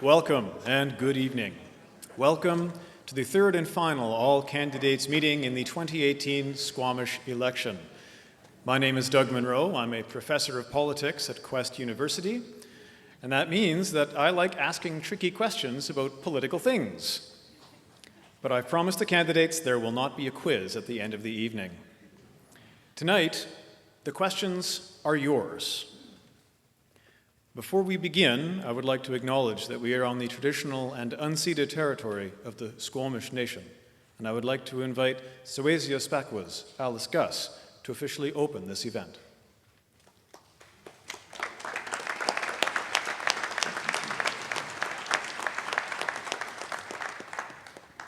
Welcome and good evening. Welcome to the third and final all-candidates meeting in the 2018 Squamish election. My name is Doug Monroe. I'm a professor of politics at Quest University, and that means that I like asking tricky questions about political things. But I've promised the candidates there will not be a quiz at the end of the evening. Tonight, the questions are yours. Before we begin, I would like to acknowledge that we are on the traditional and unceded territory of the Squamish Nation, and I would like to invite Suesia Spakwas, Alice Gus, to officially open this event.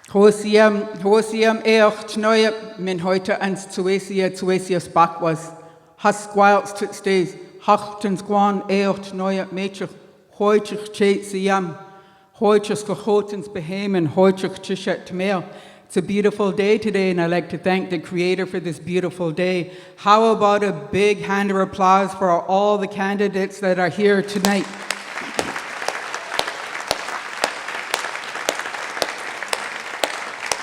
Hosiam eocht neue min heute ans Suesia Spakwas. Has squails to stays. Hachten squan eocht neue metrich hoitich chet siam. Hoitich kohotens behemen hoitich chishet tmel. It's a beautiful day today, and I'd like to thank the Creator for this beautiful day. How about a big hand of applause for all the candidates that are here tonight?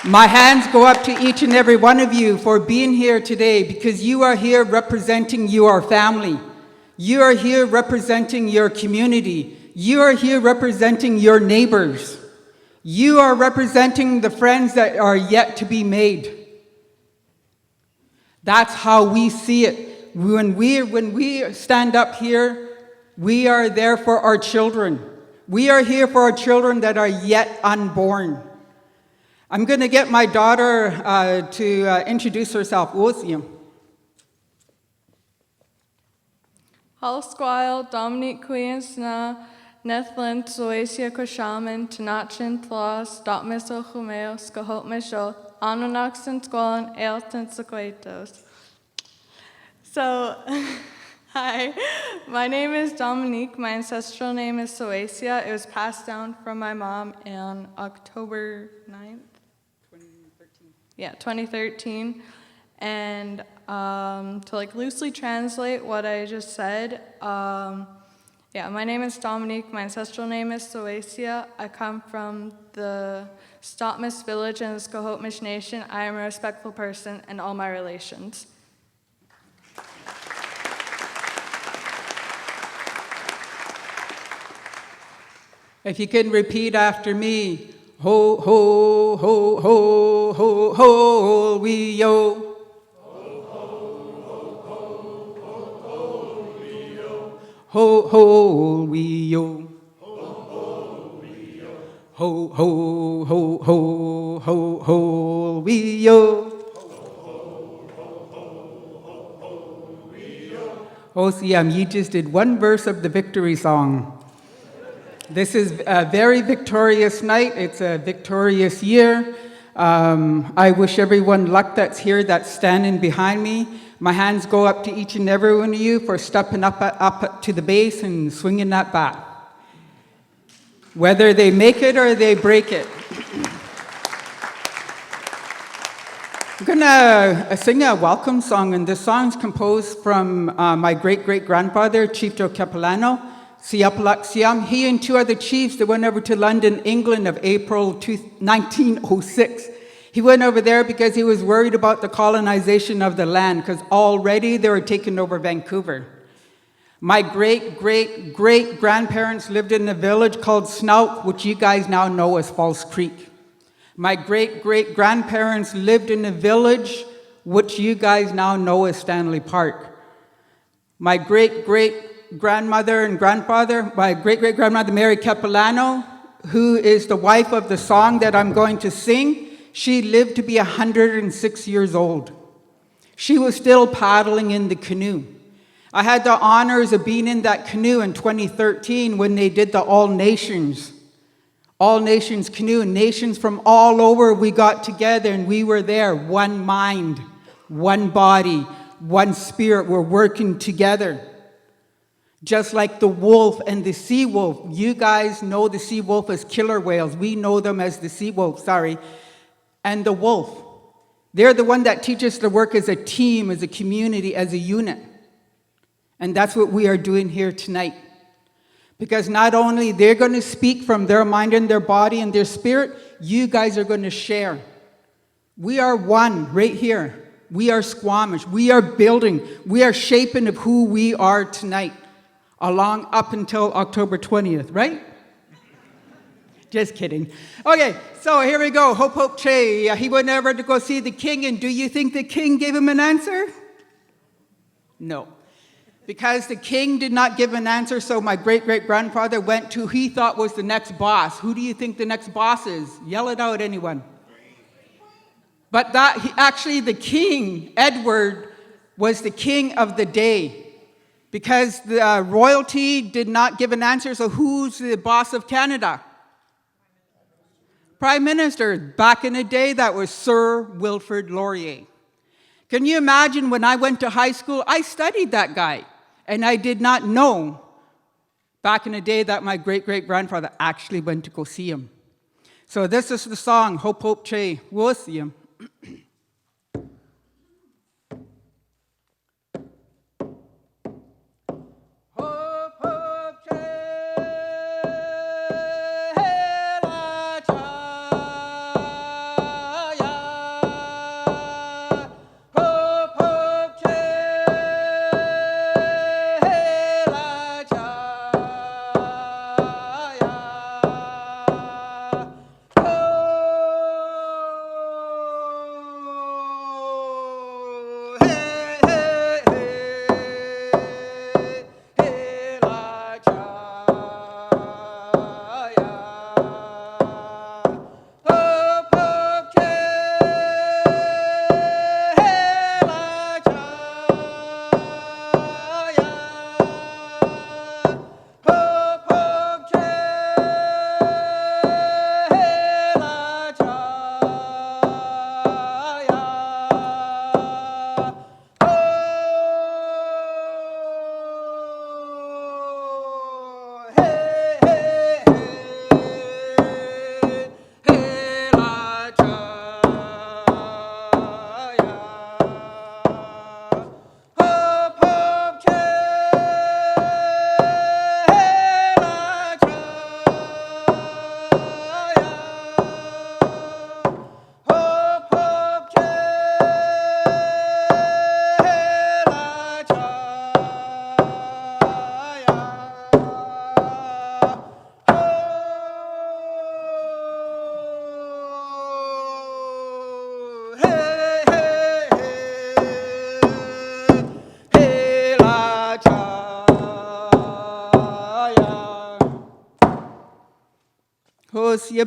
My hands go up to each and every one of you for being here today, because you are here representing your family. You are here representing your community. You are here representing your neighbors. You are representing the friends that are yet to be made. That's how we see it. When we stand up here, we are there for our children. We are here for our children that are yet unborn. I'm going to get my daughter to introduce herself. William. Halsquile, Dominique Quiensna, Nethlin, Suecia Koshaman, Tanachin, Tlas, Dotmiso Humeo, Skahot Misho, Anunaxen Squalin, Ailton Sequatos. So, hi, my name is Dominique. My ancestral name is Suecia. It was passed down from my mom on October 9th. 2013. And to loosely translate what I just said, my name is Dominique. My ancestral name is Suecia. I come from the Squamish village in the Squamish Nation. I am a respectful person in all my relations. If you can repeat after me. Ho, ho, ho, ho, ho, ho, we yo. Ho, ho, we yo. Ho, ho, ho, ho, ho, ho, we yo. Osiam, you just did one verse of the victory song. This is a very victorious night. It's a victorious year. I wish everyone luck that's here, that's standing behind me. My hands go up to each and every one of you for stepping up to the base and swinging that bat. Whether they make it or they break it. I'm gonna sing a welcome song, and this song's composed from my great-great-grandfather, Chief Joe Capilano. Siapalak Siam, he and two other chiefs that went over to London, England of April 1906. He went over there because he was worried about the colonization of the land, because already they were taking over Vancouver. My great-great-great-grandparents lived in a village called Snout, which you guys now know as False Creek. My great-great-grandparents lived in a village which you guys now know as Stanley Park. My great-great-grandmother and grandfather, my great-great-grandmother Mary Capilano, who is the wife of the song that I'm going to sing, she lived to be 106 years old. She was still paddling in the canoe. I had the honors of being in that canoe in 2013 when they did the All Nations canoe. Nations from all over, we got together and we were there. One mind, one body, one spirit. We're working together. Just like the wolf and the sea wolf. You guys know the sea wolf as killer whales. We know them as the sea wolf, and the wolf. They're the one that teach us to work as a team, as a community, as a unit. And that's what we are doing here tonight. Because not only they're going to speak from their mind and their body and their spirit, you guys are going to share. We are one right here. We are Squamish. We are building. We are shaping of who we are tonight, along up until October 20th, right? Just kidding. Okay, so here we go. Hope, hope, che. He went over to go see the king, and do you think the king gave him an answer? No. Because the king did not give an answer, so my great-great-grandfather went to who he thought was the next boss. Who do you think the next boss is? Yell it out, anyone. But actually the king, Edward, was the king of the day. Because the royalty did not give an answer, so who's the boss of Canada? Prime Minister. Back in the day, that was Sir Wilfrid Laurier. Can you imagine when I went to high school, I studied that guy, and I did not know back in the day that my great-great-grandfather actually went to go see him. So this is the song, Hope, Hope, Che. We'll see him.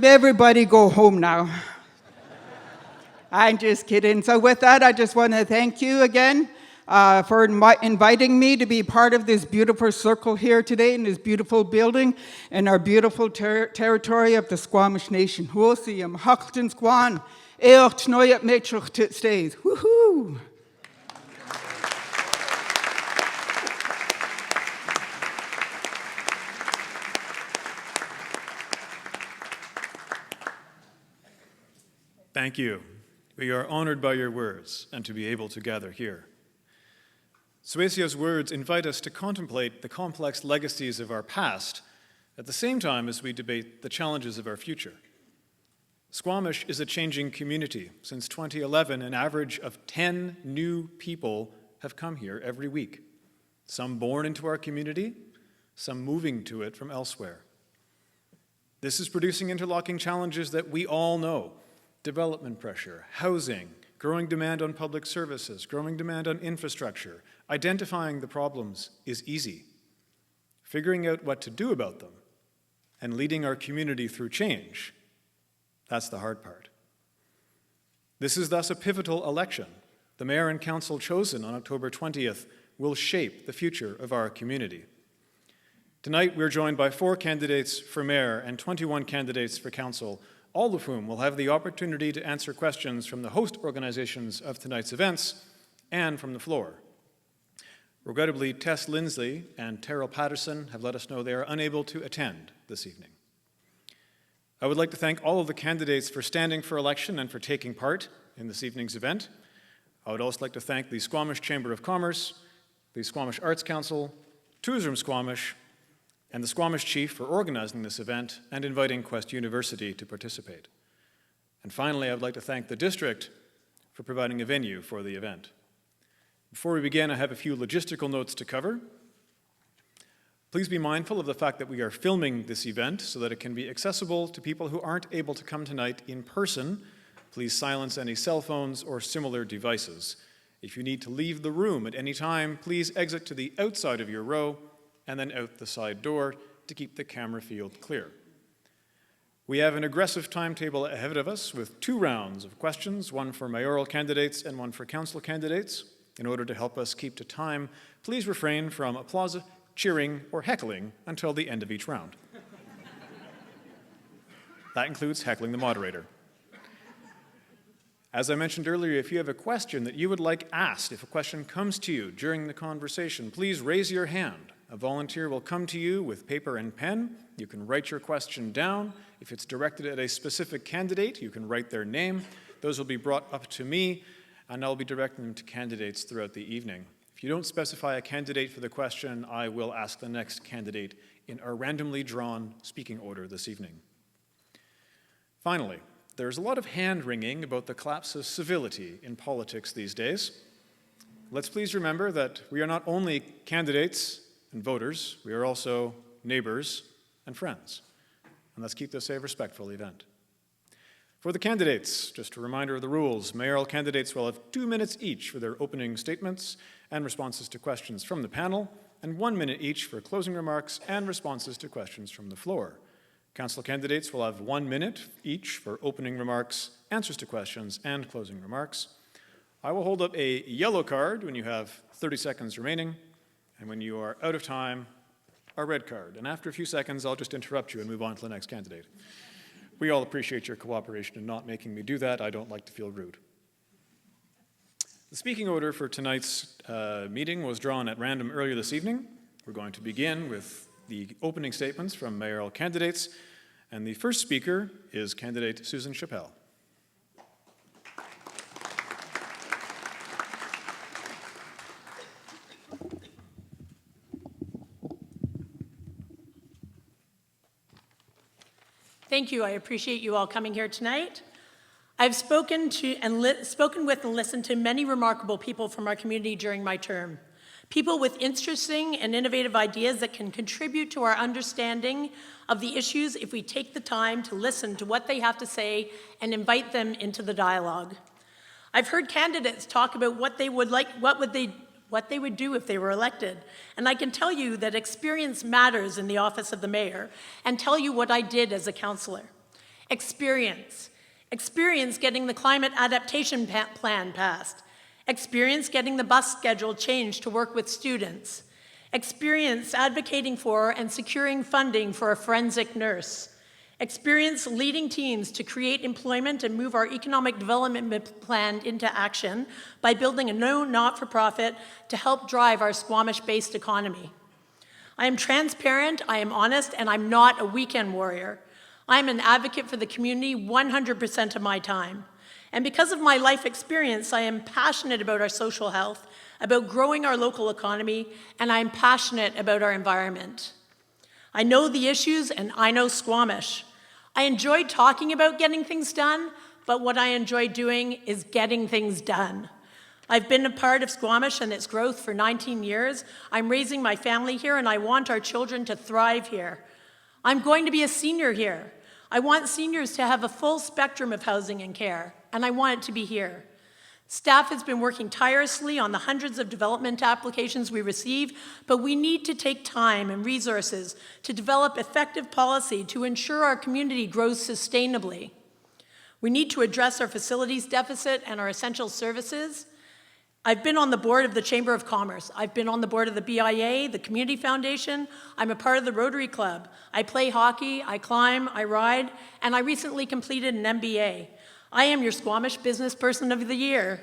Everybody go home now. I'm just kidding. So with that, I just want to thank you again for inviting me to be part of this beautiful circle here today in this beautiful building in our beautiful territory of the Squamish Nation. Huosium, Huckleton Squan, Eocht Noyat Matrix stays. Woohoo! Thank you. We are honored by your words and to be able to gather here. Suecio's words invite us to contemplate the complex legacies of our past at the same time as we debate the challenges of our future. Squamish is a changing community. Since 2011, an average of 10 new people have come here every week, some born into our community, some moving to it from elsewhere. This is producing interlocking challenges that we all know: development pressure, housing, growing demand on public services, growing demand on infrastructure. Identifying the problems is easy. Figuring out what to do about them and leading our community through change, that's the hard part. This is thus a pivotal election. The mayor and council chosen on October 20th will shape the future of our community. Tonight, we're joined by 4 candidates for mayor and 21 candidates for council, all of whom will have the opportunity to answer questions from the host organizations of tonight's events and from the floor. Regrettably, Tess Lindsley and Terrell Patterson have let us know they are unable to attend this evening. I would like to thank all of the candidates for standing for election and for taking part in this evening's event. I would also like to thank the Squamish Chamber of Commerce, the Squamish Arts Council, Tourism Squamish, and the Squamish Chief for organizing this event and inviting Quest University to participate. And finally, I would like to thank the district for providing a venue for the event. Before we begin, I have a few logistical notes to cover. Please be mindful of the fact that we are filming this event so that it can be accessible to people who aren't able to come tonight in person. Please silence any cell phones or similar devices. If you need to leave the room at any time, please exit to the outside of your row and then out the side door to keep the camera field clear. We have an aggressive timetable ahead of us with 2 rounds of questions, one for mayoral candidates and one for council candidates. In order to help us keep to time, please refrain from applause, cheering, or heckling until the end of each round. That includes heckling the moderator. As I mentioned earlier, if you have a question that you would like asked, if a question comes to you during the conversation, please raise your hand. A volunteer will come to you with paper and pen. You can write your question down. If it's directed at a specific candidate, you can write their name. Those will be brought up to me, and I'll be directing them to candidates throughout the evening. If you don't specify a candidate for the question, I will ask the next candidate in our randomly drawn speaking order this evening. Finally, there's a lot of hand-wringing about the collapse of civility in politics these days. Let's please remember that we are not only candidates and voters, we are also neighbors and friends. And let's keep this a respectful event. For the candidates, just a reminder of the rules. Mayoral candidates will have 2 minutes each for their opening statements and responses to questions from the panel, and 1 minute each for closing remarks and responses to questions from the floor. Council candidates will have 1 minute each for opening remarks, answers to questions, and closing remarks. I will hold up a yellow card when you have 30 seconds remaining, and when you are out of time, a red card. And after a few seconds, I'll just interrupt you and move on to the next candidate. We all appreciate your cooperation in not making me do that. I don't like to feel rude. The speaking order for tonight's meeting was drawn at random earlier this evening. We're going to begin with the opening statements from mayoral candidates, and the first speaker is candidate Susan Chappell. Thank you. I appreciate you all coming here tonight. I've spoken with and listened to many remarkable people from our community during my term. People with interesting and innovative ideas that can contribute to our understanding of the issues if we take the time to listen to what they have to say and invite them into the dialogue. I've heard candidates talk about what they would do if they were elected. And I can tell you that experience matters in the office of the mayor, and tell you what I did as a councillor. Experience. Experience getting the climate adaptation plan passed. Experience getting the bus schedule changed to work with students. Experience advocating for and securing funding for a forensic nurse. Experience leading teams to create employment and move our economic development plan into action by building a not-for-profit to help drive our Squamish-based economy. I am transparent, I am honest, and I'm not a weekend warrior. I'm an advocate for the community 100% of my time. And because of my life experience, I am passionate about our social health, about growing our local economy, and I'm passionate about our environment. I know the issues, and I know Squamish. I enjoy talking about getting things done, but what I enjoy doing is getting things done. I've been a part of Squamish and its growth for 19 years. I'm raising my family here, and I want our children to thrive here. I'm going to be a senior here. I want seniors to have a full spectrum of housing and care, and I want it to be here. Staff has been working tirelessly on the hundreds of development applications we receive, but we need to take time and resources to develop effective policy to ensure our community grows sustainably. We need to address our facilities deficit and our essential services. I've been on the board of the Chamber of Commerce. I've been on the board of the BIA, the Community Foundation. I'm a part of the Rotary Club. I play hockey, I climb, I ride, and I recently completed an MBA. I am your Squamish Business Person of the Year.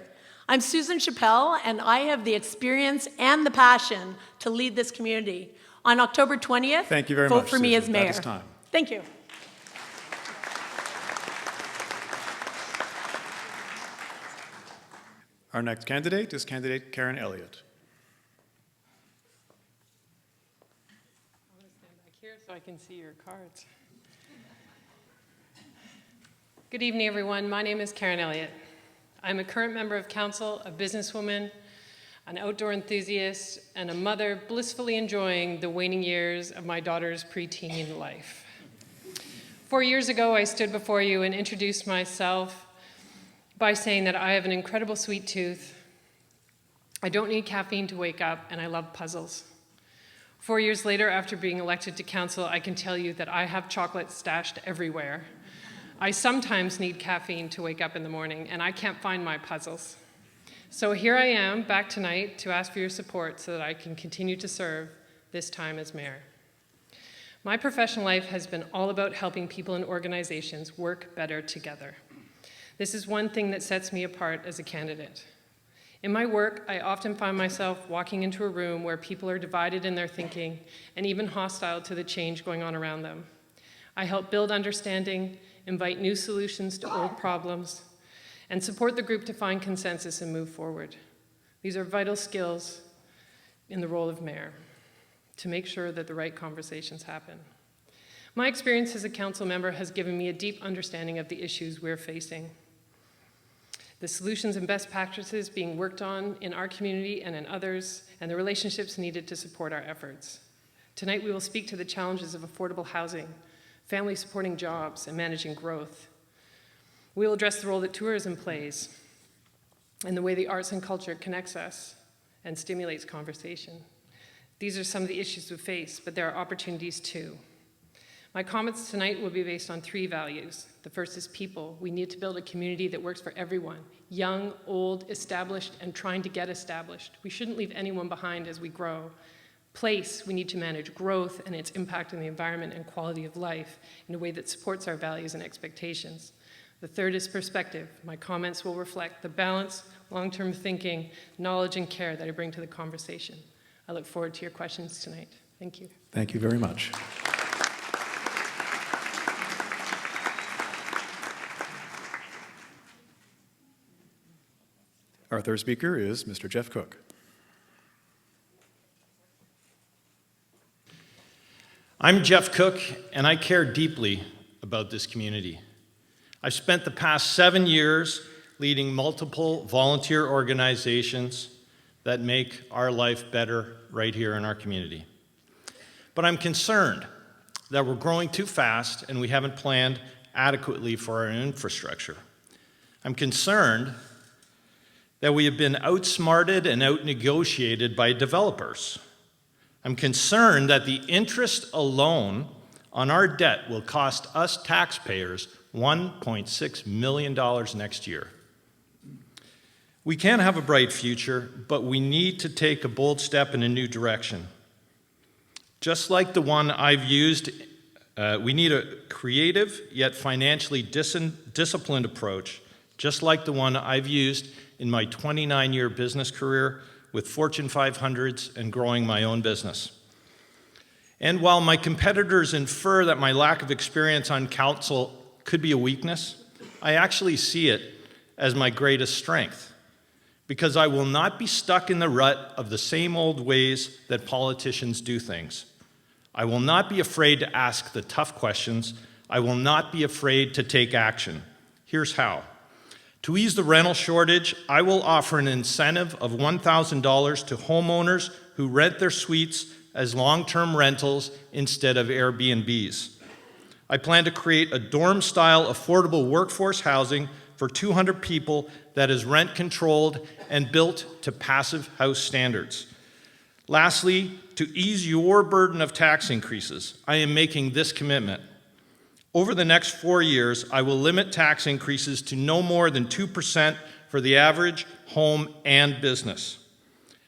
I'm Susan Chappell, and I have the experience and the passion to lead this community. On October 20th, Thank you very vote much, for me Susan. as mayor. That is time. Thank you. Our next candidate is candidate Karen Elliott. I'm going to stand back here. so I can see your cards. Good evening, everyone. My name is Karen Elliott. I'm a current member of council, a businesswoman, an outdoor enthusiast, and a mother blissfully enjoying the waning years of my daughter's preteen life. 4 years ago, I stood before you and introduced myself by saying that I have an incredible sweet tooth, I don't need caffeine to wake up, and I love puzzles. 4 years later, after being elected to council, I can tell you that I have chocolate stashed everywhere. I sometimes need caffeine to wake up in the morning, and I can't find my puzzles. So here I am, back tonight, to ask for your support so that I can continue to serve, this time as mayor. My professional life has been all about helping people and organizations work better together. This is one thing that sets me apart as a candidate. In my work, I often find myself walking into a room where people are divided in their thinking and even hostile to the change going on around them. I help build understanding, invite new solutions to old problems, and support the group to find consensus and move forward. These are vital skills in the role of mayor to make sure that the right conversations happen. My experience as a council member has given me a deep understanding of the issues we're facing, the solutions and best practices being worked on in our community and in others, and the relationships needed to support our efforts. Tonight we will speak to the challenges of affordable housing, family supporting jobs, and managing growth. We will address the role that tourism plays and the way the arts and culture connects us and stimulates conversation. These are some of the issues we face, but there are opportunities too. My comments tonight will be based on 3 values. The first is people. We need to build a community that works for everyone, young, old, established, and trying to get established. We shouldn't leave anyone behind as we grow. Place, we need to manage growth and its impact on the environment and quality of life in a way that supports our values and expectations. The third is perspective. My comments will reflect the balance, long-term thinking, knowledge, and care that I bring to the conversation. I look forward to your questions tonight. Thank you. Thank you very much. Our third speaker is Mr. Jeff Cook. I'm Jeff Cook, and I care deeply about this community. I've spent the past 7 years leading multiple volunteer organizations that make our life better right here in our community. But I'm concerned that we're growing too fast and we haven't planned adequately for our infrastructure. I'm concerned that we have been outsmarted and outnegotiated by developers. I'm concerned that the interest alone on our debt will cost us taxpayers $1.6 million next year. We can have a bright future, but we need to take a bold step in a new direction. Just like the one I've used, we need a creative yet financially disciplined approach, just like the one I've used in my 29-year business career with Fortune 500s and growing my own business. And while my competitors infer that my lack of experience on council could be a weakness, I actually see it as my greatest strength, because I will not be stuck in the rut of the same old ways that politicians do things. I will not be afraid to ask the tough questions. I will not be afraid to take action. Here's how. To ease the rental shortage, I will offer an incentive of $1,000 to homeowners who rent their suites as long-term rentals instead of Airbnbs. I plan to create a dorm-style affordable workforce housing for 200 people that is rent-controlled and built to passive house standards. Lastly, to ease your burden of tax increases, I am making this commitment. Over the next 4 years, I will limit tax increases to no more than 2% for the average home and business.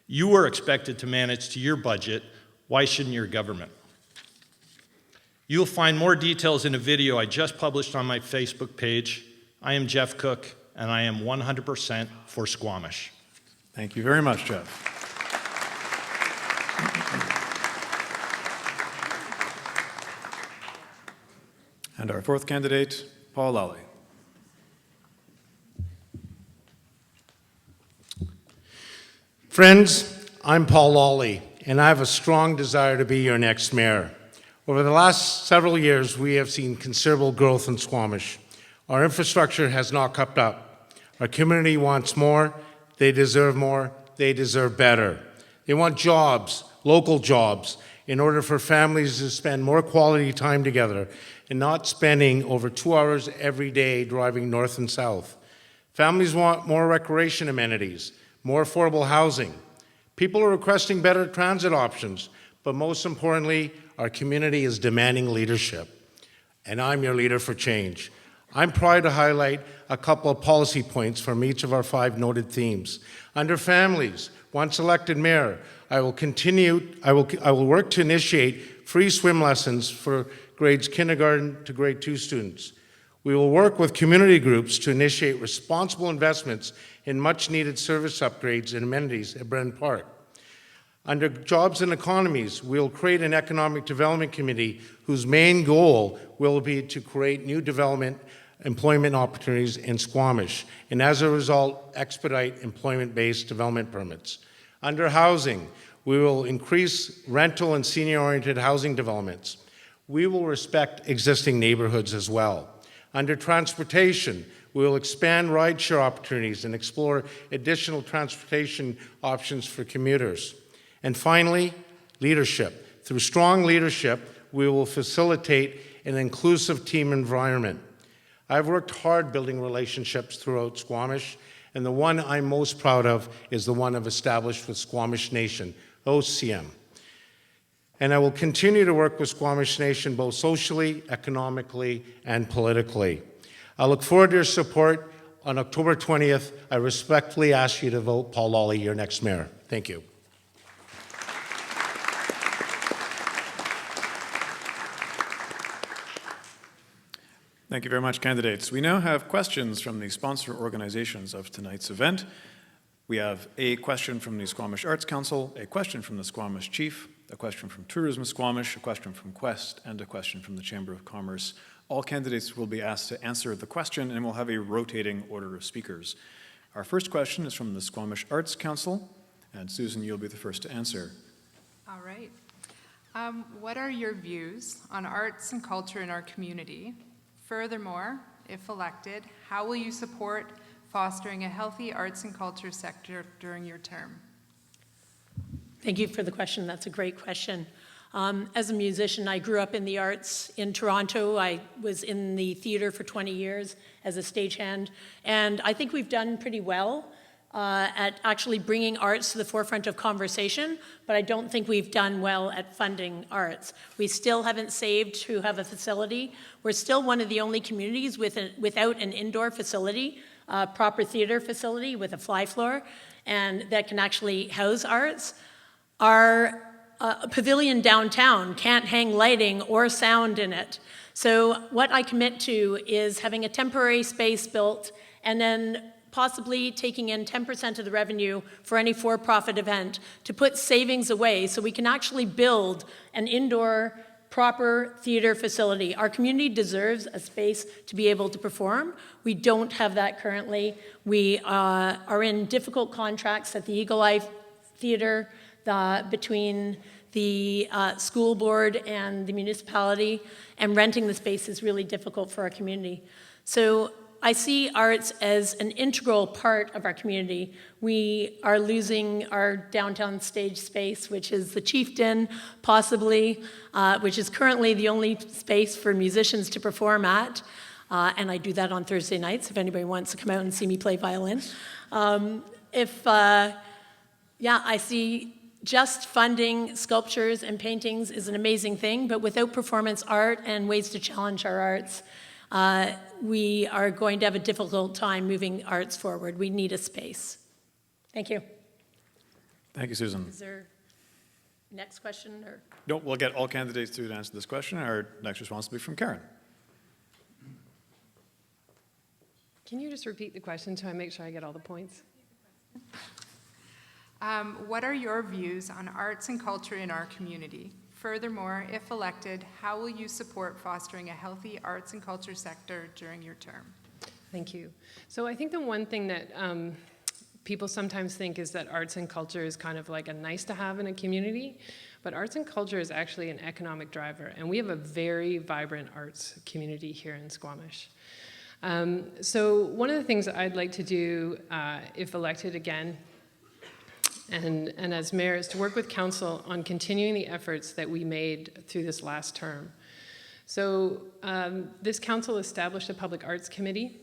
You are expected to manage to your budget. Why shouldn't your government? You'll find more details in a video I just published on my Facebook page. I am Jeff Cook, and I am 100% for Squamish. Thank you very much, Jeff. And our fourth candidate, Paul Lally. Friends, I'm Paul Lawley, and I have a strong desire to be your next mayor. Over the last several years, we have seen considerable growth in Squamish. Our infrastructure has not kept up. Our community wants more, they deserve better. They want jobs, local jobs, in order for families to spend more quality time together and not spending over 2 hours every day driving north and south. Families want more recreation amenities, more affordable housing. People are requesting better transit options, but most importantly, our community is demanding leadership. And I'm your leader for change. I'm proud to highlight a couple of policy points from each of our 5 noted themes. Under families, once elected mayor, I will work to initiate free swim lessons for grades kindergarten to grade 2 students. We will work with community groups to initiate responsible investments in much-needed service upgrades and amenities at Brennan Park. Under jobs and economies, we'll create an economic development committee whose main goal will be to create new employment opportunities in Squamish, and as a result, expedite employment-based development permits. Under housing, we will increase rental and senior-oriented housing developments. We will respect existing neighborhoods as well. Under transportation, we will expand rideshare opportunities and explore additional transportation options for commuters. And finally, leadership. Through strong leadership, we will facilitate an inclusive team environment. I've worked hard building relationships throughout Squamish, and the one I'm most proud of is the one I've established with Squamish Nation, OCM. And I will continue to work with Squamish Nation both socially, economically, and politically. I look forward to your support. On October 20th, I respectfully ask you to vote Paul Lawley, your next mayor. Thank you. Thank you very much, candidates. We now have questions from the sponsor organizations of tonight's event. We have a question from the Squamish Arts Council, a question from the Squamish Chief, a question from Tourism Squamish, a question from Quest, and a question from the Chamber of Commerce. All candidates will be asked to answer the question, and we'll have a rotating order of speakers. Our first question is from the Squamish Arts Council, and Susan, you'll be the first to answer. All right. What are your views on arts and culture in our community? Furthermore, if elected, how will you support fostering a healthy arts and culture sector during your term? Thank you for the question. That's a great question. As a musician, I grew up in the arts in Toronto. I was in the theater for 20 years as a stagehand, and I think we've done pretty well at actually bringing arts to the forefront of conversation, but I don't think we've done well at funding arts. We still haven't saved to have a facility. We're still one of the only communities without an indoor facility, a proper theater facility with a fly floor, and that can actually house arts. Our pavilion downtown can't hang lighting or sound in it. So what I commit to is having a temporary space built and then possibly taking in 10% of the revenue for any for-profit event to put savings away so we can actually build an indoor proper theater facility. Our community deserves a space to be able to perform. We don't have that currently. We are in difficult contracts at the Eagle Eye Theater between the school board and the municipality, and renting the space is really difficult for our community. So I see arts as an integral part of our community. We are losing our downtown stage space, which is the Chieftain, possibly, which is currently the only space for musicians to perform at. And I do that on Thursday nights, if anybody wants to come out and see me play violin. I see just funding sculptures and paintings is an amazing thing, but without performance art and ways to challenge our arts, we are going to have a difficult time moving arts forward. We need a space. Thank you. Thank you, Susan. Is there next question? Or? No, we'll get all candidates to answer this question. Our next response will be from Karen. Can you just repeat the question so I make sure I get all the points? What are your views on arts and culture in our community? Furthermore, if elected, how will you support fostering a healthy arts and culture sector during your term? Thank you. So I think the one thing that people sometimes think is that arts and culture is kind of like a nice to have in a community, but arts and culture is actually an economic driver, and we have a very vibrant arts community here in Squamish. So one of the things I'd like to do, if elected again, and as mayor, is to work with council on continuing the efforts that we made through this last term. So this council established a public arts committee,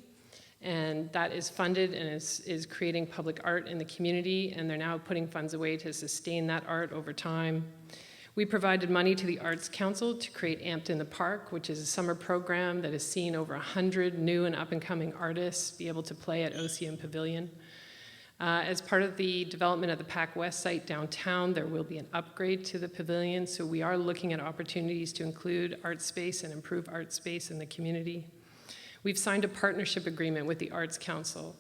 and that is funded and is creating public art in the community, and they're now putting funds away to sustain that art over time. We provided money to the Arts Council to create Amped in the Park, which is a summer program that has seen over 100 new and up-and-coming artists be able to play at OCM Pavilion. As part of the development of the Pac West site downtown, there will be an upgrade to the pavilion, so we are looking at opportunities to include art space and improve art space in the community. We've signed a partnership agreement with the Arts Council.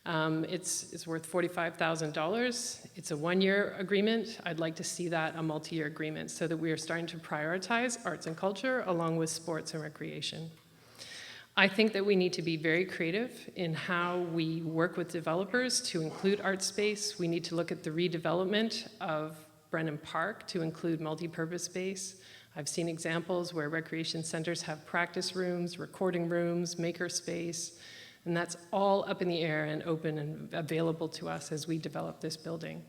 It's worth $45,000. It's a one-year agreement. I'd like to see that a multi-year agreement so that we are starting to prioritize arts and culture along with sports and recreation. I think that we need to be very creative in how we work with developers to include art space. We need to look at the redevelopment of Brennan Park to include multi-purpose space. I've seen examples where recreation centers have practice rooms, recording rooms, maker space, and that's all up in the air and open and available to us as we develop this building.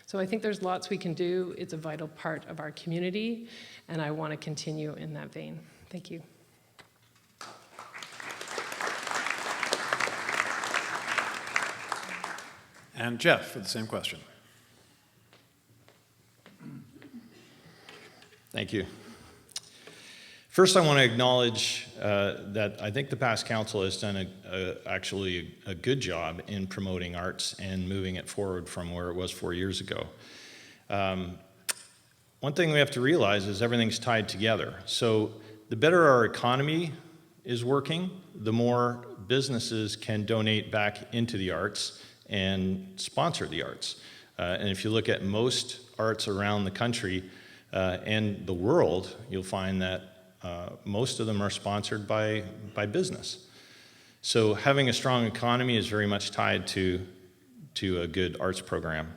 So I think there's lots we can do. It's a vital part of our community, and I want to continue in that vein. Thank you. And Jeff for the same question. Thank you. First, I want to acknowledge that I think the past council has done actually a good job in promoting arts and moving it forward from where it was 4 years ago. One thing we have to realize is everything's tied together. So the better our economy is working, the more businesses can donate back into the arts and sponsor the arts. And if you look at most arts around the country and the world, you'll find that most of them are sponsored by business. So having a strong economy is very much tied to a good arts program.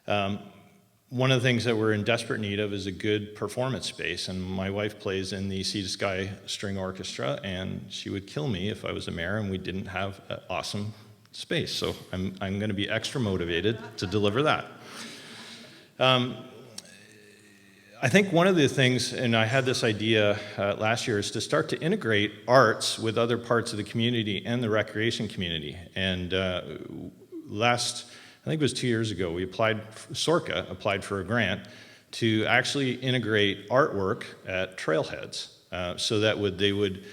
One of the things that we're in desperate need of is a good performance space, and my wife plays in the Sea to Sky String Orchestra, and she would kill me if I was a mayor and we didn't have an awesome space. So I'm going to be extra motivated to deliver that. I think one of the things, and I had this idea last year, is to start to integrate arts with other parts of the community and the recreation community. And I think it was 2 years ago, SORCA applied for a grant to actually integrate artwork at trailheads so that they would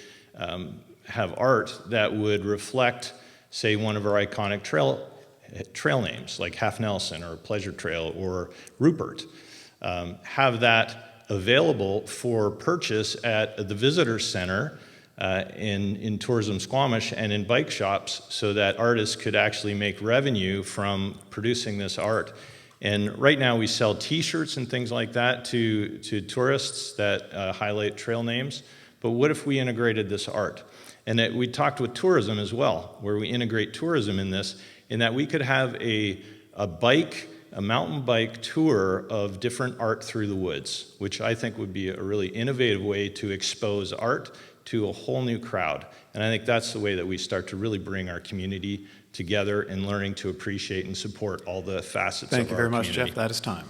have art that would reflect, say, one of our iconic trail names, like Half Nelson or Pleasure Trail or Rupert. Have that available for purchase at the visitor center in Tourism Squamish and in bike shops so that artists could actually make revenue from producing this art. And right now we sell t-shirts and things like that to tourists that highlight trail names. But what if we integrated this art? And we talked with tourism as well, where we integrate tourism in this, in that we could have a mountain bike tour of different art through the woods, which I think would be a really innovative way to expose art to a whole new crowd. And I think that's the way that we start to really bring our community together in learning to appreciate and support all the facets of our community. Thank you very much, Jeff. That is time.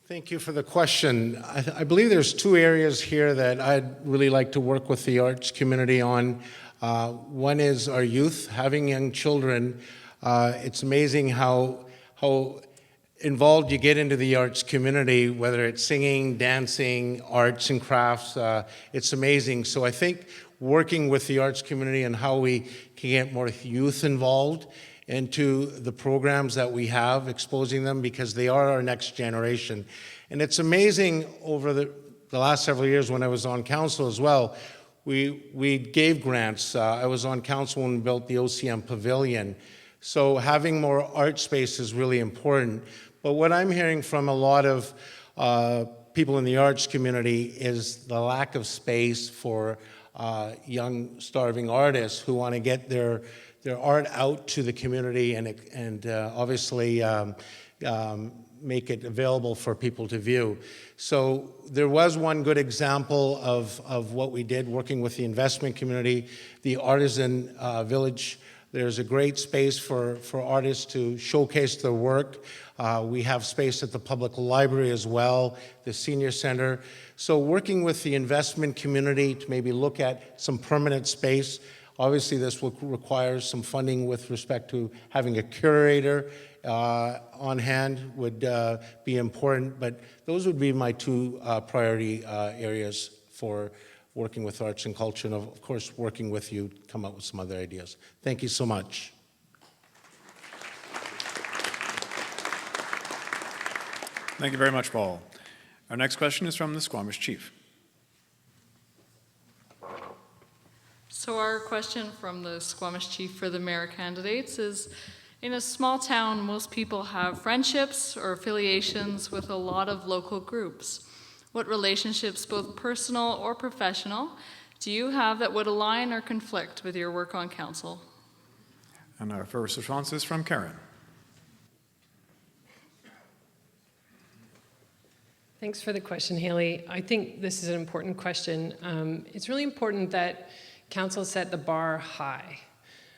Thank you for the question. I believe there's two areas here that I'd really like to work with the arts community on. One is our youth, having young children. It's amazing how involved you get into the arts community, whether it's singing, dancing, arts and crafts. It's amazing. So I think working with the arts community and how we can get more youth involved into the programs that we have, exposing them, because they are our next generation. And it's amazing over the last several years when I was on council as well, we gave grants. I was on council when we built the OCM Pavilion. So having more art space is really important. But what I'm hearing from a lot of people in the arts community is the lack of space for young, starving artists who want to get their art out to the community and obviously make it available for people to view. So there was one good example of what we did working with the investment community, the Artisan Village. There's a great space for artists to showcase their work. We have space at the public library as well, the senior center. So working with the investment community to maybe look at some permanent space. Obviously, this will require some funding with respect to having a curator on hand would be important, but those would be my two priority areas for working with arts and culture, and of course, working with you to come up with some other ideas. Thank you so much. Thank you very much, Paul. Our next question is from the Squamish Chief. So our question from the Squamish Chief for the mayor candidates is, in a small town, most people have friendships or affiliations with a lot of local groups. What relationships, both personal or professional, do you have that would align or conflict with your work on council? And our first response is from Karen. Thanks for the question, Haley. I think this is an important question. It's really important that council set the bar high.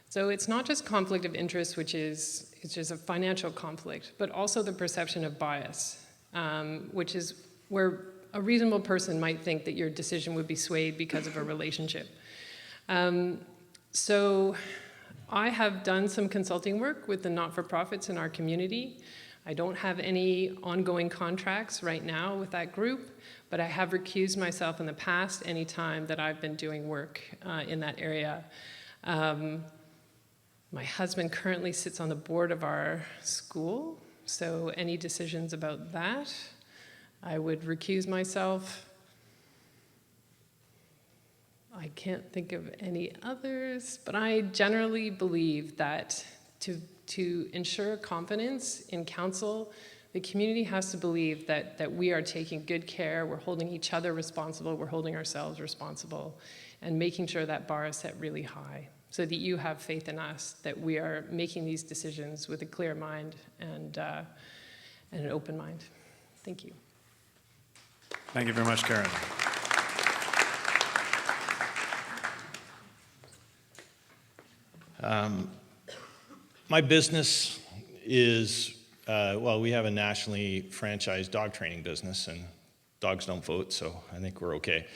So it's not just conflict of interest, which is it's just a financial conflict, but also the perception of bias, which is where a reasonable person might think that your decision would be swayed because of a relationship. So I have done some consulting work with the not-for-profits in our community. I don't have any ongoing contracts right now with that group, but I have recused myself in the past any time that I've been doing work in that area. My husband currently sits on the board of our school, so any decisions about that, I would recuse myself. I can't think of any others, but I generally believe that to ensure confidence in council, the community has to believe that we are taking good care, we're holding each other responsible, we're holding ourselves responsible, and making sure that bar is set really high, so that you have faith in us, that we are making these decisions with a clear mind and an open mind. Thank you. Thank you very much, Karen. My business is, well, we have a nationally franchised dog training business, and dogs don't vote, so I think we're okay.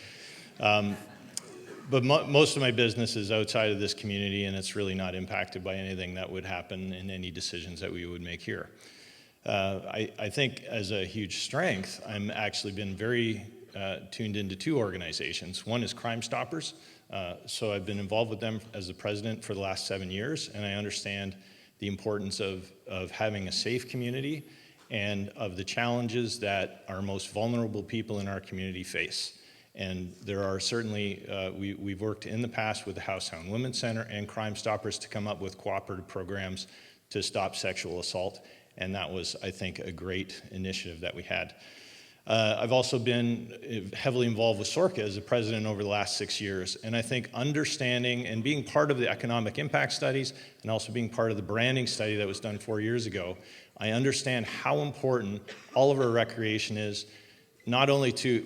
But most of my business is outside of this community, and it's really not impacted by anything that would happen in any decisions that we would make here. I think as a huge strength, I'm actually been very tuned into two organizations. One is Crime Stoppers. So I've been involved with them as the president for the last 7 years, and I understand the importance of having a safe community and of the challenges that our most vulnerable people in our community face. And there are certainly, we've worked in the past with the Housetown Women's Center and Crime Stoppers to come up with cooperative programs to stop sexual assault. And that was, I think, a great initiative that we had. I've also been heavily involved with SORCA as a president over the last 6 years. And I think understanding and being part of the economic impact studies and also being part of the branding study that was done 4 years ago, I understand how important all of our recreation is, not only to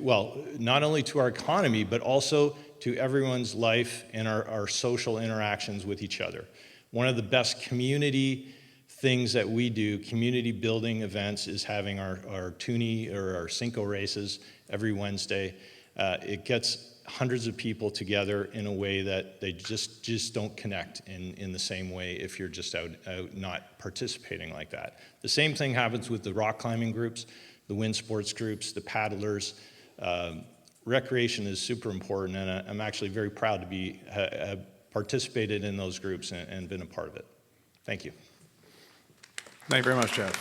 our economy, but also to everyone's life and our social interactions with each other. One of the best community things that we do, community building events, is having our toonie or our Cinco races every Wednesday. It gets hundreds of people together in a way that they just don't connect in the same way if you're just out not participating like that. The same thing happens with the rock climbing groups, the wind sports groups, the paddlers. Recreation is super important, and I'm actually very proud to have participated in those groups and been a part of it. Thank you. Thank you very much, Jeff.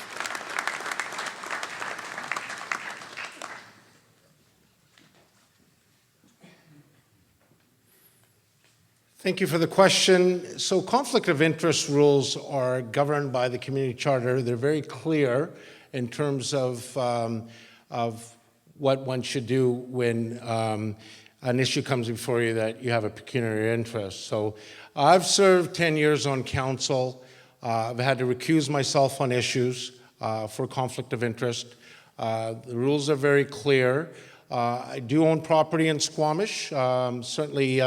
Thank you for the question. So conflict of interest rules are governed by the community charter. They're very clear in terms of of what one should do when an issue comes before you that you have a pecuniary interest. So I've served 10 years on council. I've had to recuse myself on issues for conflict of interest. The rules are very clear. I do own property in Squamish. Certainly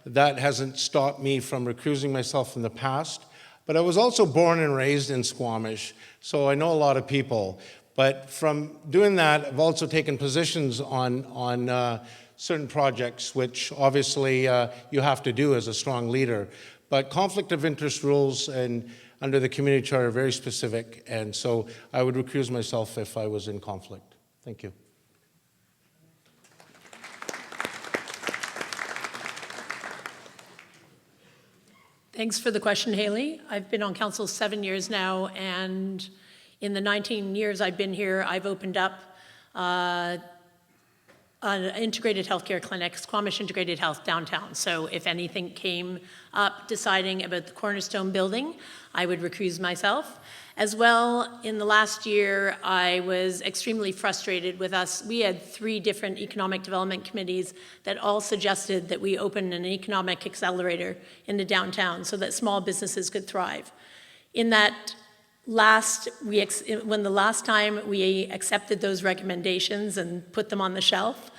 that hasn't stopped me from recusing myself in the past. But I was also born and raised in Squamish, so I know a lot of people. But from doing that, I've also taken positions on certain projects, which obviously you have to do as a strong leader. But conflict of interest rules and under the community charter are very specific, and so I would recuse myself if I was in conflict. Thank you. Thanks for the question, Haley. I've been on council 7 years now, and in the 19 years I've been here, I've opened up an integrated healthcare clinic, Squamish Integrated Health downtown. So if anything came up deciding about the Cornerstone building, I would recuse myself. As well, in the last year, I was extremely frustrated with us. We had 3 different economic development committees that all suggested that we open an economic accelerator in the downtown so that small businesses could thrive. In that when the last time we accepted those recommendations and put them on the shelf,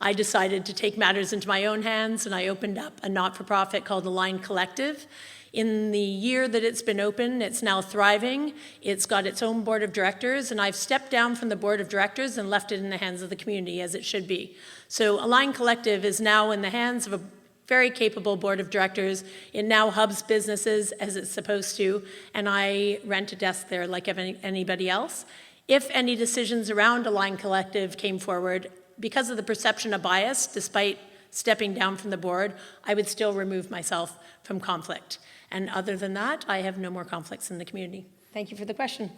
I decided to take matters into my own hands, and I opened up a not-for-profit called Align Collective. In the year that it's been open, it's now thriving. It's got its own board of directors, and I've stepped down from the board of directors and left it in the hands of the community, as it should be. So Align Collective is now in the hands of a very capable board of directors. It now hubs businesses as it's supposed to, and I rent a desk there like anybody else. If any decisions around Align Collective came forward, because of the perception of bias, despite stepping down from the board, I would still remove myself from conflict. And other than that, I have no more conflicts in the community. Thank you for the question.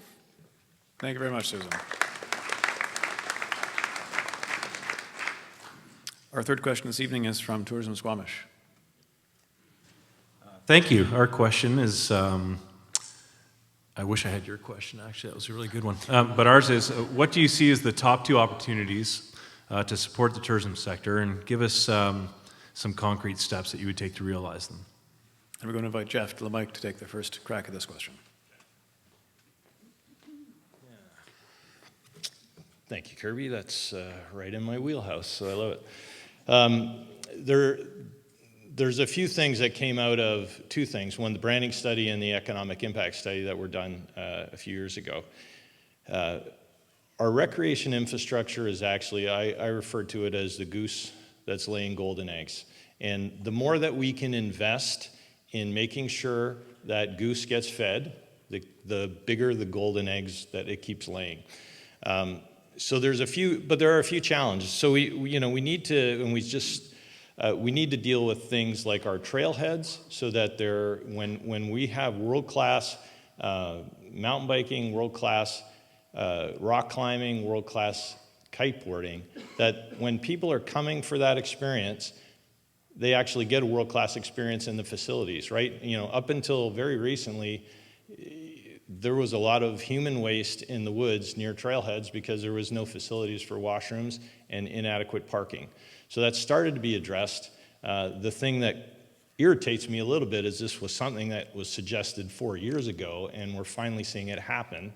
Thank you very much, Susan. Our third question this evening is from Tourism Squamish. Thank you. Our question is, I wish I had your question, actually. That was a really good one. But ours is, what do you see as the top 2 opportunities to support the tourism sector, and give us some concrete steps that you would take to realize them? And we're going to invite Jeff to the mic to take the first crack at this question. Thank you, Kirby. That's right in my wheelhouse, so I love it. There's a few things that came out of 2 things. One, the branding study and the economic impact study that were done a few years ago. Our recreation infrastructure is actually, I refer to it as the goose that's laying golden eggs. And the more that we can invest in making sure that goose gets fed, the bigger the golden eggs that it keeps laying. So there's a few, but there are a few challenges. So we need to, and we need to deal with things like our trailheads, so that when we have world-class mountain biking, world-class rock climbing, world-class kiteboarding, that when people are coming for that experience, they actually get a world-class experience in the facilities, right? Up until very recently, there was a lot of human waste in the woods near trailheads because there was no facilities for washrooms and inadequate parking. So that started to be addressed. The thing that irritates me a little bit is this was something that was suggested 4 years ago, and we're finally seeing it happen,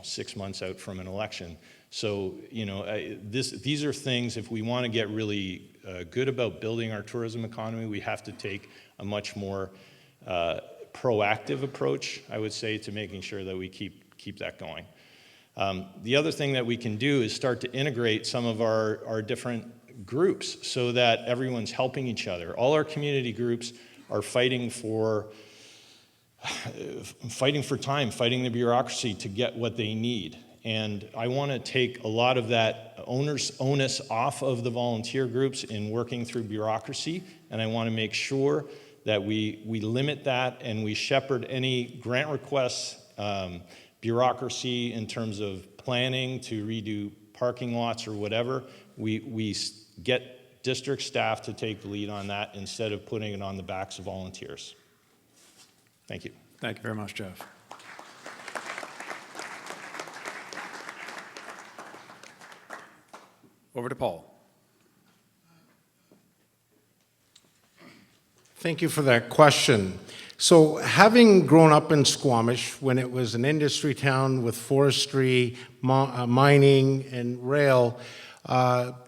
6 months out from an election. So, these are things, if we want to get really good about building our tourism economy, we have to take a much more proactive approach, I would say, to making sure that we keep that going. The other thing that we can do is start to integrate some of our different groups so that everyone's helping each other. All our community groups are fighting for time, fighting the bureaucracy to get what they need. And I want to take a lot of that onus off of the volunteer groups in working through bureaucracy, and I want to make sure that we limit that and we shepherd any grant requests, bureaucracy in terms of planning to redo parking lots or whatever. We get district staff to take the lead on that instead of putting it on the backs of volunteers. Thank you. Thank you very much, Jeff. Over to Paul. Thank you for that question. So having grown up in Squamish when it was an industry town with forestry, mining, and rail,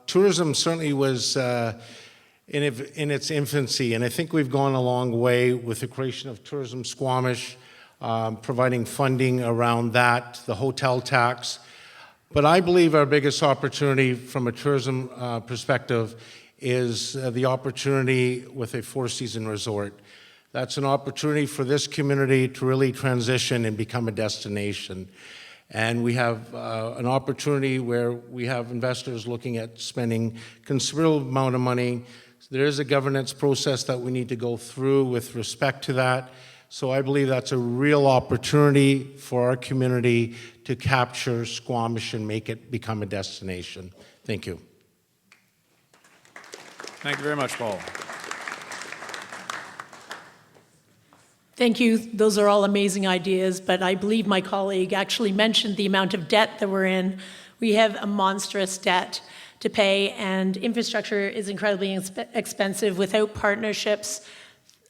tourism certainly was in its infancy, and I think we've gone a long way with the creation of Tourism Squamish, providing funding around that, the hotel tax. But I believe our biggest opportunity from a tourism perspective is the opportunity with a four-season resort. That's an opportunity for this community to really transition and become a destination. And we have an opportunity where we have investors looking at spending considerable amount of money. There is a governance process that we need to go through with respect to that. So I believe that's a real opportunity for our community to capture Squamish and make it become a destination. Thank you. Thank you very much, Paul. Thank you. Those are all amazing ideas, but I believe my colleague actually mentioned the amount of debt that we're in. We have a monstrous debt to pay, and infrastructure is incredibly expensive. Without partnerships,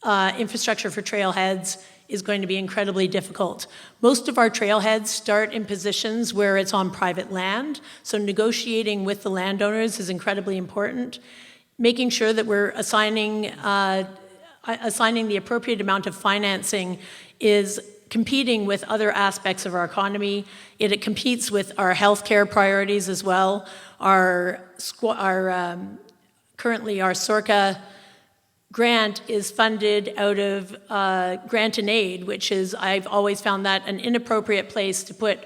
infrastructure for trailheads is going to be incredibly difficult. Most of our trailheads start in positions where it's on private land, so negotiating with the landowners is incredibly important. Making sure that we're assigning the appropriate amount of financing is competing with other aspects of our economy. It competes with our healthcare priorities as well. Currently our SORCA grant is funded out of grant and aid, which is, I've always found that an inappropriate place to put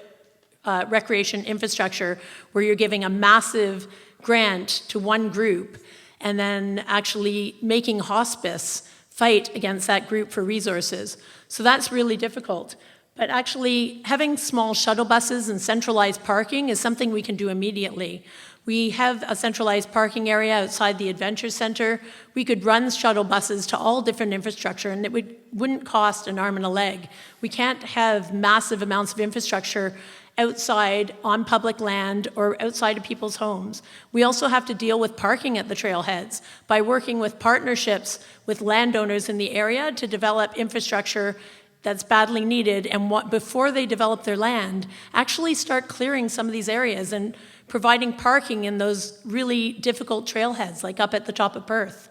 recreation infrastructure, where you're giving a massive grant to one group and then actually making hospice fight against that group for resources. So that's really difficult. But actually, having small shuttle buses and centralized parking is something we can do immediately. We have a centralized parking area outside the Adventure Center. We could run shuttle buses to all different infrastructure, and it wouldn't cost an arm and a leg. We can't have massive amounts of infrastructure outside on public land or outside of people's homes. We also have to deal with parking at the trailheads by working with partnerships with landowners in the area to develop infrastructure that's badly needed, and before they develop their land, actually start clearing some of these areas and providing parking in those really difficult trailheads, like up at the top of Perth.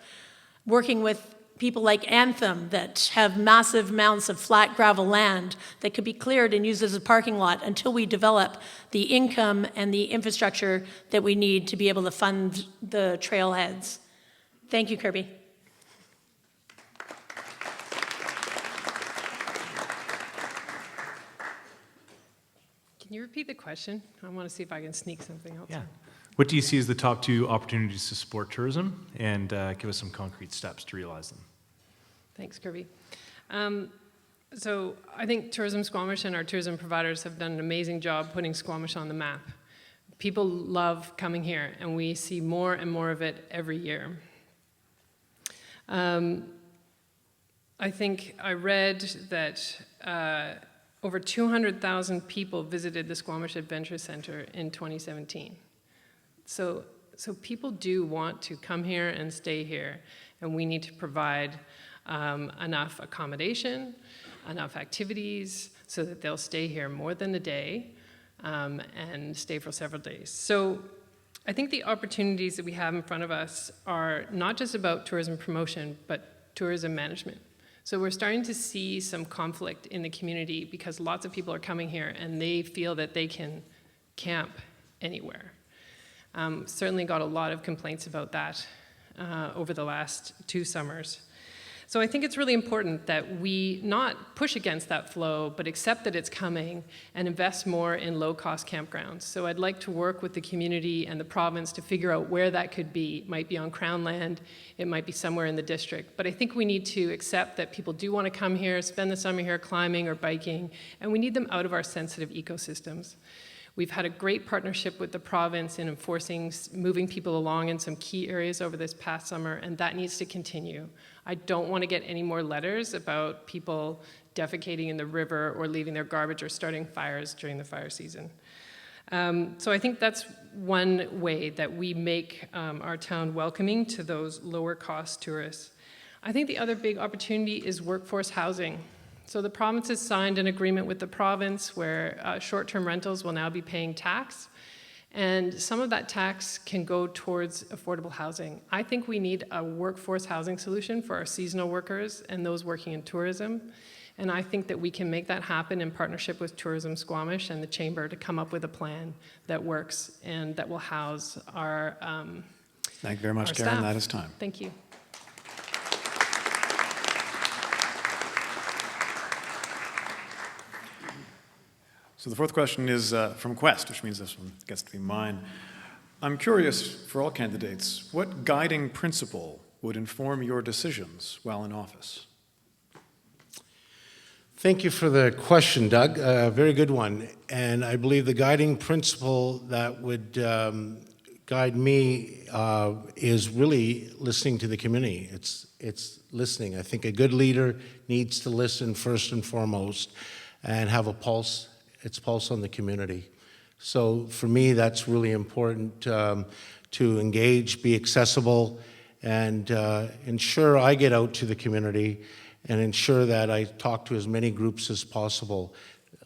Working with people like Anthem that have massive amounts of flat gravel land that could be cleared and used as a parking lot until we develop the income and the infrastructure that we need to be able to fund the trailheads. Thank you, Kirby. Can you repeat the question? I want to see if I can sneak something else in. What do you see as the top two opportunities to support tourism, and give us some concrete steps to realize them? Thanks, Kirby. So I think Tourism Squamish and our tourism providers have done an amazing job putting Squamish on the map. People love coming here, and we see more and more of it every year. I think I read that over 200,000 people visited the Squamish Adventure Center in 2017. So people do want to come here and stay here, and we need to provide enough accommodation, enough activities, so that they'll stay here more than a day and stay for several days. So I think the opportunities that we have in front of us are not just about tourism promotion, but tourism management. So we're starting to see some conflict in the community because lots of people are coming here and they feel that they can camp anywhere. Certainly got a lot of complaints about that over the last 2 summers. So I think it's really important that we not push against that flow, but accept that it's coming and invest more in low-cost campgrounds. So I'd like to work with the community and the province to figure out where that could be. It might be on Crown land, it might be somewhere in the district. But I think we need to accept that people do want to come here, spend the summer here climbing or biking, and we need them out of our sensitive ecosystems. We've had a great partnership with the province in enforcing, moving people along in some key areas over this past summer, and that needs to continue. I don't want to get any more letters about people defecating in the river or leaving their garbage or starting fires during the fire season. So I think that's one way that we make our town welcoming to those lower cost tourists. I think the other big opportunity is workforce housing. So the province has signed an agreement with the province where short-term rentals will now be paying tax. And some of that tax can go towards affordable housing. I think we need a workforce housing solution for our seasonal workers and those working in tourism. And I think that we can make that happen in partnership with Tourism Squamish and the Chamber to come up with a plan that works and that will house our Thank you very much, Karen. staff. That is time. Thank you. So the fourth question is from Quest, which means this one gets to be mine. I'm curious, for all candidates, what guiding principle would inform your decisions while in office? Thank you for the question, Doug. Very good one. And I believe the guiding principle that would guide me is really listening to the community. It's listening. I think a good leader needs to listen first and foremost and have a pulse, its pulse on the community. So for me, that's really important to engage, be accessible, and ensure I get out to the community and ensure that I talk to as many groups as possible.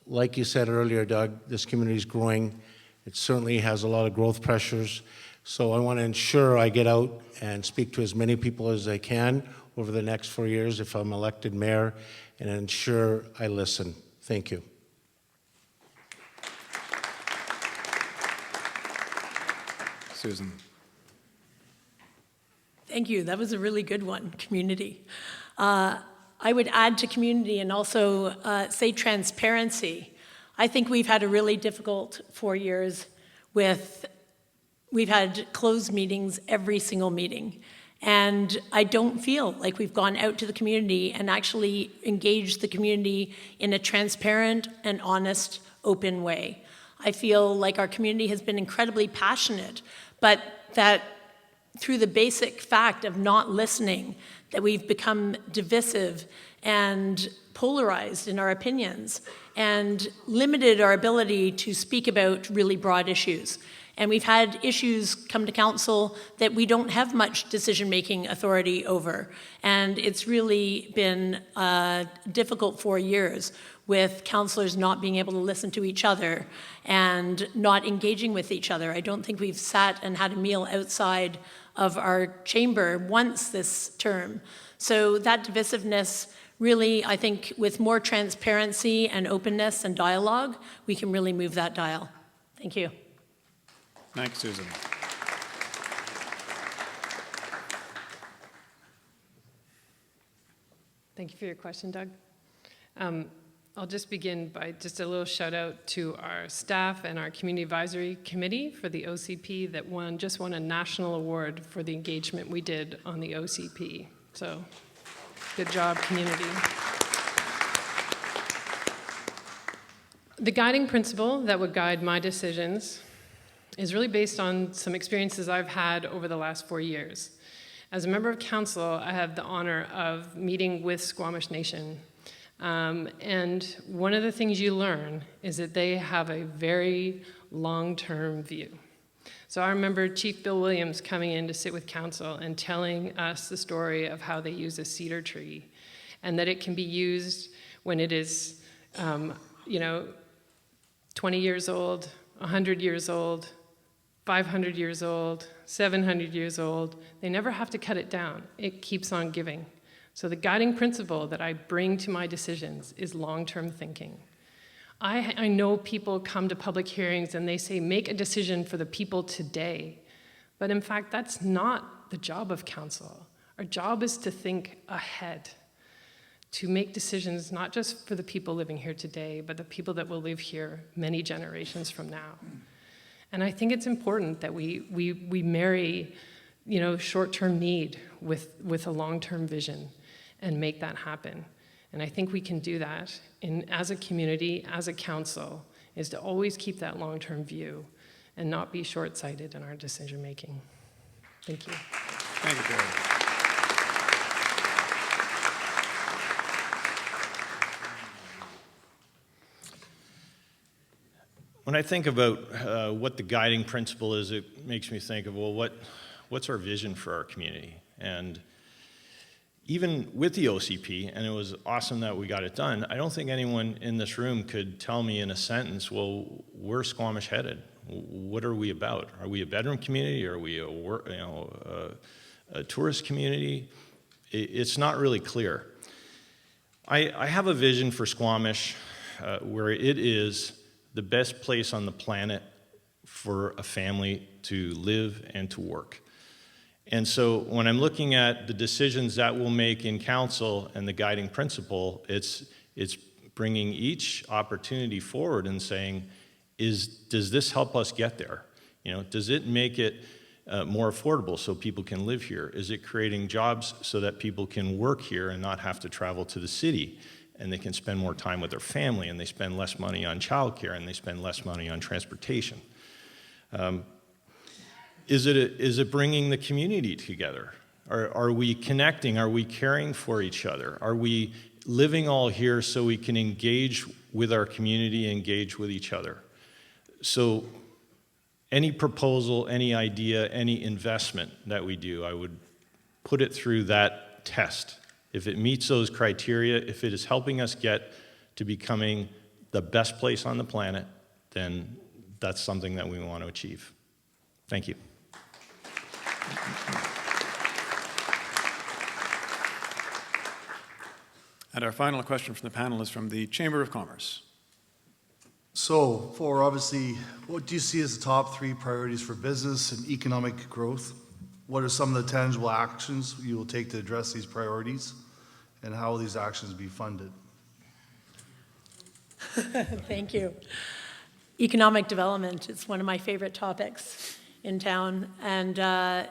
Like you said earlier, Doug, this community is growing. It certainly has a lot of growth pressures. So I want to ensure I get out and speak to as many people as I can over the next 4 years if I'm elected mayor, and ensure I listen. Thank you. Susan. Thank you. That was a really good one, community. I would add to community and also say transparency. I think we've had a really difficult 4 years we've had closed meetings every single meeting. And I don't feel like we've gone out to the community and actually engaged the community in a transparent and honest, open way. I feel like our community has been incredibly passionate, but that through the basic fact of not listening, that we've become divisive and polarized in our opinions and limited our ability to speak about really broad issues. And we've had issues come to council that we don't have much decision-making authority over. And it's really been a difficult 4 years with councillors not being able to listen to each other and not engaging with each other. I don't think we've sat and had a meal outside of our chamber once this term. So that divisiveness really, I think, with more transparency and openness and dialogue, we can really move that dial. Thank you. Thanks, Susan. Thank you for your question, Doug. I'll just begin by just a little shout out to our staff and our Community Advisory Committee for the OCP that just won a national award for the engagement we did on the OCP. So good job, community. The guiding principle that would guide my decisions is really based on some experiences I've had over the last 4 years. As a member of council, I have the honor of meeting with Squamish Nation. And one of the things you learn is that they have a very long-term view. So I remember Chief Bill Williams coming in to sit with council and telling us the story of how they use a cedar tree and that it can be used when it is, 20 years old, 100 years old, 500 years old, 700 years old. They never have to cut it down. It keeps on giving. So the guiding principle that I bring to my decisions is long-term thinking. I know people come to public hearings and they say, make a decision for the people today. But in fact, that's not the job of council. Our job is to think ahead, to make decisions not just for the people living here today, but the people that will live here many generations from now. And I think it's important that we marry, short-term need with a long-term vision and make that happen. And I think we can do that as a community, as a council, is to always keep that long-term view and not be short-sighted in our decision-making. Thank you. Thank you, Gary. When I think about what the guiding principle is, it makes me think of, well, what's our vision for our community? And even with the OCP, and it was awesome that we got it done, I don't think anyone in this room could tell me in a sentence, well, where's Squamish headed? What are we about? Are we a bedroom community? Are we a tourist community? It's not really clear. I have a vision for Squamish where it is the best place on the planet for a family to live and to work. And so when I'm looking at the decisions that we'll make in council and the guiding principle, it's bringing each opportunity forward and saying, does this help us get there? Does it make it more affordable so people can live here? Is it creating jobs so that people can work here and not have to travel to the city, and they can spend more time with their family, and they spend less money on childcare, and they spend less money on transportation? Is it bringing the community together? Are we connecting? Are we caring for each other? Are we living all here so we can engage with our community, engage with each other? So any proposal, any idea, any investment that we do, I would put it through that test. If it meets those criteria, if it is helping us get to becoming the best place on the planet, then that's something that we want to achieve. Thank you. And our final question from the panel is from the Chamber of Commerce. So, for obviously, what do you see as the top 3 priorities for business and economic growth? What are some of the tangible actions you will take to address these priorities? And how will these actions be funded? Thank you. Economic development is one of my favorite topics in town, and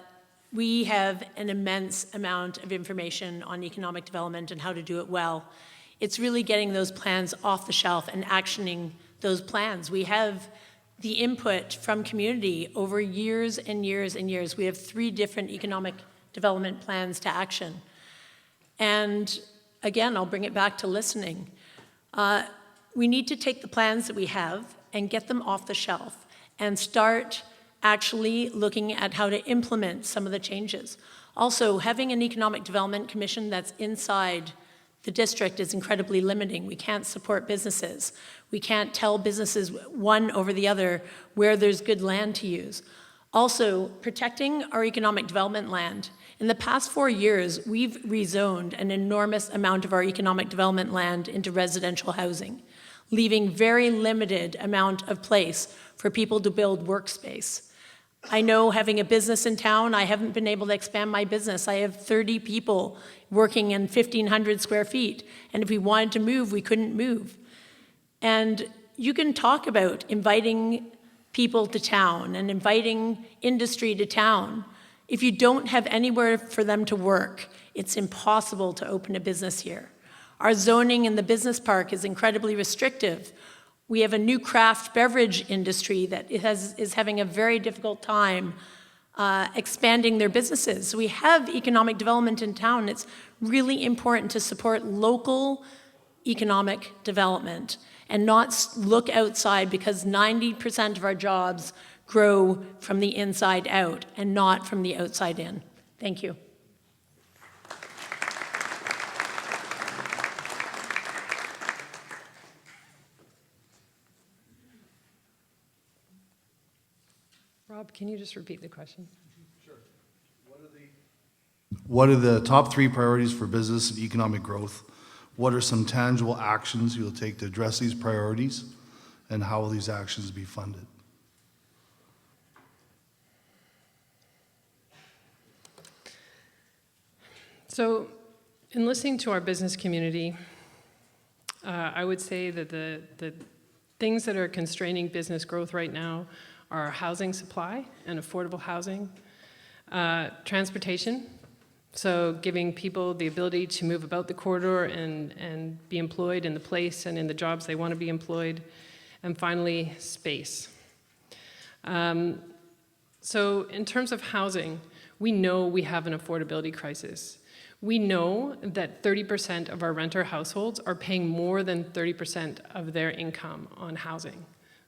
we have an immense amount of information on economic development and how to do it well. It's really getting those plans off the shelf and actioning those plans. We have the input from community over years and years and years. We have 3 different economic development plans to action. And again, I'll bring it back to listening. We need to take the plans that we have and get them off the shelf and start actually looking at how to implement some of the changes. Also, having an economic development commission that's inside the district is incredibly limiting. We can't support businesses. We can't tell businesses one over the other where there's good land to use. Also, protecting our economic development land. In the past 4 years, we've rezoned an enormous amount of our economic development land into residential housing, leaving very limited amount of place for people to build workspace. I know, having a business in town, I haven't been able to expand my business. I have 30 people working in 1,500 square feet, and if we wanted to move, we couldn't move. And you can talk about inviting people to town and inviting industry to town. If you don't have anywhere for them to work, it's impossible to open a business here. Our zoning in the business park is incredibly restrictive. We have a new craft beverage industry that is having a very difficult time expanding their businesses. So we have economic development in town. It's really important to support local economic development and not look outside, because 90% of our jobs grow from the inside out and not from the outside in. Thank you. Rob, can you just repeat the question? Sure. What are the top 3 priorities for business and economic growth? What are some tangible actions you'll take to address these priorities? And how will these actions be funded? So, in listening to our business community, I would say that the things that are constraining business growth right now are housing supply and affordable housing, transportation, so giving people the ability to move about the corridor and be employed in the place and in the jobs they want to be employed, and finally, space. So in terms of housing, we know we have an affordability crisis. We know that 30% of our renter households are paying more than 30% of their income on housing.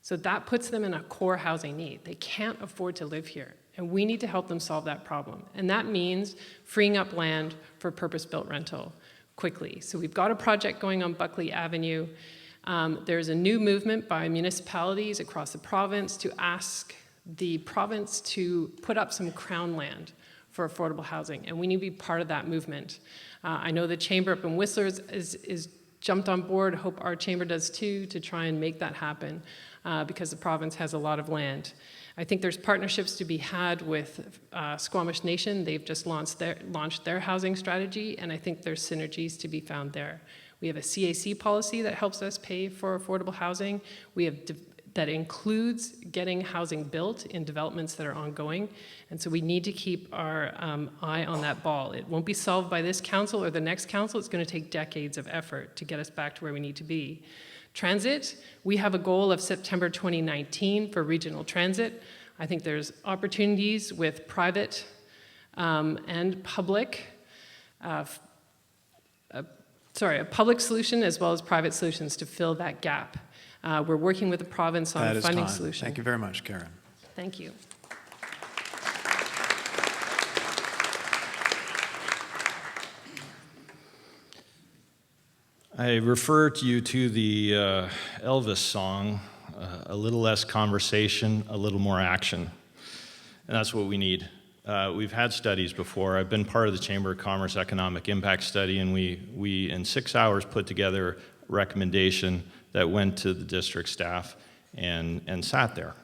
So that puts them in a core housing need. They can't afford to live here, and we need to help them solve that problem. And that means freeing up land for purpose-built rental quickly. So we've got a project going on Buckley Avenue. There's a new movement by municipalities across the province to ask the province to put up some crown land for affordable housing, and we need to be part of that movement. I know the Chamber up in Whistler is jumped on board. I hope our chamber does too, to try and make that happen, because the province has a lot of land. I think there's partnerships to be had with Squamish Nation. They've just launched their housing strategy, and I think there's synergies to be found there. We have a CAC policy that helps us pay for affordable housing. We have that includes getting housing built in developments that are ongoing. And so we need to keep our eye on that ball. It won't be solved by this council or the next council. It's going to take decades of effort to get us back to where we need to be. Transit, we have a goal of September 2019 for regional transit. I think there's opportunities with private and public, a public solution as well as private solutions to fill that gap. We're working with the province on a funding solution. Thank you very much, Karen. Thank you. I refer to you to the Elvis song, a little less conversation, a little more action. And that's what we need. We've had studies before. I've been part of the Chamber of Commerce Economic Impact Study, and we in 6 hours put together a recommendation that went to the district staff and sat there.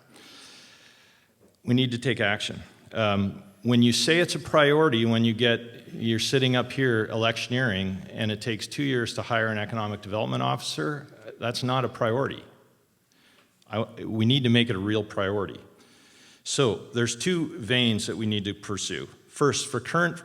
We need to take action. When you say it's a priority, when you're sitting up here electioneering and it takes 2 years to hire an economic development officer, that's not a priority. We need to make it a real priority. So there's two veins that we need to pursue. First, for current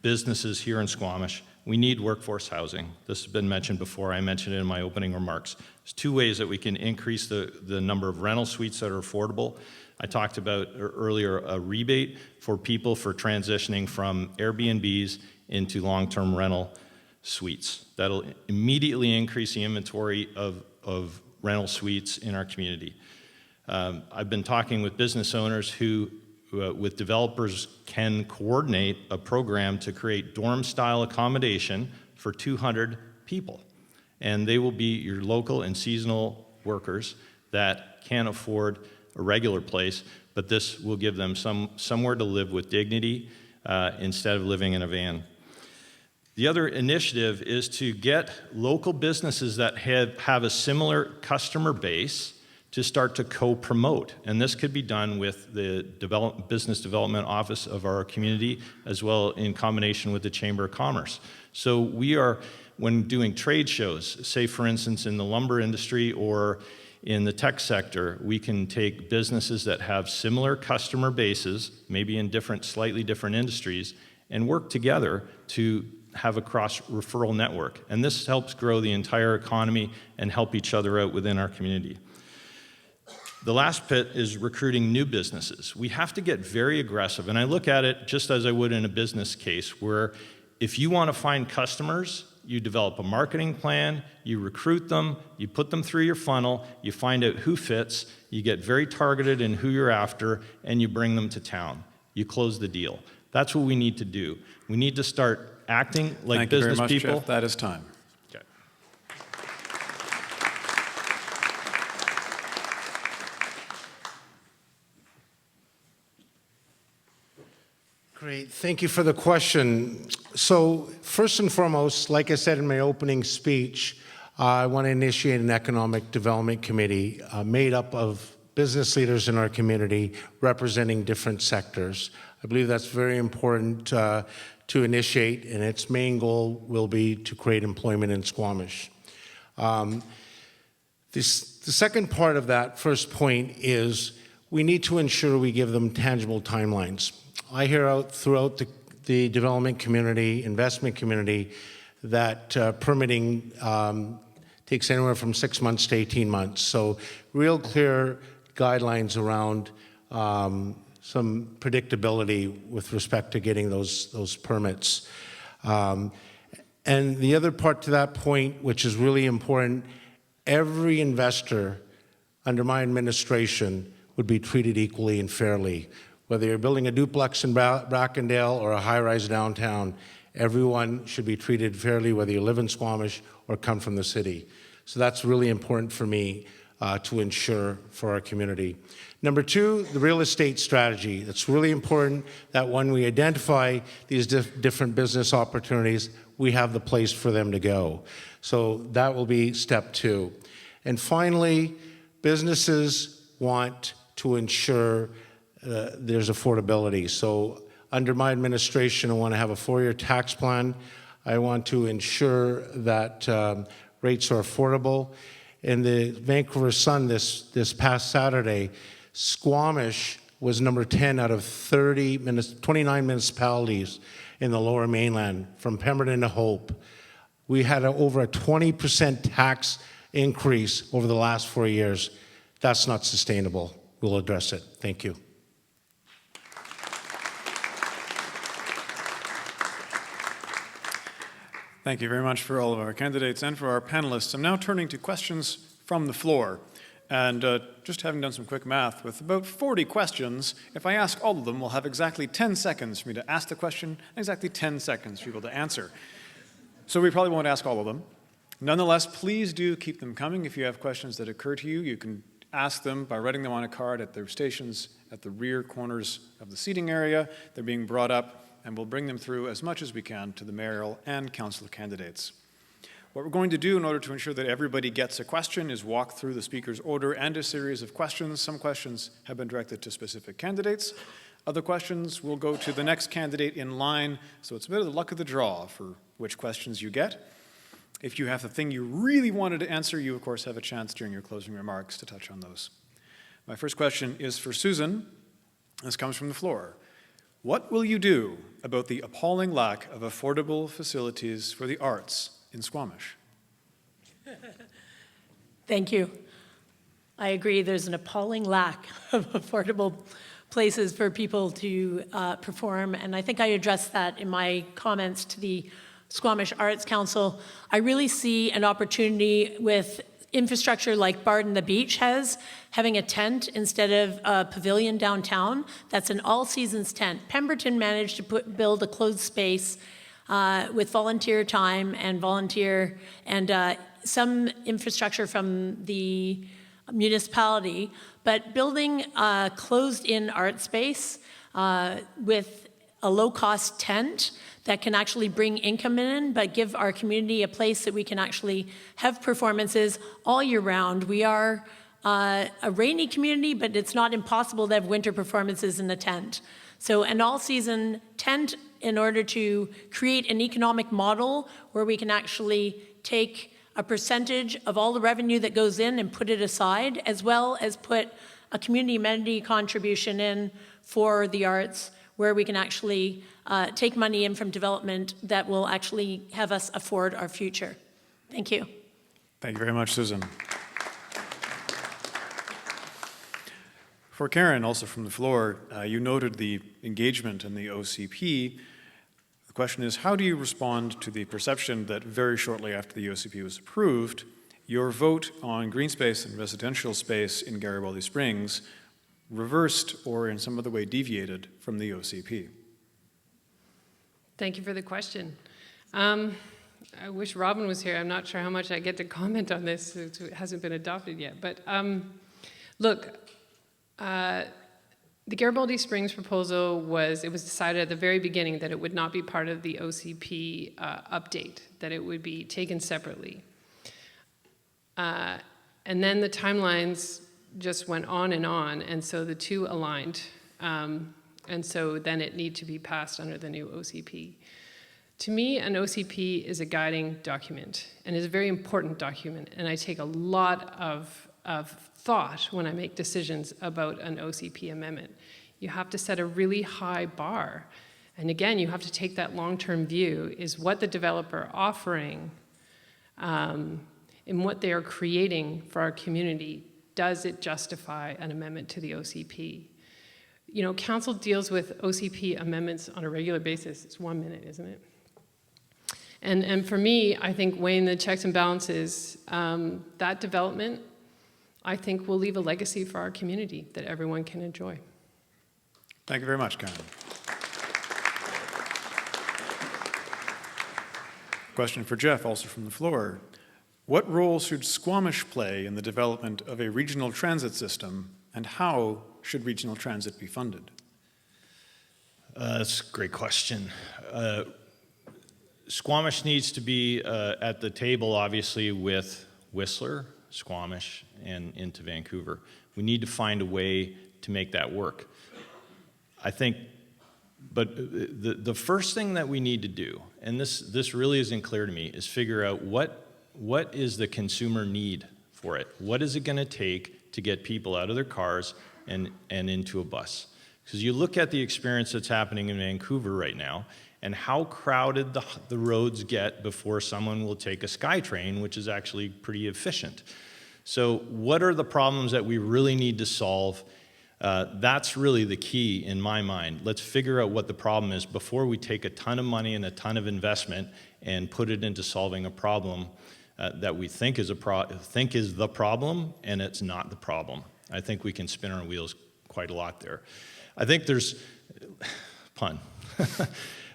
businesses here in Squamish, we need workforce housing. This has been mentioned before. I mentioned it in my opening remarks. There's two ways that we can increase the number of rental suites that are affordable. I talked about earlier a rebate for people for transitioning from Airbnbs into long-term rental suites. That'll immediately increase the inventory of rental suites in our community. I've been talking with business owners who, with developers, can coordinate a program to create dorm-style accommodation for 200 people. And they will be your local and seasonal workers that can't afford a regular place, but this will give them somewhere to live with dignity instead of living in a van. The other initiative is to get local businesses that have a similar customer base to start to co-promote. And this could be done with the business development office of our community, as well in combination with the Chamber of Commerce. So we are, when doing trade shows, say for instance in the lumber industry or in the tech sector, we can take businesses that have similar customer bases, maybe in slightly different industries, and work together to have a cross-referral network. And this helps grow the entire economy and help each other out within our community. The last bit is recruiting new businesses. We have to get very aggressive, and I look at it just as I would in a business case, where if you want to find customers, you develop a marketing plan, you recruit them, you put them through your funnel, you find out who fits, you get very targeted in who you're after, and you bring them to town. You close the deal. That's what we need to do. We need to start acting like business people. Thank you very much, Jeff. That is time. Okay. Great, thank you for the question. So first and foremost, like I said in my opening speech, I want to initiate an economic development committee made up of business leaders in our community representing different sectors. I believe that's very important to initiate, and its main goal will be to create employment in Squamish. The second part of that first point is we need to ensure we give them tangible timelines. I hear out throughout the development community, investment community, that permitting takes anywhere from 6 months to 18 months. So real clear guidelines around some predictability with respect to getting those permits. And the other part to that point, which is really important, every investor under my administration would be treated equally and fairly. Whether you're building a duplex in Brackendale or a high-rise downtown, everyone should be treated fairly, whether you live in Squamish or come from the city. So that's really important for me to ensure for our community. Number two, the real estate strategy. It's really important that when we identify these different business opportunities, we have the place for them to go. So that will be step two. And finally, businesses want to ensure there's affordability. So under my administration, I want to have a 4-year tax plan. I want to ensure that rates are affordable. In the Vancouver Sun this past Saturday, Squamish was number 10 out of 29 municipalities in the Lower Mainland, from Pemberton to Hope. We had over a 20% tax increase over the last 4 years. That's not sustainable. We'll address it. Thank you. Thank you very much for all of our candidates and for our panelists. I'm now turning to questions from the floor. And just having done some quick math, with about 40 questions, if I ask all of them, we'll have exactly 10 seconds for me to ask the question, and exactly 10 seconds for people to answer. So we probably won't ask all of them. Nonetheless, please do keep them coming. If you have questions that occur to you, you can ask them by writing them on a card at their stations at the rear corners of the seating area. They're being brought up, and we'll bring them through as much as we can to the mayoral and council candidates. What we're going to do in order to ensure that everybody gets a question is walk through the speaker's order and a series of questions. Some questions have been directed to specific candidates. Other questions will go to the next candidate in line, so it's a bit of the luck of the draw for which questions you get. If you have the thing you really wanted to answer, you of course have a chance during your closing remarks to touch on those. My first question is for Susan. This comes from the floor. What will you do about the appalling lack of affordable facilities for the arts in Squamish? Thank you. I agree, there's an appalling lack of affordable places for people to perform, and I think I addressed that in my comments to the Squamish Arts Council. I really see an opportunity with infrastructure like Barden the Beach has, having a tent instead of a pavilion downtown. That's an all-seasons tent. Pemberton managed to build a closed space with volunteer time and some infrastructure from the municipality, but building a closed-in art space with a low-cost tent that can actually bring income in, but give our community a place that we can actually have performances all year round. We are a rainy community, but it's not impossible to have winter performances in a tent. So an all-season tent in order to create an economic model where we can actually take a percentage of all the revenue that goes in and put it aside, as well as put a community amenity contribution in for the arts, where we can actually take money in from development that will actually have us afford our future. Thank you. Thank you very much, Susan. For Karen, also from the floor, you noted the engagement in the OCP. The question is, how do you respond to the perception that very shortly after the OCP was approved, your vote on green space and residential space in Garibaldi Springs reversed or in some other way deviated from the OCP? Thank you for the question. I wish Robin was here. I'm not sure how much I get to comment on this. It hasn't been adopted yet. But look, the Garibaldi Springs proposal was decided at the very beginning that it would not be part of the OCP update, that it would be taken separately. And then the timelines just went on, and so the two aligned. And so then it needed to be passed under the new OCP. To me, an OCP is a guiding document, and is a very important document, and I take a lot of thought when I make decisions about an OCP amendment. You have to set a really high bar. And again, you have to take that long-term view. Is what the developer offering and what they are creating for our community, does it justify an amendment to the OCP? You know, council deals with OCP amendments on a regular basis. It's 1 minute, isn't it? And for me, I think weighing the checks and balances, that development I think will leave a legacy for our community that everyone can enjoy. Thank you very much, Karen. Question for Jeff, also from the floor. What role should Squamish play in the development of a regional transit system, and how should regional transit be funded? That's a great question. Squamish needs to be at the table, obviously, with Whistler, Squamish, and into Vancouver. We need to find a way to make that work. I think, but the first thing that we need to do, and this really isn't clear to me, is figure out what is the consumer need for it? What is it going to take to get people out of their cars and into a bus? Because you look at the experience that's happening in Vancouver right now, and how crowded the roads get before someone will take a SkyTrain, which is actually pretty efficient. So what are the problems that we really need to solve? That's really the key in my mind. Let's figure out what the problem is before we take a ton of money and a ton of investment and put it into solving a problem that we think is the problem, and it's not the problem. I think we can spin our wheels quite a lot there. I think there's, pun.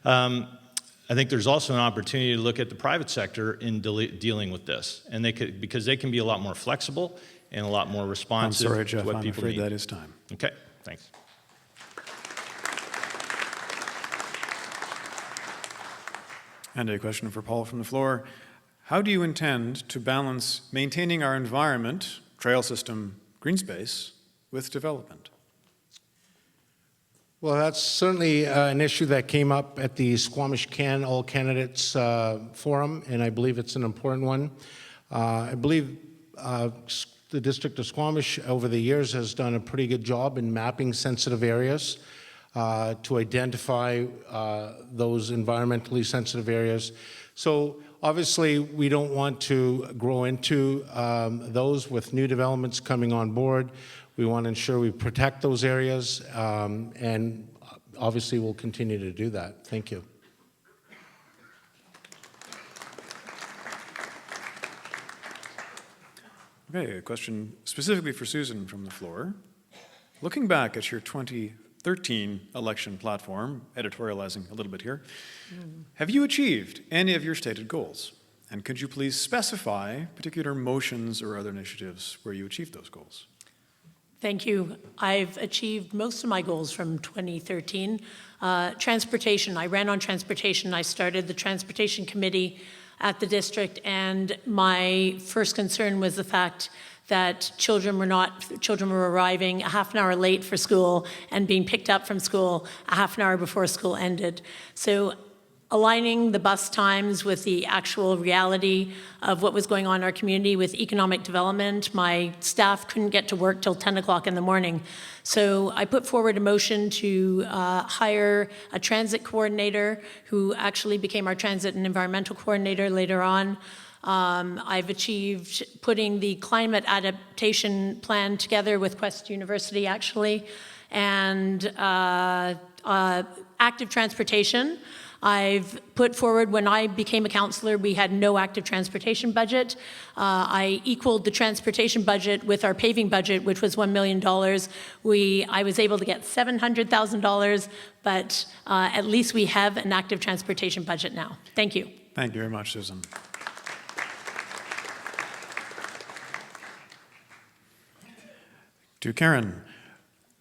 I think there's also an opportunity to look at the private sector in dealing with this, and because they can be a lot more flexible and a lot more responsive I'm sorry, Jeff, to what I'm people afraid need. that is time. Okay, thanks. And a question for Paul from the floor. How do you intend to balance maintaining our environment, trail system, green space, with development? Well, that's certainly an issue that came up at the Squamish All Candidates Forum, and I believe it's an important one. I believe the District of Squamish over the years has done a pretty good job in mapping sensitive areas to identify those environmentally sensitive areas. So obviously, we don't want to grow into those with new developments coming on board. We want to ensure we protect those areas, and obviously we'll continue to do that. Thank you. Okay, a question specifically for Susan from the floor. Looking back at your 2013 election platform, editorializing a little bit here, have you achieved any of your stated goals? And could you please specify particular motions or other initiatives where you achieved those goals? Thank you. I've achieved most of my goals from 2013. Transportation, I ran on transportation. I started the transportation committee at the district, and my first concern was the fact that children were arriving a half an hour late for school and being picked up from school a half an hour before school ended. So aligning the bus times with the actual reality of what was going on in our community with economic development. My staff couldn't get to work till 10 o'clock in the morning. So I put forward a motion to hire a transit coordinator who actually became our transit and environmental coordinator later on. I've achieved putting the climate adaptation plan together with Quest University, actually, and active transportation. I've put forward, when I became a councillor, we had no active transportation budget. I equaled the transportation budget with our paving budget, which was $1 million. I was able to get $700,000, but at least we have an active transportation budget now. Thank you. Thank you very much, Susan. To Karen,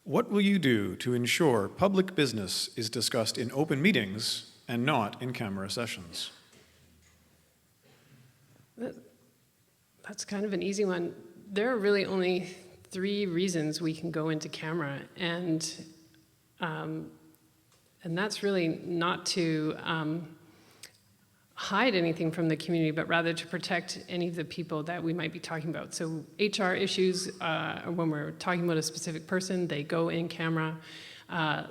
what will you do to ensure public business is discussed in open meetings and not in camera sessions? That's kind of an easy one. There are really only 3 reasons we can go into camera, and that's really not to hide anything from the community, but rather to protect any of the people that we might be talking about. So HR issues, when we're talking about a specific person, they go in camera.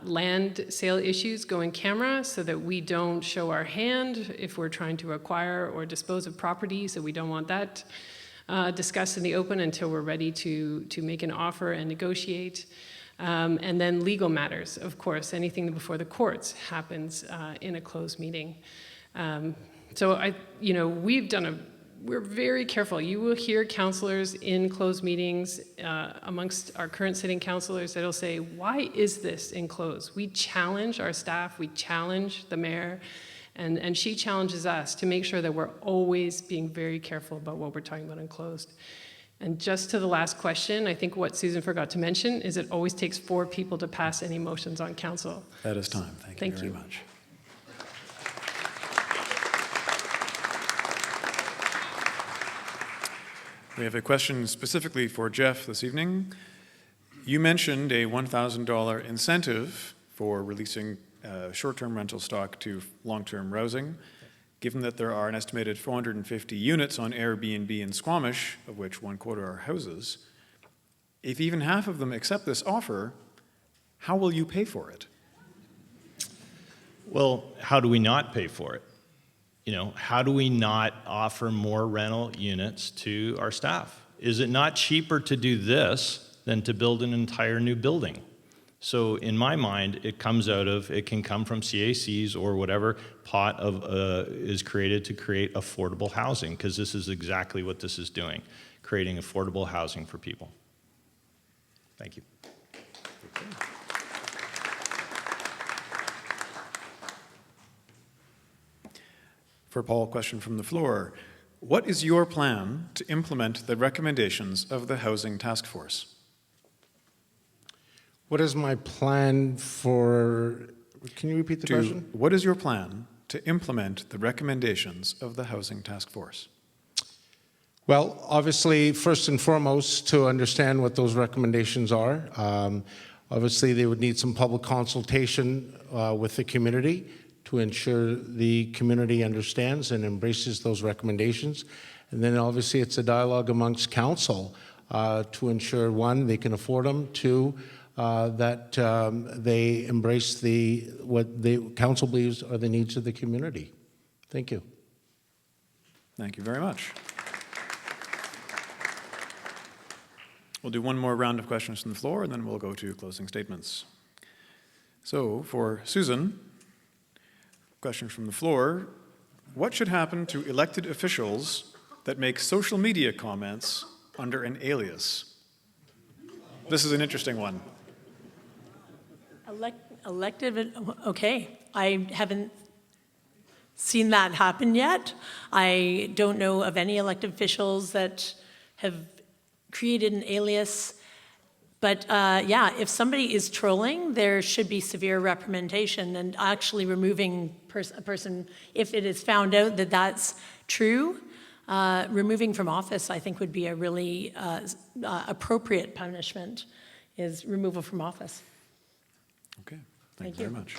Land sale issues go in camera so that we don't show our hand if we're trying to acquire or dispose of property, so we don't want that discussed in the open until we're ready to make an offer and negotiate. And then legal matters, of course, anything before the courts happens in a closed meeting. So we've done a we're very careful. You will hear councillors in closed meetings amongst our current sitting councillors that'll say, why is this in closed? We challenge our staff, we challenge the mayor, and she challenges us to make sure that we're always being very careful about what we're talking about in closed. And just to the last question, I think what Susan forgot to mention is it always takes 4 people to pass any motions on council. That is time. Thank you very much. We have a question specifically for Jeff this evening. You mentioned a $1,000 incentive for releasing short-term rental stock to long-term housing. Given that there are an estimated 450 units on Airbnb in Squamish, of which 1/4 are houses, if even half of them accept this offer, how will you pay for it? Well, how do we not pay for it? You know, how do we not offer more rental units to our staff? Is it not cheaper to do this than to build an entire new building? So in my mind, it can come from CACs or whatever pot is created to create affordable housing, because this is exactly what this is doing, creating affordable housing for people. Thank you. Okay. For Paul, question from the floor. What is your plan to implement the recommendations of the Housing Task Force? What is my plan for, can you repeat the question? What is your plan to implement the recommendations of the Housing Task Force? Well, obviously, first and foremost, to understand what those recommendations are. Obviously, they would need some public consultation with the community to ensure the community understands and embraces those recommendations. And then obviously it's a dialogue amongst council to ensure, one, they can afford them, two, that they embrace what the council believes are the needs of the community. Thank you. Thank you very much. We'll do one more round of questions from the floor, and then we'll go to closing statements. So for Susan, question from the floor. What should happen to elected officials that make social media comments under an alias? This is an interesting one. Elected, okay. I haven't seen that happen yet. I don't know of any elected officials that have created an alias. But yeah, if somebody is trolling, there should be severe reprimandation and actually removing a person, if it is found out that that's true, removing from office, I think, would be a really appropriate punishment, is removal from office. Okay, thank you very much.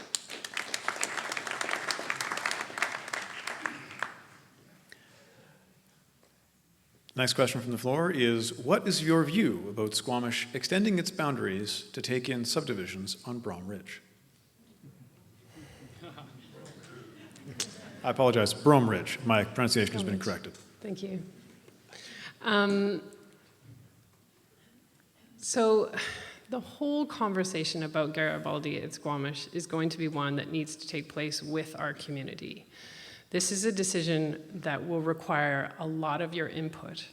Next question from the floor is, what is your view about Squamish extending its boundaries to take in subdivisions on Brom Ridge? I apologize, Brom Ridge. My pronunciation has been corrected. Thank you. So the whole conversation about Garibaldi at Squamish is going to be one that needs to take place with our community. This is a decision that will require a lot of your input.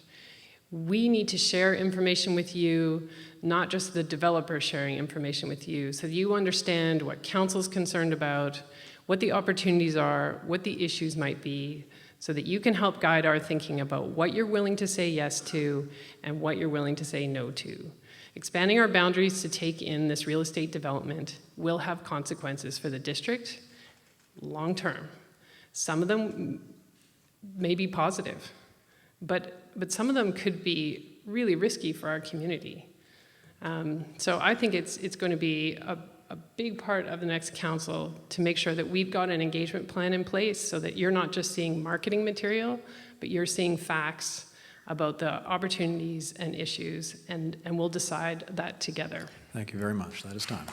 We need to share information with you, not just the developer sharing information with you, so that you understand what council's concerned about, what the opportunities are, what the issues might be, so that you can help guide our thinking about what you're willing to say yes to and what you're willing to say no to. Expanding our boundaries to take in this real estate development will have consequences for the district long term. Some of them may be positive, but some of them could be really risky for our community. So I think it's going to be a big part of the next council to make sure that we've got an engagement plan in place so that you're not just seeing marketing material, but you're seeing facts about the opportunities and issues, and we'll decide that together. Thank you very much. That is time.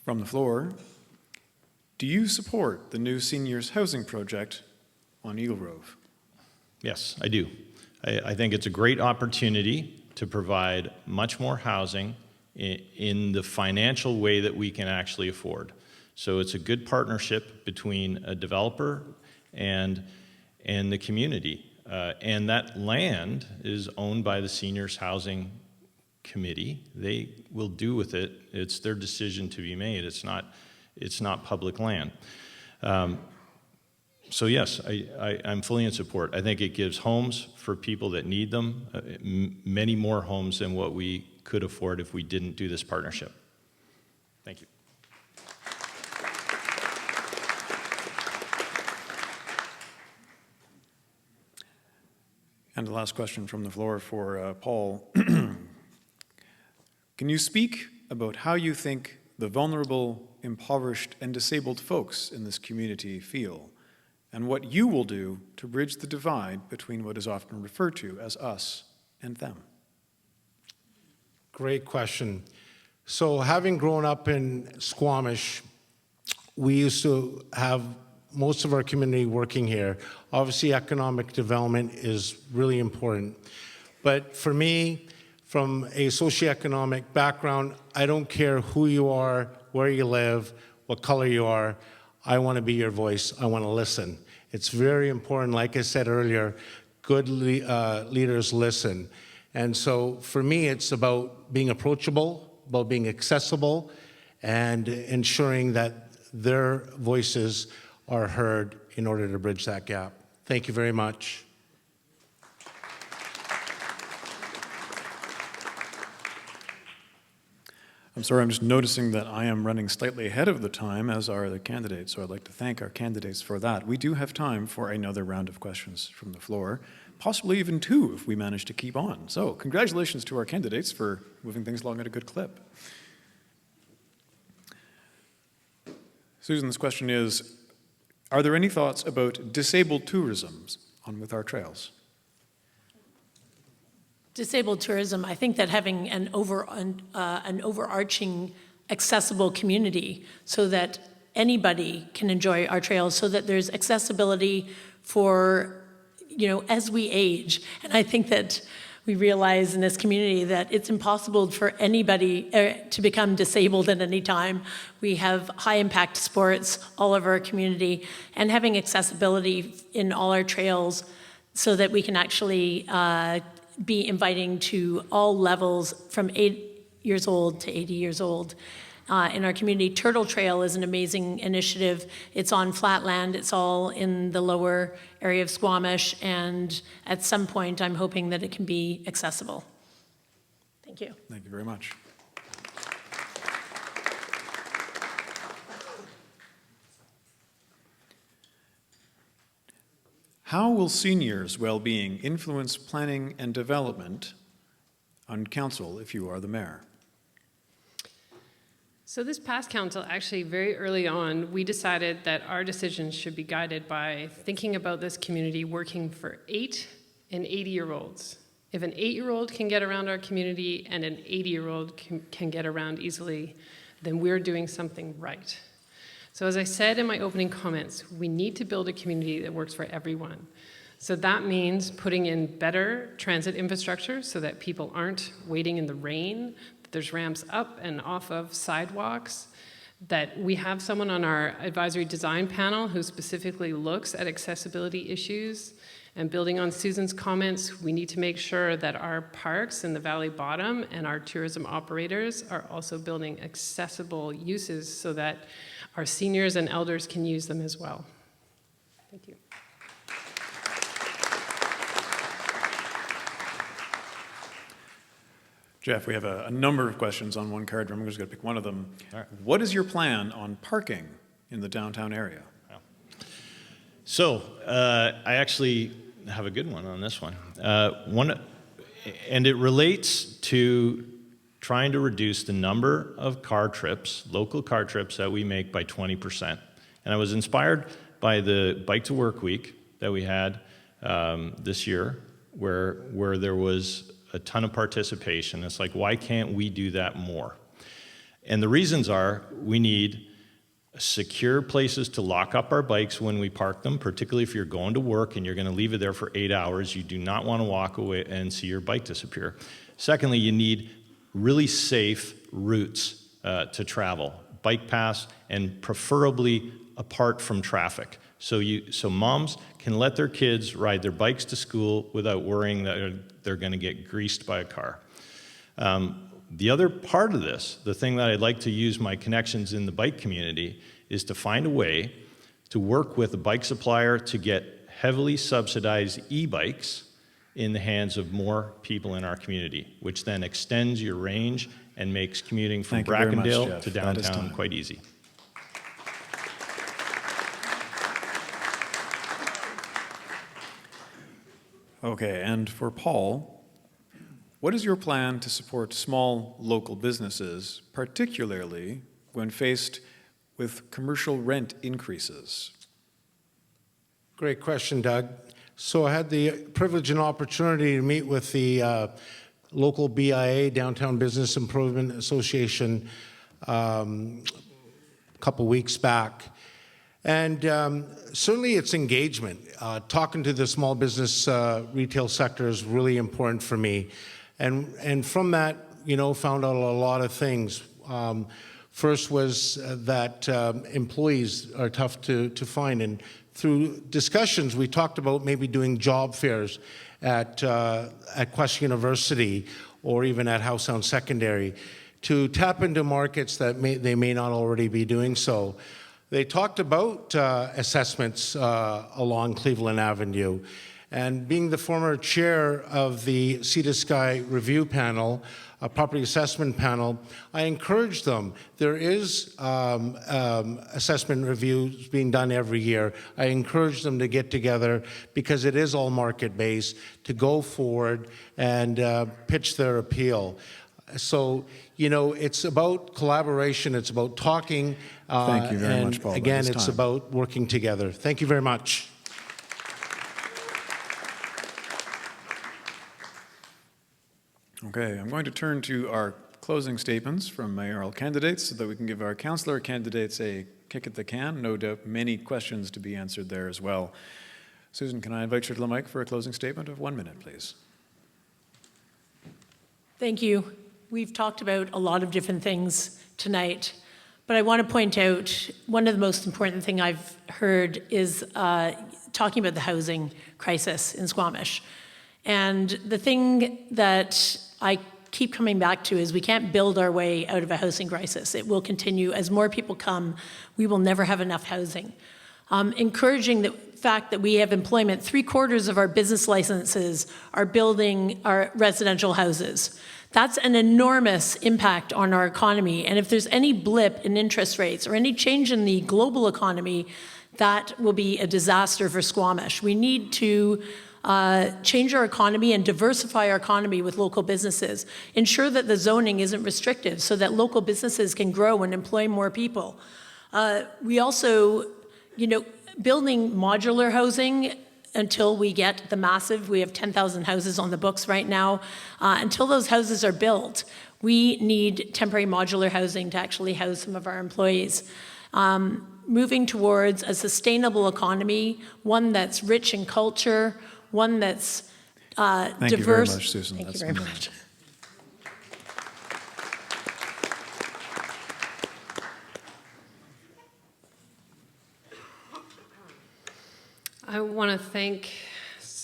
From the floor, do you support the new seniors housing project on Eagle Grove? Yes, I do. I think it's a great opportunity to provide much more housing in the financial way that we can actually afford. So it's a good partnership between a developer and the community. And that land is owned by the Seniors Housing Committee. They will do with it. It's their decision to be made. It's not public land. So yes, I'm fully in support. I think it gives homes for people that need them, many more homes than what we could afford if we didn't do this partnership. Thank you. And the last question from the floor for Paul. Can you speak about how you think the vulnerable, impoverished, and disabled folks in this community feel, and what you will do to bridge the divide between what is often referred to as us and them? Great question. So having grown up in Squamish, we used to have most of our community working here. Obviously, economic development is really important. But for me, from a socioeconomic background, I don't care who you are, where you live, what color you are. I want to be your voice. I want to listen. It's very important. Like I said earlier, good leaders listen. And so for me, it's about being approachable, about being accessible, and ensuring that their voices are heard in order to bridge that gap. Thank you very much. I'm sorry, I'm just noticing that I am running slightly ahead of the time, as are the candidates, so I'd like to thank our candidates for that. We do have time for another round of questions from the floor, possibly even two if we manage to keep on. So congratulations to our candidates for moving things along at a good clip. Susan, this question is, are there any thoughts about disabled tourism on with our trails? Disabled tourism, I think that having an overarching accessible community so that anybody can enjoy our trails, so that there's accessibility for, as we age. And I think that we realize in this community that it's impossible for anybody to become disabled at any time. We have high impact sports all over our community, and having accessibility in all our trails so that we can actually be inviting to all levels from 8 years old to 80 years old. In our community, Turtle Trail is an amazing initiative. It's on flat land. It's all in the lower area of Squamish, and at some point, I'm hoping that it can be accessible. Thank you. Thank you very much. How will seniors' well-being influence planning and development on council if you are the mayor? So this past council, actually very early on, we decided that our decisions should be guided by thinking about this community working for 8 and 80-year-olds. If an 8-year-old can get around our community and an 80-year-old can get around easily, then we're doing something right. So as I said in my opening comments, we need to build a community that works for everyone. So that means putting in better transit infrastructure so that people aren't waiting in the rain, that there's ramps up and off of sidewalks, that we have someone on our advisory design panel who specifically looks at accessibility issues. And building on Susan's comments, we need to make sure that our parks in the Valley Bottom and our tourism operators are also building accessible uses so that our seniors and elders can use them as well. Thank you. Jeff, we have a number of questions on one card. I'm just going to pick one of them. All right. What is your plan on parking in the downtown area? So I actually have a good one on this one. And it relates to trying to reduce the number of car trips, local car trips that we make by 20%. And I was inspired by the Bike to Work Week that we had this year, where there was a ton of participation. It's like, why can't we do that more? And the reasons are, we need secure places to lock up our bikes when we park them, particularly if you're going to work and you're going to leave it there for 8 hours. You do not want to walk away and see your bike disappear. Secondly, you need really safe routes to travel, bike paths, and preferably apart from traffic. So moms can let their kids ride their bikes to school without worrying that they're going to get greased by a car. The other part of this, the thing that I'd like to use my connections in the bike community, is to find a way to work with a bike supplier to get heavily subsidized e-bikes in the hands of more people in our community, which then extends your range and makes commuting from Thank you very much, Brackendale Jeff. to That is downtown time. quite easy. Okay, and for Paul, what is your plan to support small local businesses, particularly when faced with commercial rent increases? Great question, Doug. So I had the privilege and opportunity to meet with the local BIA, Downtown Business Improvement Association, a couple weeks back. And certainly it's engagement. Talking to the small business retail sector is really important for me. And from that, found out a lot of things. First was that employees are tough to find. And through discussions, we talked about maybe doing job fairs at Quest University or even at Howe Sound Secondary to tap into markets that they may not already be doing so. They talked about assessments along Cleveland Avenue. And being the former chair of the Sea to Sky review panel, a property assessment panel, I encouraged them. There is assessment reviews being done every year. I encourage them to get together because it is all market-based, to go forward and pitch their appeal. So, it's about collaboration, it's about talking. Thank you very much, Paul. Again, it's about working together. Thank you very much. Okay, I'm going to turn to our closing statements from mayoral candidates so that we can give our councillor candidates a kick at the can. No doubt many questions to be answered there as well. Susan, can I invite you to the mic for a closing statement of 1 minute, please? Thank you. We've talked about a lot of different things tonight, but I want to point out one of the most important thing I've heard is talking about the housing crisis in Squamish. And the thing that I keep coming back to is we can't build our way out of a housing crisis. It will continue. As more people come, we will never have enough housing. Encouraging the fact that we have employment, 3/4 of our business licenses are building our residential houses. That's an enormous impact on our economy. And if there's any blip in interest rates or any change in the global economy, that will be a disaster for Squamish. We need to change our economy and diversify our economy with local businesses. Ensure that the zoning isn't restrictive so that local businesses can grow and employ more people. We also, building modular housing until we get the massive, we have 10,000 houses on the books right now. Until those houses are built, we need temporary modular housing to actually house some of our employees. Moving towards a sustainable economy, one that's rich in culture, one that's diverse. Thank you very much, Susan. Thank That's you very been much. I want to thank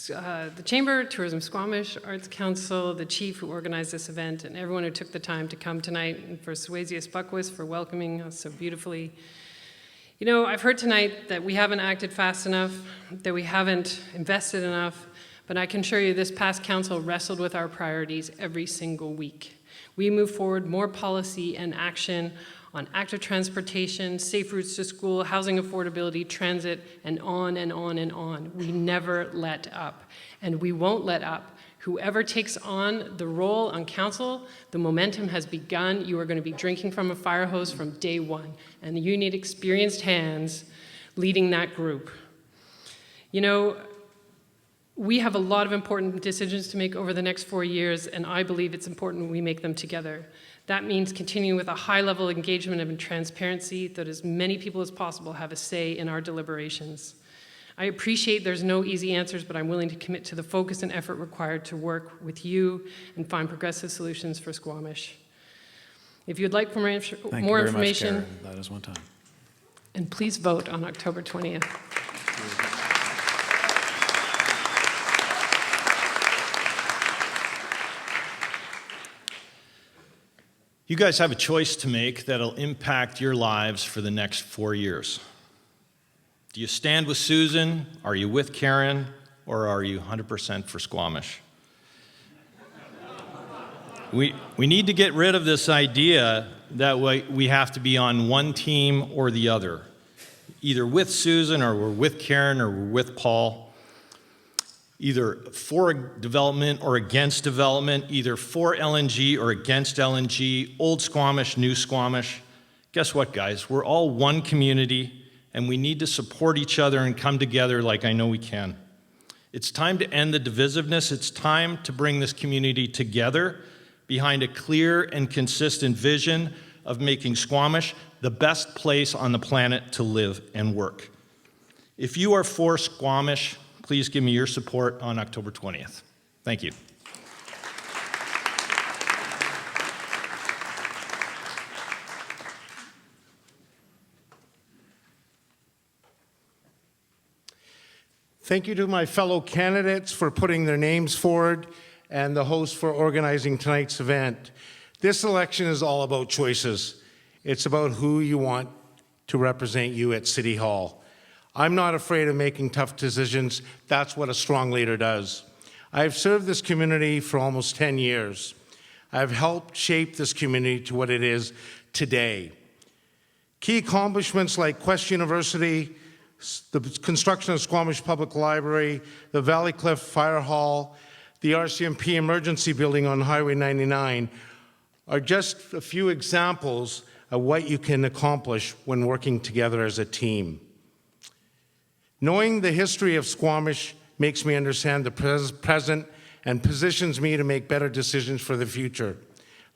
the Chamber, Tourism Squamish, Arts Council, the chief who organized this event, and everyone who took the time to come tonight, and for Suasius Buckwis for welcoming us so beautifully. I've heard tonight that we haven't acted fast enough, that we haven't invested enough, but I can assure you this past council wrestled with our priorities every single week. We move forward more policy and action on active transportation, safe routes to school, housing affordability, transit, and on and on and on. We never let up, and we won't let up. Whoever takes on the role on council, the momentum has begun. You are going to be drinking from a fire hose from day one, and you need experienced hands leading that group. We have a lot of important decisions to make over the next 4 years, and I believe it's important we make them together. That means continuing with a high level of engagement and transparency that as many people as possible have a say in our deliberations. I appreciate there's no easy answers, but I'm willing to commit to the focus and effort required to work with you and find progressive solutions for Squamish. If you'd like more Thank you more very much, information, Karen. That is one time. and please vote on October 20th. You guys have a choice to make that'll impact your lives for the next 4 years. Do you stand with Susan? Are you with Karen? Or are you 100% for Squamish? We need to get rid of this idea that we have to be on one team or the other, either with Susan or we're with Karen or we're with Paul, either for development or against development, either for LNG or against LNG, old Squamish, new Squamish. Guess what, guys? We're all one community, and we need to support each other and come together like I know we can. It's time to end the divisiveness. It's time to bring this community together behind a clear and consistent vision of making Squamish the best place on the planet to live and work. If you are for Squamish, please give me your support on October 20th. Thank you. Thank you to my fellow candidates for putting their names forward and the host for organizing tonight's event. This election is all about choices. It's about who you want to represent you at City Hall. I'm not afraid of making tough decisions. That's what a strong leader does. I've served this community for almost 10 years. I've helped shape this community to what it is today. Key accomplishments like Quest University, the construction of Squamish Public Library, the Valley Cliff Fire Hall, the RCMP Emergency Building on Highway 99 are just a few examples of what you can accomplish when working together as a team. Knowing the history of Squamish makes me understand the present and positions me to make better decisions for the future.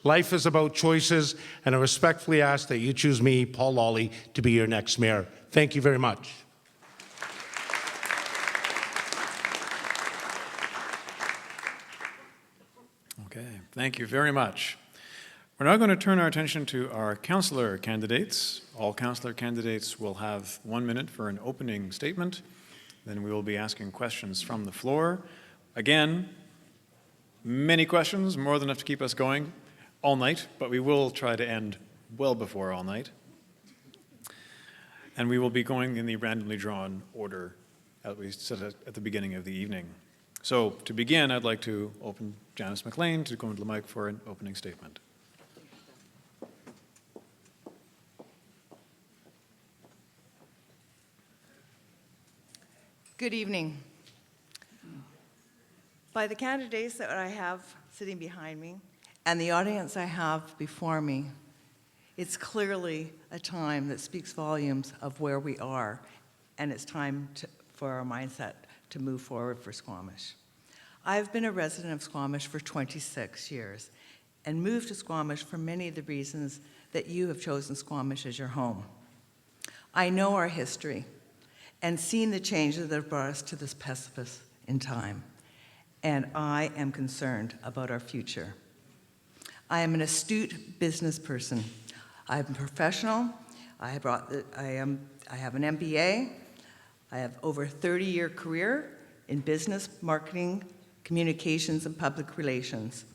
Life is about choices, and I respectfully ask that you choose me, Paul Lawley, to be your next mayor. Thank you very much. Okay, thank you very much. We're now going to turn our attention to our councillor candidates. All councillor candidates will have 1 minute for an opening statement. Then we will be asking questions from the floor. Again, many questions, more than enough to keep us going all night, but we will try to end well before all night. And we will be going in the randomly drawn order that we set at the beginning of the evening. So to begin, I'd like to open Janice McLean to go into the mic for an opening statement. Good evening. By the candidates that I have sitting behind me and the audience I have before me, it's clearly a time that speaks volumes of where we are, and it's time for our mindset to move forward for Squamish. I've been a resident of Squamish for 26 years and moved to Squamish for many of the reasons that you have chosen Squamish as your home. I know our history and seen the changes that have brought us to this precipice in time, and I am concerned about our future. I am an astute business person. I'm a professional. I have an MBA. I have over a 30-year career in business, marketing, communications, and public relations.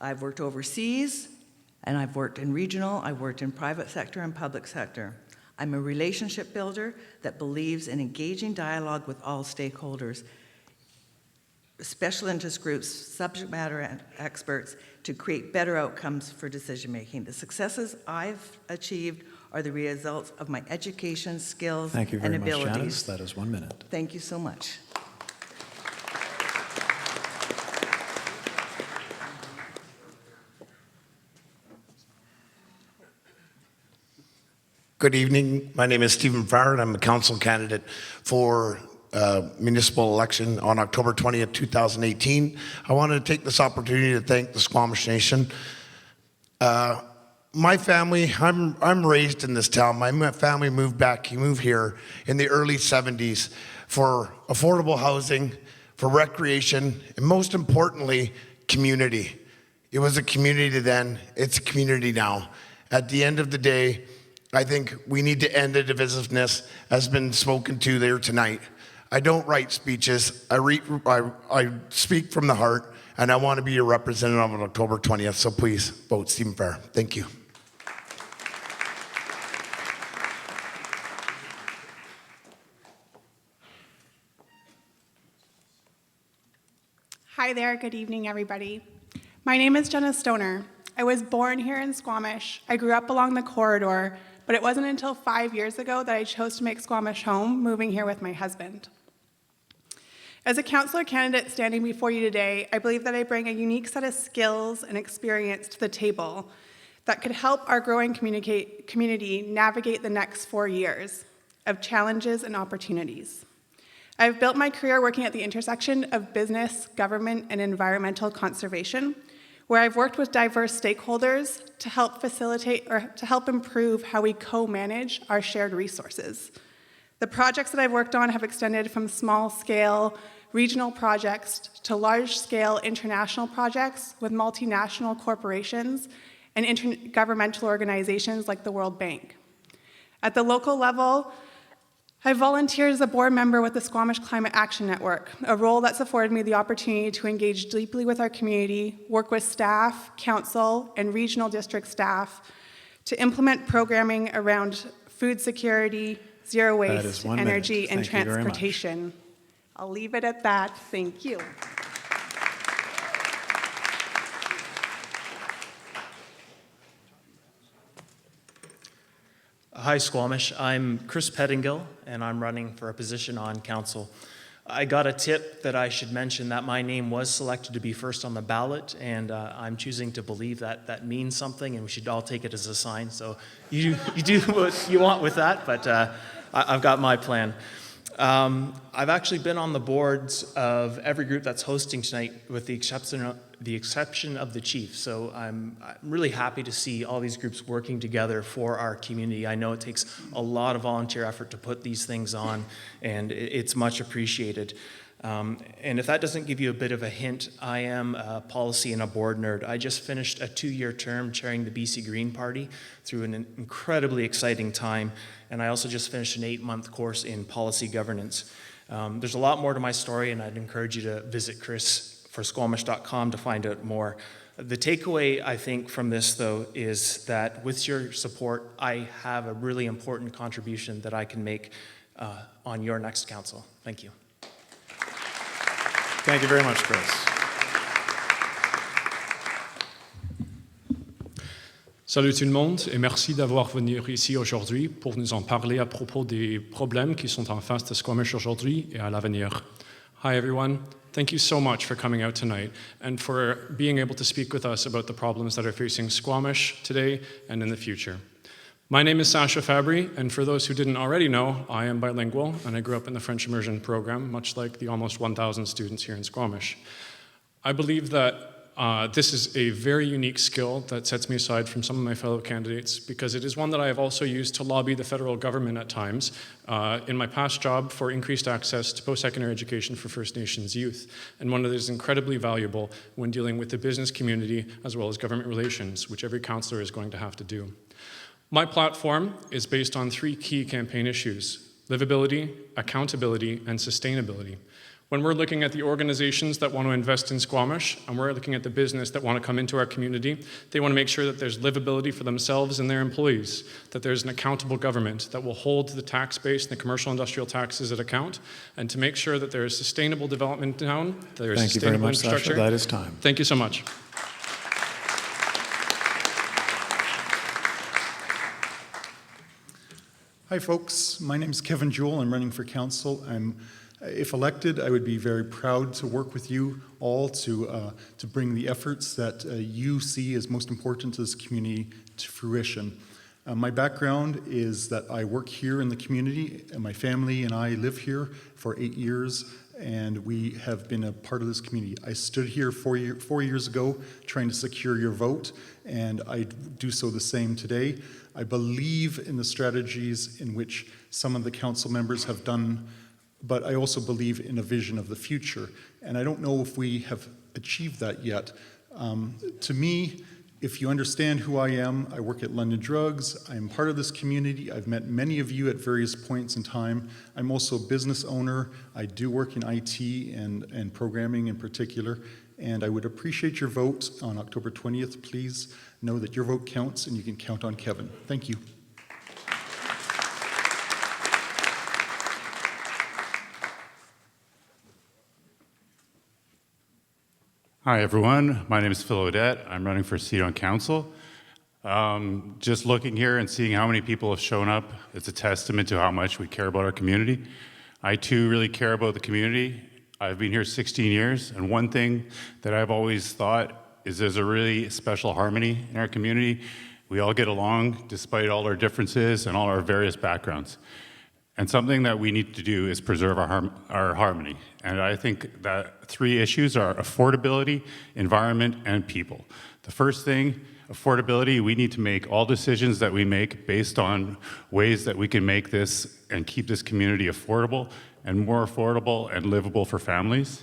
I've worked overseas, and I've worked in regional. I've worked in private sector and public sector. I'm a relationship builder that believes in engaging dialogue with all stakeholders, special interest groups, subject matter experts, to create better outcomes for decision making. The successes I've achieved are the results of my education, skills, and abilities. Thank you very much, Janice. That is 1 minute. Thank you so much. Good evening. My name is Stephen Farr, and I'm a council candidate for municipal election on October 20th, 2018. I wanted to take this opportunity to thank the Squamish Nation. My family, I'm raised in this town. My family moved here in the early 70s for affordable housing, for recreation, and most importantly, community. It was a community then, it's a community now. At the end of the day, I think we need to end the divisiveness as been spoken to there tonight. I don't write speeches, I speak from the heart, and I want to be your representative on October 20th, so please vote Stephen Farr. Thank you. Hi there, good evening, everybody. My name is Jenna Stoner. I was born here in Squamish. I grew up along the corridor, but it wasn't until 5 years ago that I chose to make Squamish home, moving here with my husband. As a councillor candidate standing before you today, I believe that I bring a unique set of skills and experience to the table that could help our growing community navigate the next 4 years of challenges and opportunities. I've built my career working at the intersection of business, government, and environmental conservation, where I've worked with diverse stakeholders to help facilitate or to help improve how we co-manage our shared resources. The projects that I've worked on have extended from small-scale regional projects to large-scale international projects with multinational corporations and intergovernmental organizations like the World Bank. At the local level, I volunteered as a board member with the Squamish Climate Action Network, a role that's afforded me the opportunity to engage deeply with our community, work with staff, council, and regional district staff to implement programming around food security, zero waste, energy, and transportation. I'll leave it at that. Thank you. Hi, Squamish. I'm Chris Pettingill, and I'm running for a position on council. I got a tip that I should mention that my name was selected to be first on the ballot, and I'm choosing to believe that that means something, and we should all take it as a sign. So you do what you want with that, but I've got my plan. I've actually been on the boards of every group that's hosting tonight with the exception of the chief. So I'm really happy to see all these groups working together for our community. I know it takes a lot of volunteer effort to put these things on, and it's much appreciated. And if that doesn't give you a bit of a hint, I am a policy and a board nerd. I just finished a 2-year term chairing the BC Green Party through an incredibly exciting time, and I also just finished an 8-month course in policy governance. There's a lot more to my story, and I'd encourage you to visit chrisforsquamish.com to find out more. The takeaway, I think, from this, though, is that with your support, I have a really important contribution that I can make on your next council. Thank you. Thank you very much, Chris. Salut tout le monde et merci d'avoir venu ici aujourd'hui pour nous en parler à propos des problèmes qui sont en face de Squamish aujourd'hui et à l'avenir. Hi everyone, thank you so much for coming out tonight and for being able to speak with us about the problems that are facing Squamish today and in the future. My name is Sasha Fabry, and for those who didn't already know, I am bilingual, and I grew up in the French immersion program, much like the almost 1,000 students here in Squamish. I believe that this is a very unique skill that sets me aside from some of my fellow candidates, because it is one that I have also used to lobby the federal government at times in my past job for increased access to post-secondary education for First Nations youth, and one that is incredibly valuable when dealing with the business community as well as government relations, which every councillor is going to have to do. My platform is based on 3 key campaign issues: livability, accountability, and sustainability. When we're looking at the organizations that want to invest in Squamish, and we're looking at the business that want to come into our community, they want to make sure that there's livability for themselves and their employees, that there's an accountable government that will hold the tax base and the commercial industrial taxes at account, and to make sure that there is sustainable development in town, there is sustainable infrastructure. Thank you very much, Sasha. That is time. Thank you so much. Hi folks, my name is Kevin Jewell. I'm running for council. If elected, I would be very proud to work with you all to bring the efforts that you see as most important to this community to fruition. My background is that I work here in the community, and my family and I live here for 8 years, and we have been a part of this community. I stood here 4 years ago trying to secure your vote, and I do so the same today. I believe in the strategies in which some of the council members have done, but I also believe in a vision of the future. And I don't know if we have achieved that yet. To me, if you understand who I am, I work at London Drugs. I'm part of this community. I've met many of you at various points in time. I'm also a business owner. I do work in IT and programming in particular. And I would appreciate your vote on October 20th. Please know that your vote counts and you can count on Kevin. Thank you. Hi, everyone. My name is Phil Odette. I'm running for a seat on council. Just looking here and seeing how many people have shown up, it's a testament to how much we care about our community. I, too, really care about the community. I've been here 16 years, and one thing that I've always thought is there's a really special harmony in our community. We all get along despite all our differences and all our various backgrounds. And something that we need to do is preserve our harmony. And I think that 3 issues are affordability, environment, and people. The first thing, affordability, we need to make all decisions that we make based on ways that we can make this and keep this community affordable and more affordable and livable for families.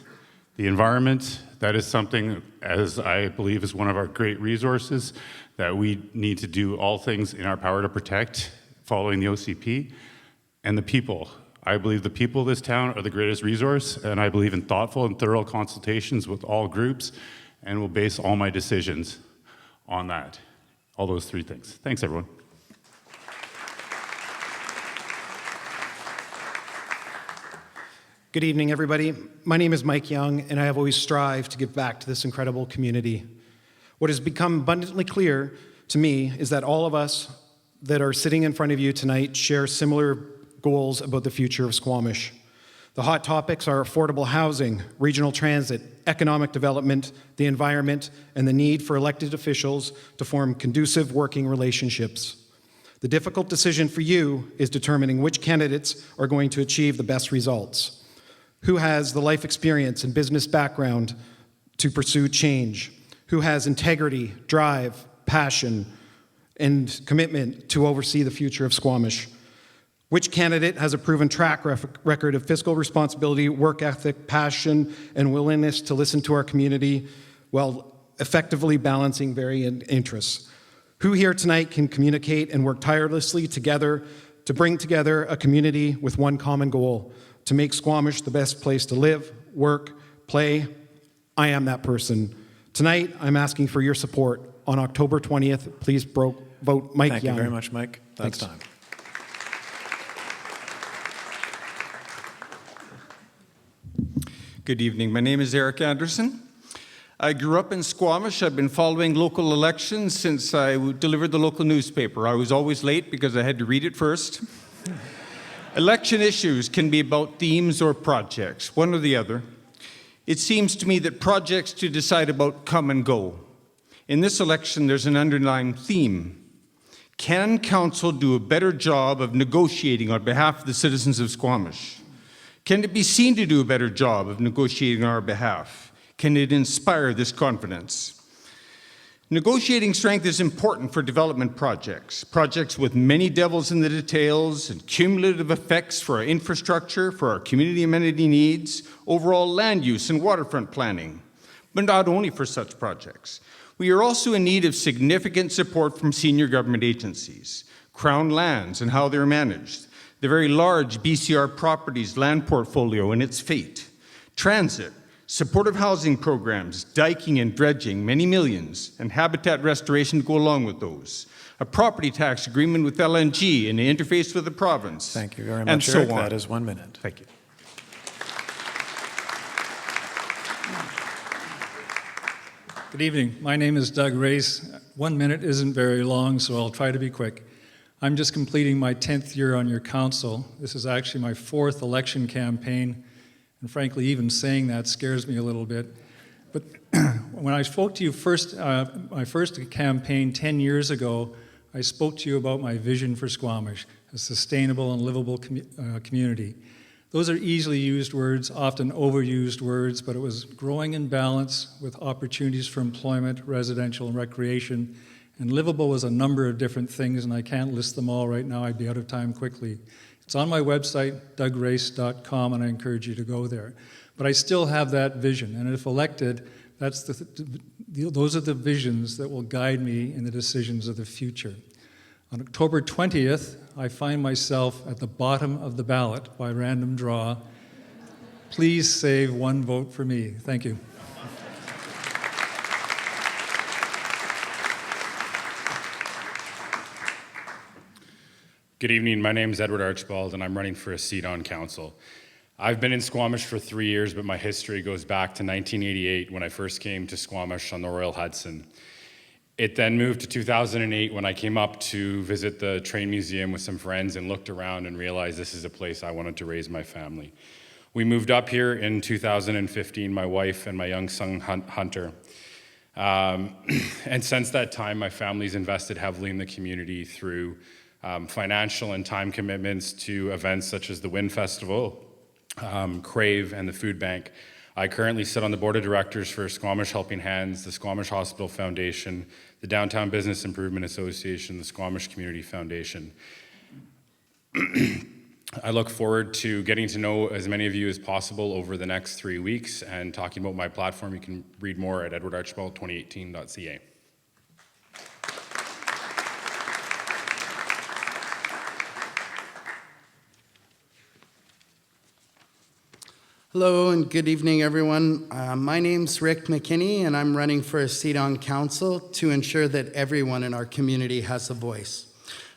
The environment, that is something, as I believe is one of our great resources, that we need to do all things in our power to protect following the OCP. And the people. I believe the people of this town are the greatest resource, and I believe in thoughtful and thorough consultations with all groups, and will base all my decisions on that. All those 3 things. Thanks, everyone. Good evening, everybody. My name is Mike Young, and I have always strived to give back to this incredible community. What has become abundantly clear to me is that all of us that are sitting in front of you tonight share similar goals about the future of Squamish. The hot topics are affordable housing, regional transit, economic development, the environment, and the need for elected officials to form conducive working relationships. The difficult decision for you is determining which candidates are going to achieve the best results. Who has the life experience and business background to pursue change? Who has integrity, drive, passion, and commitment to oversee the future of Squamish? Which candidate has a proven track record of fiscal responsibility, work ethic, passion, and willingness to listen to our community while effectively balancing varying interests? Who here tonight can communicate and work tirelessly together to bring together a community with one common goal, to make Squamish the best place to live, work, play? I am that person. Tonight, I'm asking for your support. On October 20th, please vote Mike Young. Thank you very much, Mike. That's time. Good evening. My name is Eric Anderson. I grew up in Squamish. I've been following local elections since I delivered the local newspaper. I was always late because I had to read it first. Election issues can be about themes or projects, one or the other. It seems to me that projects to decide about come and go. In this election, there's an underlying theme. Can council do a better job of negotiating on behalf of the citizens of Squamish? Can it be seen to do a better job of negotiating on our behalf? Can it inspire this confidence? Negotiating strength is important for development projects with many devils in the details and cumulative effects for our infrastructure, for our community amenity needs, overall land use and waterfront planning. But not only for such projects. We are also in need of significant support from senior government agencies, Crown lands and how they're managed, the very large BCR Properties land portfolio and its fate, transit, supportive housing programs, diking and dredging, many millions, and habitat restoration to go along with those, a property tax agreement with LNG and an interface with the province. Thank you very much, and so Eric. on. That is 1 minute. Thank you. Good evening. My name is Doug Race. 1 minute isn't very long, so I'll try to be quick. I'm just completing my 10th year on your council. This is actually my 4th election campaign, and frankly, even saying that scares me a little bit. But when I spoke to you my first campaign 10 years ago, I spoke to you about my vision for Squamish, a sustainable and livable community. Those are easily used words, often overused words, but it was growing in balance with opportunities for employment, residential, and recreation. And livable was a number of different things, and I can't list them all right now. I'd be out of time quickly. It's on my website, dougrace.com, and I encourage you to go there. But I still have that vision, and if elected, Those are the visions that will guide me in the decisions of the future. On October 20th, I find myself at the bottom of the ballot by random draw. Please save one vote for me. Thank you. Good evening. My name is Edward Archibald, and I'm running for a seat on council. I've been in Squamish for 3 years, but my history goes back to 1988 when I first came to Squamish on the Royal Hudson. It then moved to 2008 when I came up to visit the train museum with some friends and looked around and realized this is a place I wanted to raise my family. We moved up here in 2015, my wife and my young son Hunter. And since that time, my family's invested heavily in the community through financial and time commitments to events such as the Wind Festival, Crave, and the Food Bank. I currently sit on the board of directors for Squamish Helping Hands, the Squamish Hospital Foundation, the Downtown Business Improvement Association, the Squamish Community Foundation. I look forward to getting to know as many of you as possible over the next 3 weeks and talking about my platform. You can read more at edwardarchibald2018.ca. Hello and good evening, everyone. My name's Rick McKinney, and I'm running for a seat on council to ensure that everyone in our community has a voice.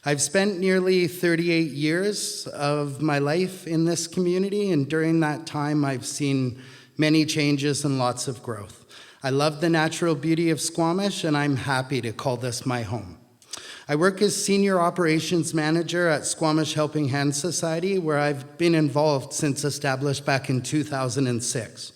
I've spent nearly 38 years of my life in this community, and during that time, I've seen many changes and lots of growth. I love the natural beauty of Squamish, and I'm happy to call this my home. I work as Senior Operations Manager at Squamish Helping Hands Society, where I've been involved since established back in 2006.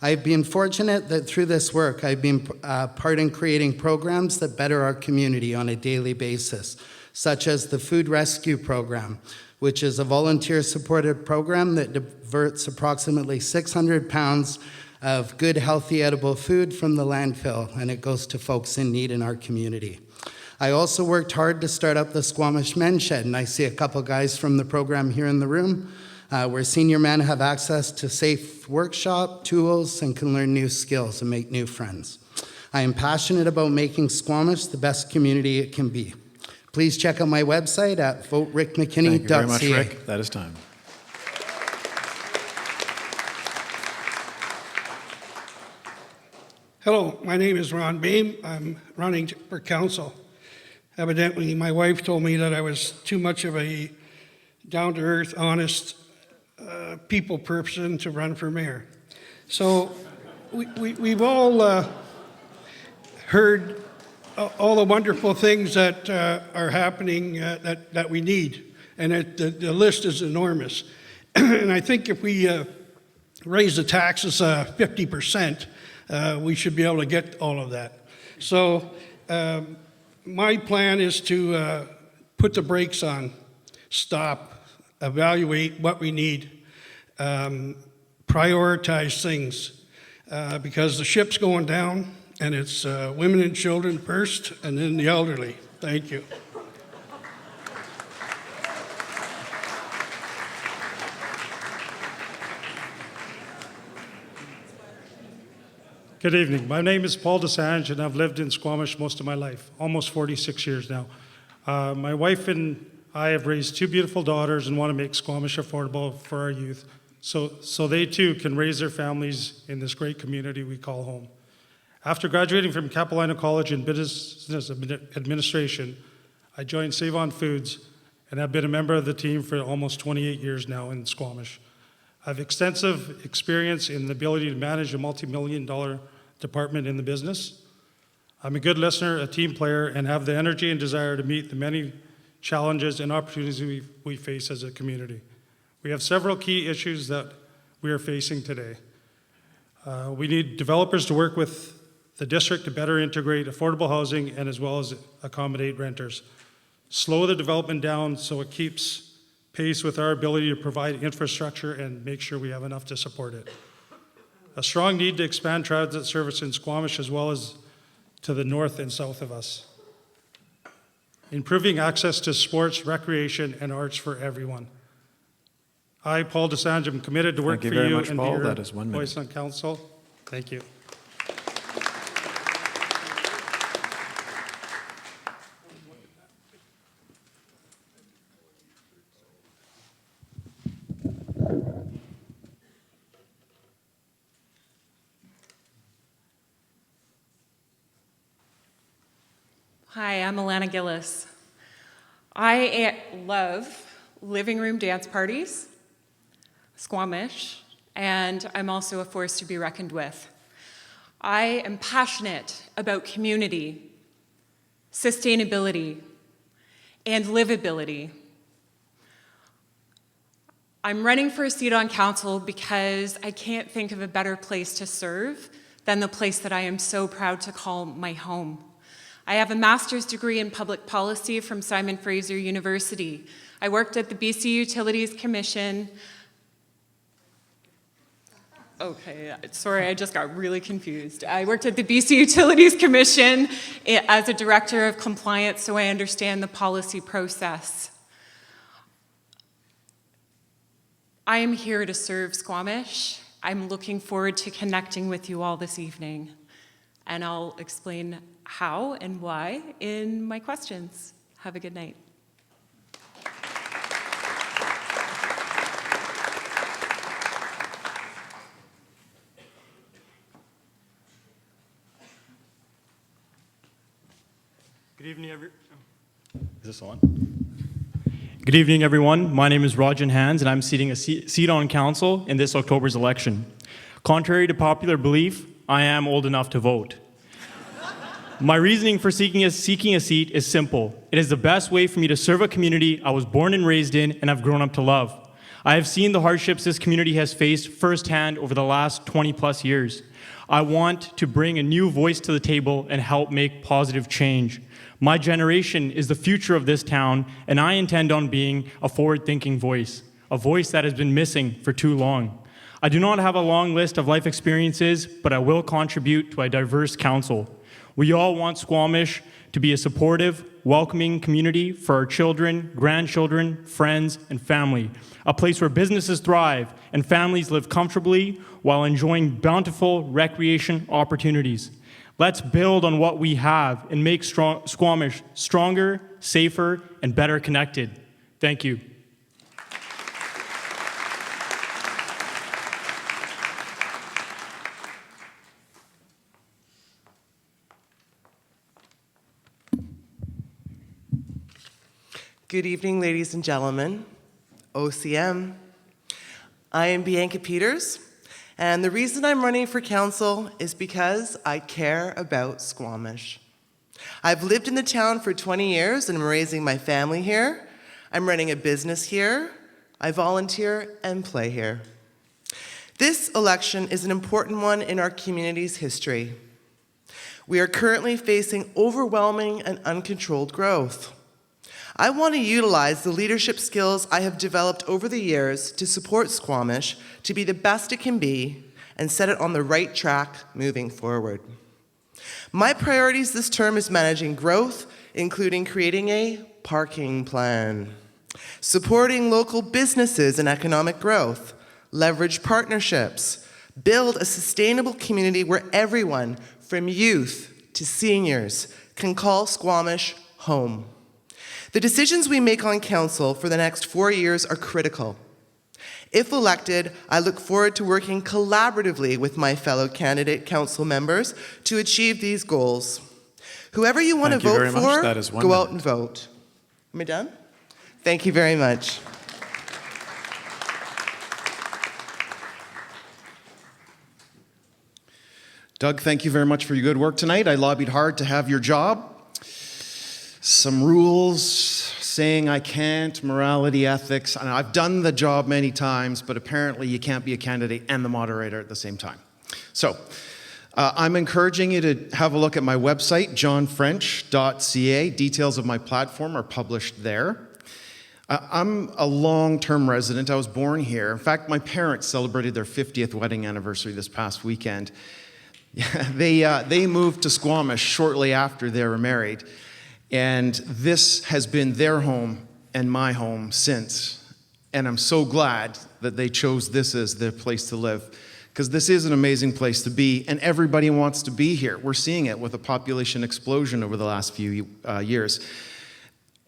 I've been fortunate that through this work, I've been part in creating programs that better our community on a daily basis, such as the Food Rescue Program, which is a volunteer-supported program that diverts approximately 600 pounds of good, healthy, edible food from the landfill, and it goes to folks in need in our community. I also worked hard to start up the Squamish Men's Shed, and I see a couple guys from the program here in the room, where senior men have access to safe workshop, tools, and can learn new skills and make new friends. I am passionate about making Squamish the best community it can be. Please check out my website at voterickmckinney.ca. Thank you very much, Rick. That is time. Hello, my name is Ron Beam. I'm running for council. Evidently, my wife told me that I was too much of a down-to-earth, honest people person to run for mayor. So we've all heard all the wonderful things that are happening that we need, and the list is enormous. And I think if we raise the taxes 50%, we should be able to get all of that. So my plan is to put the brakes on, stop, evaluate what we need, prioritize things, because the ship's going down, and it's women and children first, and then the elderly. Thank you. Good evening. My name is Paul DeSange, and I've lived in Squamish most of my life, almost 46 years now. My wife and I have raised two beautiful daughters and want to make Squamish affordable for our youth, so they too can raise their families in this great community we call home. After graduating from Capilano College in Business Administration, I joined Save On Foods and have been a member of the team for almost 28 years now in Squamish. I have extensive experience in the ability to manage a multi-million-dollar department in the business. I'm a good listener, a team player, and have the energy and desire to meet the many challenges and opportunities we face as a community. We have several key issues that we are facing today. We need developers to work with the district to better integrate affordable housing and as well as accommodate renters. Slow the development down so it keeps pace with our ability to provide infrastructure and make sure we have enough to support it. A strong need to expand transit service in Squamish as well as to the north and south of us. Improving access to sports, recreation, and arts for everyone. I, Paul DeSange, am committed to work for you and be your voice on council. Thank you. Hi, I'm Alana Gillis. I love living room dance parties, Squamish, and I'm also a force to be reckoned with. I am passionate about community, sustainability, and livability. I'm running for a seat on council because I can't think of a better place to serve than the place that I am so proud to call my home. I have a master's degree in public policy from Simon Fraser University. I worked at the BC Utilities Commission. Okay, sorry, I just got really confused. I worked at the BC Utilities Commission as a director of compliance, so I understand the policy process. I am here to serve Squamish. I'm looking forward to connecting with you all this evening, and I'll explain how and why in my questions. Have a good night. Good evening, Is this on? Good evening, everyone. My name is Rajan Hans, and I'm seeking a seat on council in this October's election. Contrary to popular belief, I am old enough to vote. My reasoning for seeking a seat is simple. It is the best way for me to serve a community I was born and raised in and have grown up to love. I have seen the hardships this community has faced firsthand over the last 20+ years. I want to bring a new voice to the table and help make positive change. My generation is the future of this town, and I intend on being a forward-thinking voice, a voice that has been missing for too long. I do not have a long list of life experiences, but I will contribute to a diverse council. We all want Squamish to be a supportive, welcoming community for our children, grandchildren, friends, and family. A place where businesses thrive and families live comfortably while enjoying bountiful recreation opportunities. Let's build on what we have and make Squamish stronger, safer, and better connected. Thank you. Good evening, ladies and gentlemen. OCM. I am Bianca Peters, and the reason I'm running for council is because I care about Squamish. I've lived in the town for 20 years and I'm raising my family here. I'm running a business here. I volunteer and play here. This election is an important one in our community's history. We are currently facing overwhelming and uncontrolled growth. I want to utilize the leadership skills I have developed over the years to support Squamish to be the best it can be and set it on the right track moving forward. My priorities this term is managing growth, including creating a parking plan, supporting local businesses and economic growth, leverage partnerships, build a sustainable community where everyone, from youth to seniors, can call Squamish home. The decisions we make on council for the next 4 years are critical. If elected, I look forward to working collaboratively with my fellow candidate council members to achieve these goals. Whoever you want to vote for, go out and vote. Am I done? Thank you very much. Doug, thank you very much for your good work tonight. I lobbied hard to have your job. Some rules saying I can't, morality, ethics. And I've done the job many times, but apparently you can't be a candidate and the moderator at the same time. So I'm encouraging you to have a look at my website, johnfrench.ca. Details of my platform are published there. I'm a long-term resident. I was born here. In fact, my parents celebrated their 50th wedding anniversary this past weekend. They moved to Squamish shortly after they were married. And this has been their home and my home since. And I'm so glad that they chose this as their place to live, because this is an amazing place to be, and everybody wants to be here. We're seeing it with a population explosion over the last few years.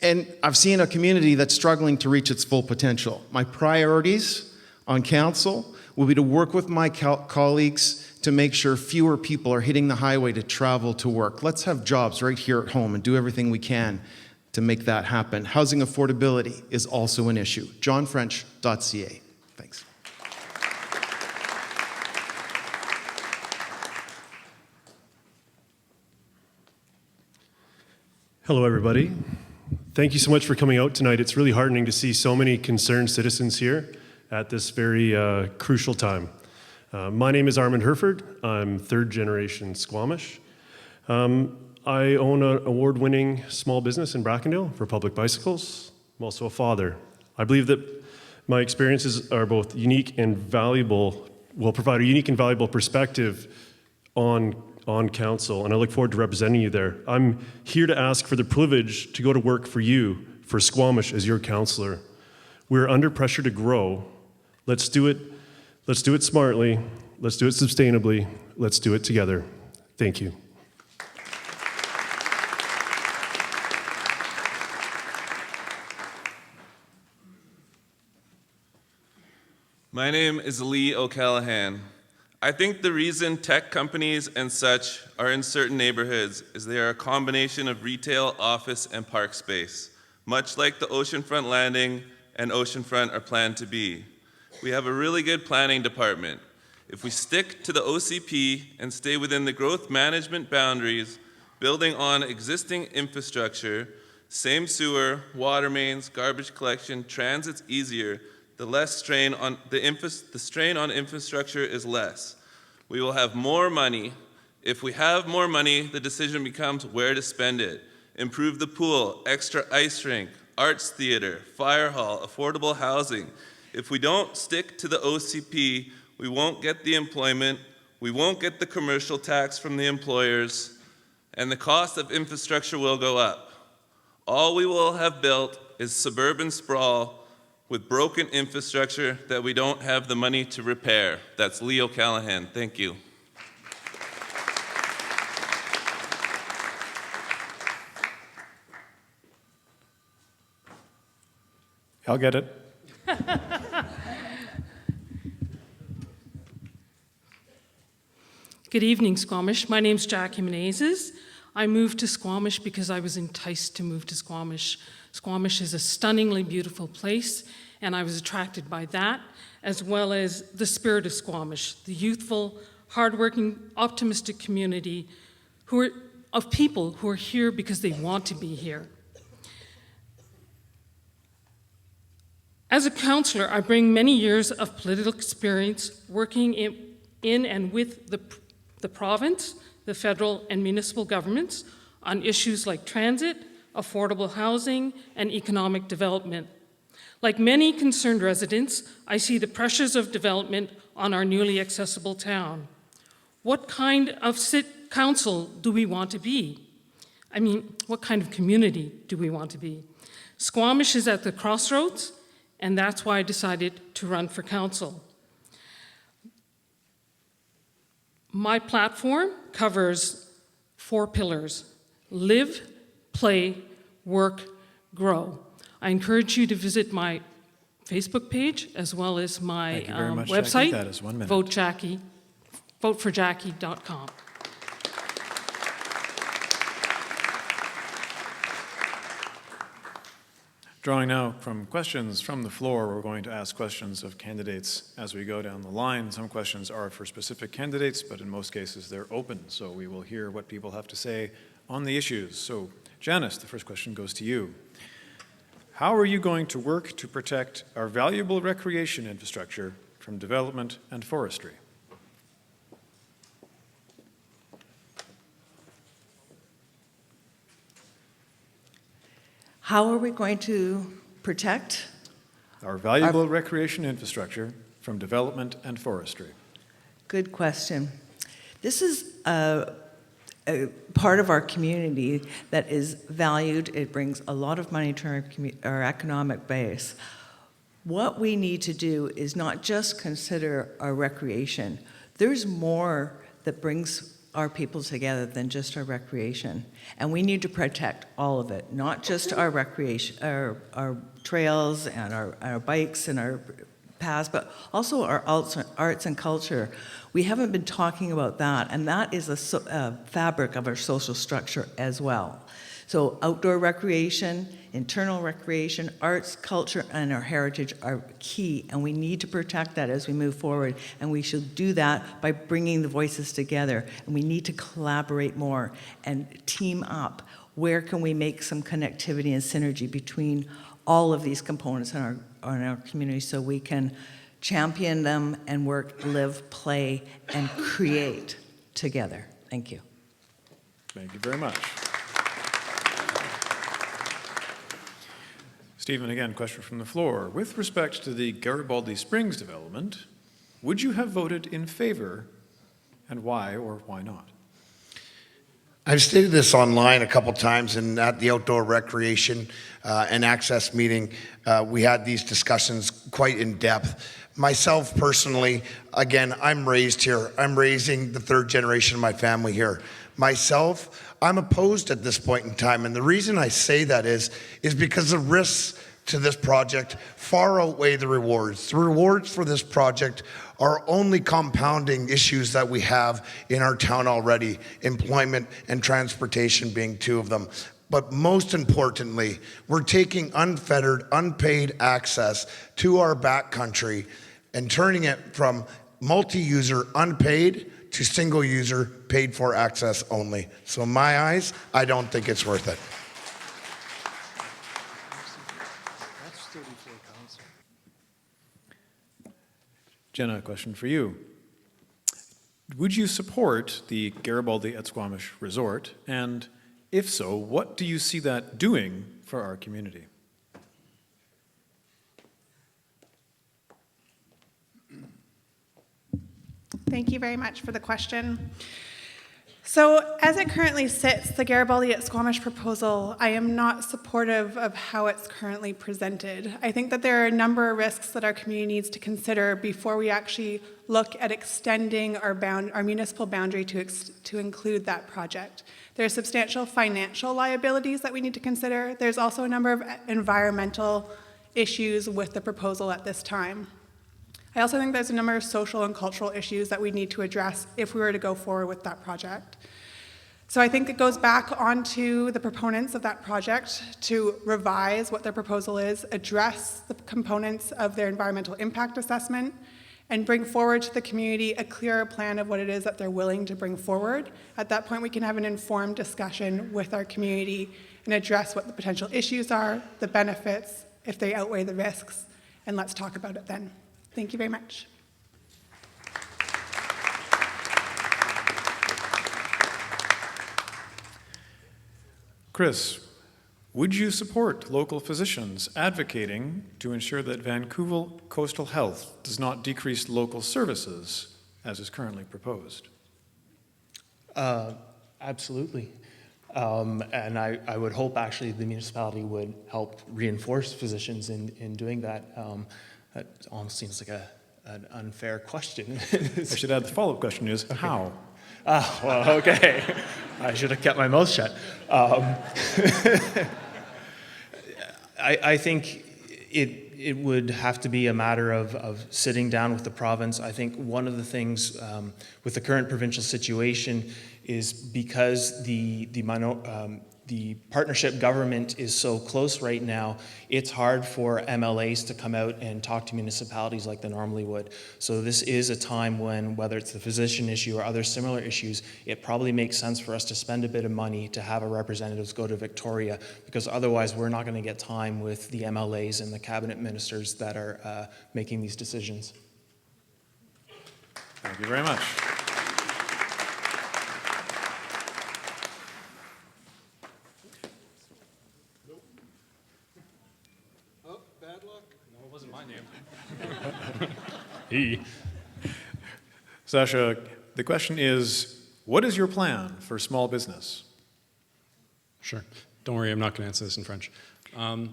And I've seen a community that's struggling to reach its full potential. My priorities on council will be to work with my colleagues to make sure fewer people are hitting the highway to travel to work. Let's have jobs right here at home and do everything we can to make that happen. Housing affordability is also an issue. johnfrench.ca. Thanks. Hello, everybody. Thank you so much for coming out tonight. It's really heartening to see so many concerned citizens here at this very crucial time. My name is Armand Herford. I'm third generation Squamish. I own an award-winning small business in Brackendale for public bicycles. I'm also a father. I believe that my experiences are both unique and valuable, will provide a unique and valuable perspective on council, and I look forward to representing you there. I'm here to ask for the privilege to go to work for you, for Squamish, as your councillor. We're under pressure to grow. Let's do it. Let's do it smartly. Let's do it sustainably. Let's do it together. Thank you. My name is Lee O'Callahan. I think the reason tech companies and such are in certain neighborhoods is they are a combination of retail, office, and park space, much like the Oceanfront Landing and Oceanfront are planned to be. We have a really good planning department. If we stick to the OCP and stay within the growth management boundaries, building on existing infrastructure, same sewer, water mains, garbage collection, transit's easier, the strain on infrastructure is less. We will have more money. If we have more money, the decision becomes where to spend it. Improve the pool, extra ice rink, arts theater, fire hall, affordable housing. If we don't stick to the OCP, we won't get the employment, we won't get the commercial tax from the employers, and the cost of infrastructure will go up. All we will have built is suburban sprawl with broken infrastructure that we don't have the money to repair. That's Lee O'Callahan. Thank you. I'll get it. Good evening, Squamish. My name's Jackie Menezes. I moved to Squamish because I was enticed to move to Squamish. Squamish is a stunningly beautiful place, and I was attracted by that, as well as the spirit of Squamish, the youthful, hardworking, optimistic community of people who are here because they want to be here. As a councillor, I bring many years of political experience working in and with the province, the federal and municipal governments on issues like transit, affordable housing, and economic development. Like many concerned residents, I see the pressures of development on our newly accessible town. What kind of council do we want to be? I mean, what kind of community do we want to be? Squamish is at the crossroads, and that's why I decided to run for council. My platform covers 4 pillars: live, play, work, grow. I encourage you to visit my Facebook page as well as my website, That is 1 minute. voteforjackie.com. Drawing now from questions from the floor, we're going to ask questions of candidates as we go down the line. Some questions are for specific candidates, but in most cases they're open, so we will hear what people have to say on the issues. So, Janice, the first question goes to you. How are you going to work to protect our valuable recreation infrastructure from development and forestry? How are we going to protect our valuable recreation infrastructure from development and forestry? Good question. This is a part of our community that is valued. It brings a lot of money to our economic base. What we need to do is not just consider our recreation. There's more that brings our people together than just our recreation. And we need to protect all of it, not just our recreation, our trails and our bikes and our past, but also our arts and culture. We haven't been talking about that, and that is a fabric of our social structure as well. So outdoor recreation, internal recreation, arts, culture, and our heritage are key, and we need to protect that as we move forward, and we should do that by bringing the voices together, and we need to collaborate more and team up. Where can we make some connectivity and synergy between all of these components in our community so we can champion them and work, live, play, and create together? Thank you. Thank you very much. Stephen, again, question from the floor. With respect to the Garibaldi Springs development, would you have voted in favor, and why or why not? I've stated this online a couple times, and at the outdoor recreation and access meeting, we had these discussions quite in depth. Myself personally, again, I'm raised here. I'm raising the third generation of my family here. Myself, I'm opposed at this point in time, and the reason I say that is because the risks to this project far outweigh the rewards. The rewards for this project are only compounding issues that we have in our town already, employment and transportation being two of them. But most importantly, we're taking unfettered, unpaid access to our backcountry and turning it from multi-user unpaid to single-user paid-for access only. So in my eyes, I don't think it's worth it. Jenna, a question for you. Would you support the Garibaldi at Squamish Resort? And if so, what do you see that doing for our community? Thank you very much for the question. So as it currently sits, the Garibaldi at Squamish proposal, I am not supportive of how it's currently presented. I think that there are a number of risks that our community needs to consider before we actually look at extending our municipal boundary to include that project. There are substantial financial liabilities that we need to consider. There's also a number of environmental issues with the proposal at this time. I also think there's a number of social and cultural issues that we need to address if we were to go forward with that project. So I think it goes back onto the proponents of that project to revise what their proposal is, address the components of their environmental impact assessment, and bring forward to the community a clearer plan of what it is that they're willing to bring forward. At that point, we can have an informed discussion with our community and address what the potential issues are, the benefits, if they outweigh the risks, and let's talk about it then. Thank you very much. Chris, would you support local physicians advocating to ensure that Vancouver Coastal Health does not decrease local services as is currently proposed? Absolutely. And I would hope actually the municipality would help reinforce physicians in doing that. That almost seems like an unfair question. I should add the follow-up question is, how? Well, okay. I should have kept my mouth shut. I think it would have to be a matter of sitting down with the province. I think one of the things with the current provincial situation is because the partnership government is so close right now, it's hard for MLAs to come out and talk to municipalities like they normally would. So this is a time when, whether it's the physician issue or other similar issues, it probably makes sense for us to spend a bit of money to have our representatives go to Victoria, because otherwise we're not going to get time with the MLAs and the cabinet ministers that are making these decisions. Thank you very much. Sasha, the question is, what is your plan for small business? Sure. Don't worry, I'm not going to answer this in French. I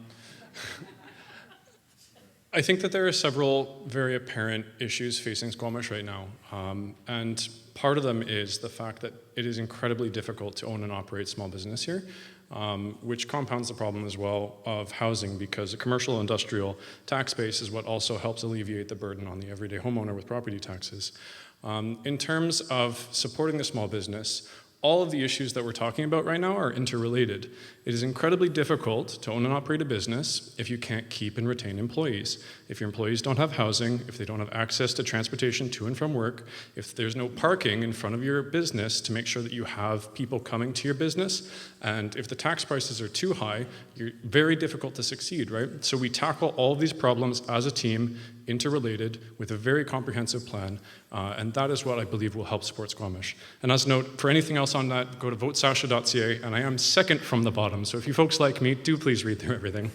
think that there are several very apparent issues facing Squamish right now. And part of them is the fact that it is incredibly difficult to own and operate small business here. which compounds the problem as well of housing, because a commercial industrial tax base is what also helps alleviate the burden on the everyday homeowner with property taxes. In terms of supporting the small business, all of the issues that we're talking about right now are interrelated. It is incredibly difficult to own and operate a business if you can't keep and retain employees. If your employees don't have housing, if they don't have access to transportation to and from work, if there's no parking in front of your business to make sure that you have people coming to your business, and if the tax prices are too high, you're very difficult to succeed, right? So we tackle all of these problems as a team, interrelated, with a very comprehensive plan, and that is what I believe will help support Squamish. And as a note, for anything else on that, go to votesasha.ca, and I am second from the bottom, so if you folks like me, do please read through everything.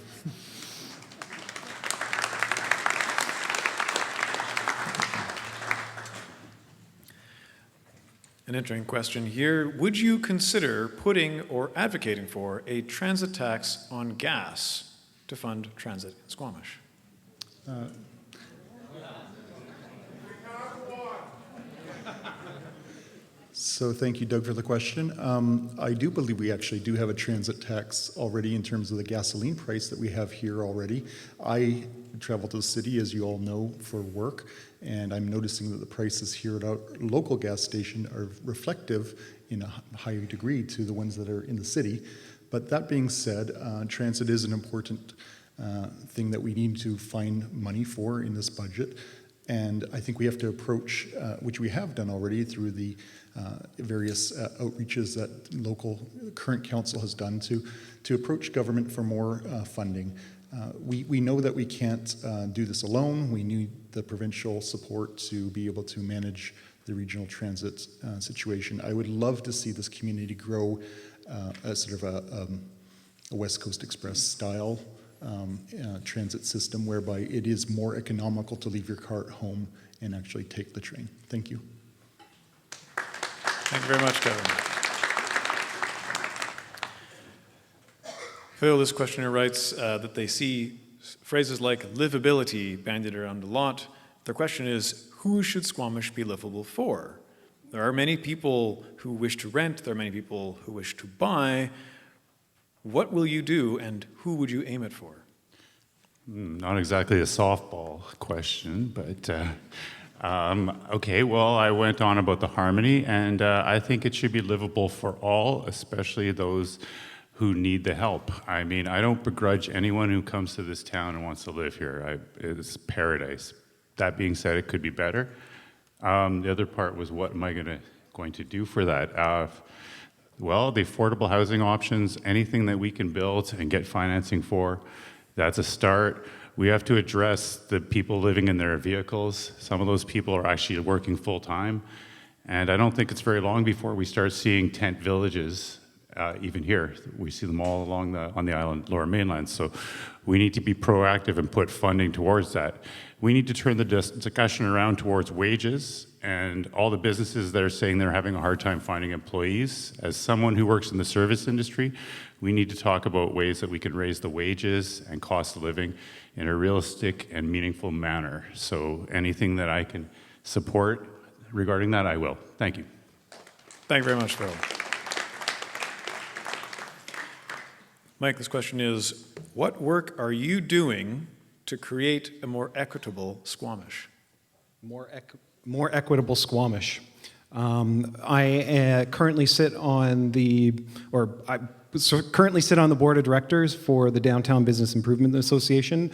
An interesting question here. Would you consider putting or advocating for a transit tax on gas to fund transit in Squamish? So thank you, Doug, for the question. I do believe we actually do have a transit tax already in terms of the gasoline price that we have here already. I travel to the city, as you all know, for work, and I'm noticing that the prices here at our local gas station are reflective in a higher degree to the ones that are in the city. But that being said, transit is an important thing that we need to find money for in this budget. And I think we have to approach, which we have done already through the various outreaches that local current council has done to approach government for more funding. We know that we can't do this alone. We need the provincial support to be able to manage the regional transit situation. I would love to see this community grow as sort of a West Coast Express style transit system whereby it is more economical to leave your car at home and actually take the train. Thank you. Thank you very much, Kevin. Phil, this questioner writes that they see phrases like livability bandied around a lot. Their question is, who should Squamish be livable for? There are many people who wish to rent. There are many people who wish to buy. What will you do, and who would you aim it for? Not exactly a softball question, but okay, well, I went on about the harmony, and I think it should be livable for all, especially those who need the help. I mean, I don't begrudge anyone who comes to this town and wants to live here. It's paradise. That being said, it could be better. The other part was, what am I going to do for that? Well, the affordable housing options, anything that we can build and get financing for, that's a start. We have to address the people living in their vehicles. Some of those people are actually working full-time, and I don't think it's very long before we start seeing tent villages, even here. We see them all along on the island, Lower Mainland, so we need to be proactive and put funding towards that. We need to turn the discussion around towards wages and all the businesses that are saying they're having a hard time finding employees. As someone who works in the service industry, we need to talk about ways that we can raise the wages and cost of living in a realistic and meaningful manner. So anything that I can support regarding that, I will. Thank you. Thank you very much, Phil. Mike, this question is, what work are you doing to create a more equitable Squamish? More equitable Squamish. I currently sit on the board of directors for the Downtown Business Improvement Association.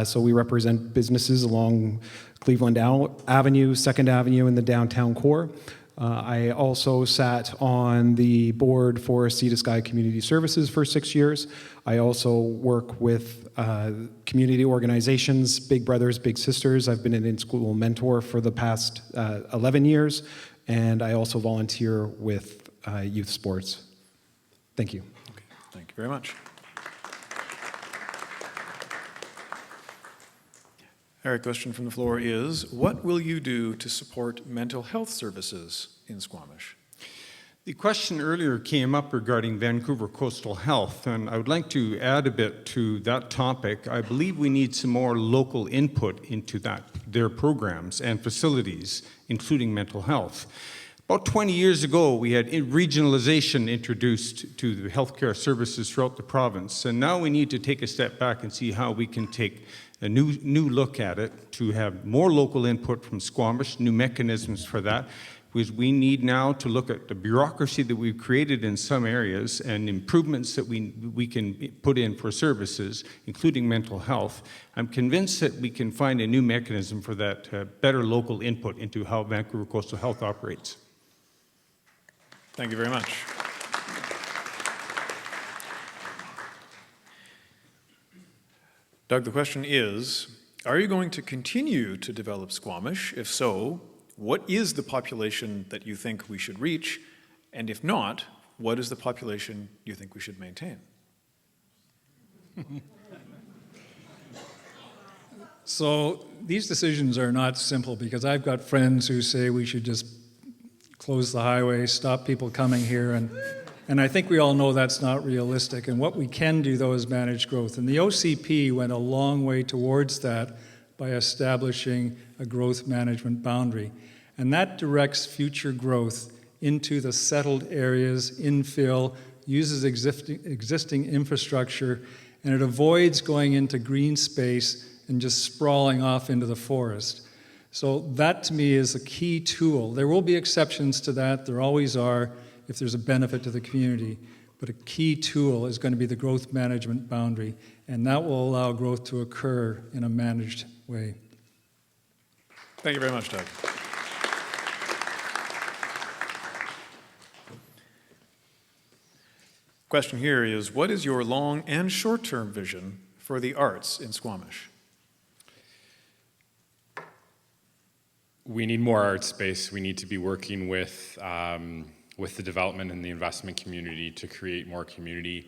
So we represent businesses along Cleveland Avenue, 2nd Avenue, and the downtown core. I also sat on the board for Sea to Sky Community Services for 6 years. I also work with community organizations, Big Brothers, Big Sisters. I've been an in-school mentor for the past 11 years, and I also volunteer with youth sports. Thank you. Okay, thank you very much. Our question from the floor is, what will you do to support mental health services in Squamish? The question earlier came up regarding Vancouver Coastal Health, and I would like to add a bit to that topic. I believe we need some more local input into their programs and facilities, including mental health. About 20 years ago, we had regionalization introduced to the healthcare services throughout the province. And now we need to take a step back and see how we can take a new look at it to have more local input from Squamish, new mechanisms for that. Because we need now to look at the bureaucracy that we've created in some areas and improvements that we can put in for services, including mental health. I'm convinced that we can find a new mechanism for that better local input into how Vancouver Coastal Health operates. Thank you very much. Doug, the question is, are you going to continue to develop Squamish? If so, what is the population that you think we should reach? And if not, what is the population you think we should maintain? So these decisions are not simple because I've got friends who say we should just close the highway, stop people coming here, and I think we all know that's not realistic. And what we can do, though, is manage growth. And the OCP went a long way towards that by establishing a growth management boundary. And that directs future growth into the settled areas, infill, uses existing infrastructure, and it avoids going into green space and just sprawling off into the forest. So that, to me, is a key tool. There will be exceptions to that. There always are if there's a benefit to the community. But a key tool is going to be the growth management boundary, and that will allow growth to occur in a managed way. Thank you very much, Doug. Question here is, what is your long and short-term vision for the arts in Squamish? We need more art space. We need to be working with the development and the investment community to create more community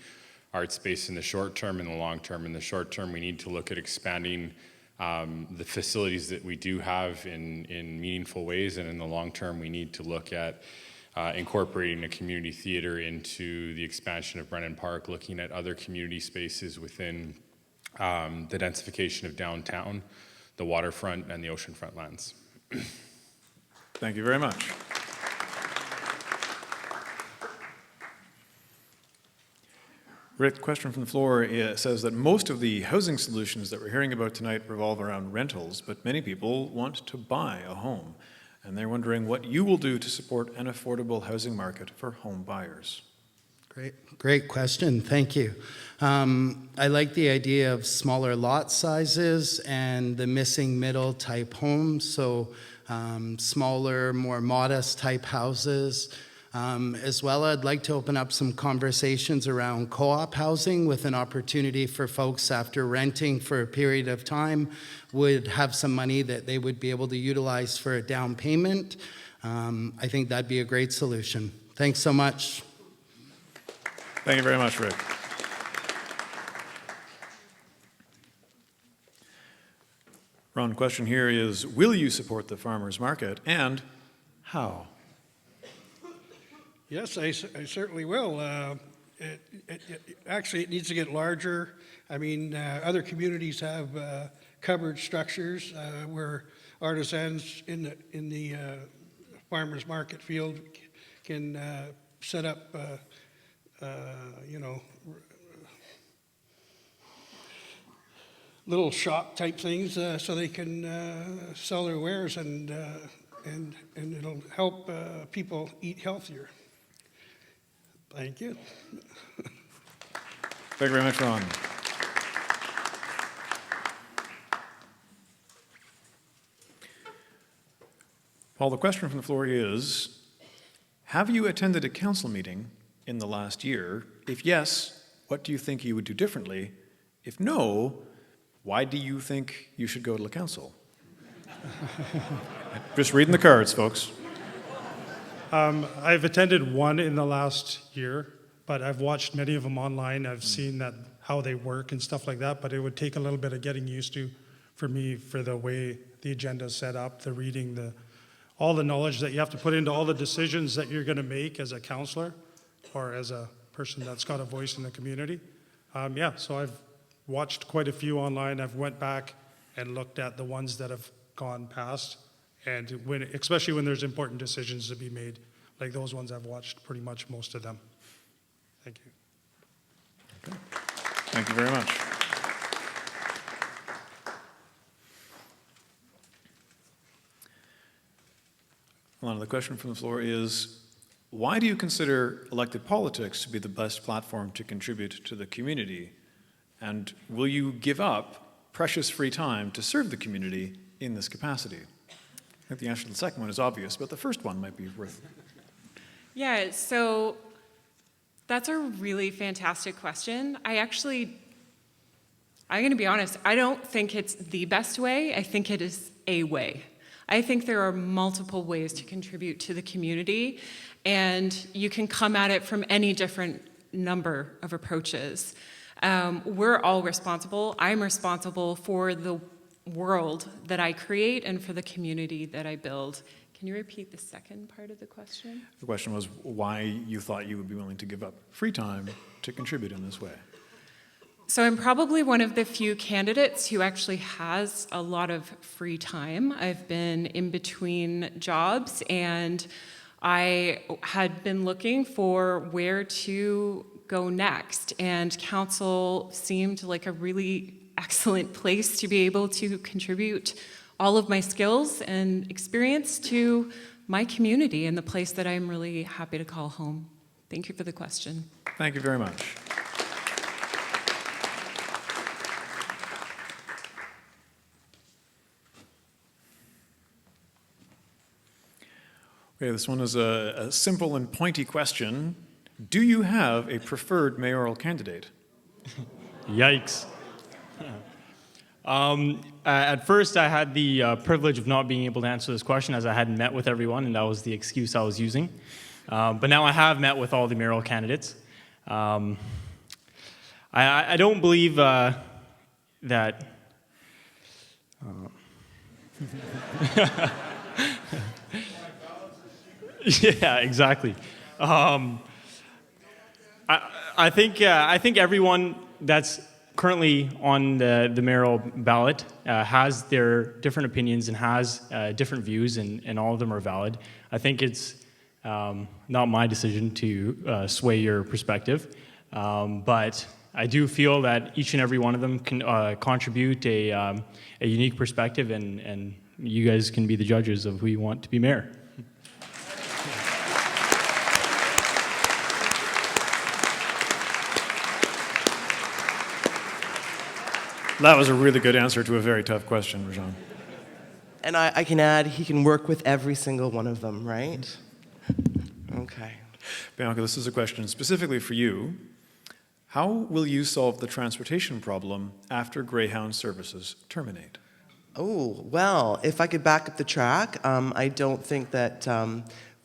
art space in the short term and the long term. In the short term, we need to look at expanding the facilities that we do have in meaningful ways, and in the long term, we need to look at incorporating a community theater into the expansion of Brennan Park, looking at other community spaces within the densification of downtown, the waterfront, and the oceanfront lands. Thank you very much. Rick, question from the floor says that most of the housing solutions that we're hearing about tonight revolve around rentals, but many people want to buy a home, and they're wondering what you will do to support an affordable housing market for home buyers. Great question. Thank you. I like the idea of smaller lot sizes and the missing middle type homes, so smaller, more modest type houses. As well, I'd like to open up some conversations around co-op housing with an opportunity for folks after renting for a period of time would have some money that they would be able to utilize for a down payment. I think that'd be a great solution. Thanks so much. Thank you very much, Rick. Ron, the question here is, will you support the farmers market, and how? Yes, I certainly will. Actually, it needs to get larger. I mean, other communities have covered structures where artisans in the farmers market field can set up, little shop type things so they can sell their wares, and it'll help people eat healthier. Thank you. Thank you very much, Ron. Paul, the question from the floor is, have you attended a council meeting in the last year? If yes, what do you think you would do differently? If no, why do you think you should go to the council? Just reading the cards, folks. I've attended one in the last year, but I've watched many of them online. I've seen that how they work and stuff like that, but it would take a little bit of getting used to for me, for the way the agenda is set up, the reading, all the knowledge that you have to put into all the decisions that you're going to make as a councillor or as a person that's got a voice in the community. So I've watched quite a few online. I've went back and looked at the ones that have gone past, and especially when there's important decisions to be made, like those ones I've watched pretty much most of them. Thank you. Okay. Thank you very much. Alana, the question from the floor is, why do you consider elected politics to be the best platform to contribute to the community? And will you give up precious free time to serve the community in this capacity? I think the answer to the second one is obvious, but the first one might be worth. Yeah, so that's a really fantastic question. I'm going to be honest, I don't think it's the best way. I think it is a way. I think there are multiple ways to contribute to the community, and you can come at it from any different number of approaches. We're all responsible. I'm responsible for the world that I create and for the community that I build. Can you repeat the second part of the question? The question was why you thought you would be willing to give up free time to contribute in this way. So I'm probably one of the few candidates who actually has a lot of free time. I've been in between jobs, and I had been looking for where to go next, and council seemed like a really excellent place to be able to contribute all of my skills and experience to my community and the place that I'm really happy to call home. Thank you for the question. Thank you very much. Okay, this one is a simple and pointy question. Do you have a preferred mayoral candidate? Yikes. At first, I had the privilege of not being able to answer this question as I hadn't met with everyone, and that was the excuse I was using. But now I have met with all the mayoral candidates. I don't believe that... Yeah, exactly. I think everyone that's currently on the mayoral ballot has their different opinions and has different views, and all of them are valid. I think it's not my decision to sway your perspective, but I do feel that each and every one of them can contribute a unique perspective, and you guys can be the judges of who you want to be mayor. That was a really good answer to a very tough question, Rajan. And I can add, he can work with every single one of them, right? Okay. Bianca, this is a question specifically for you. How will you solve the transportation problem after Greyhound services terminate? Oh, well, if I could back up the track, I don't think that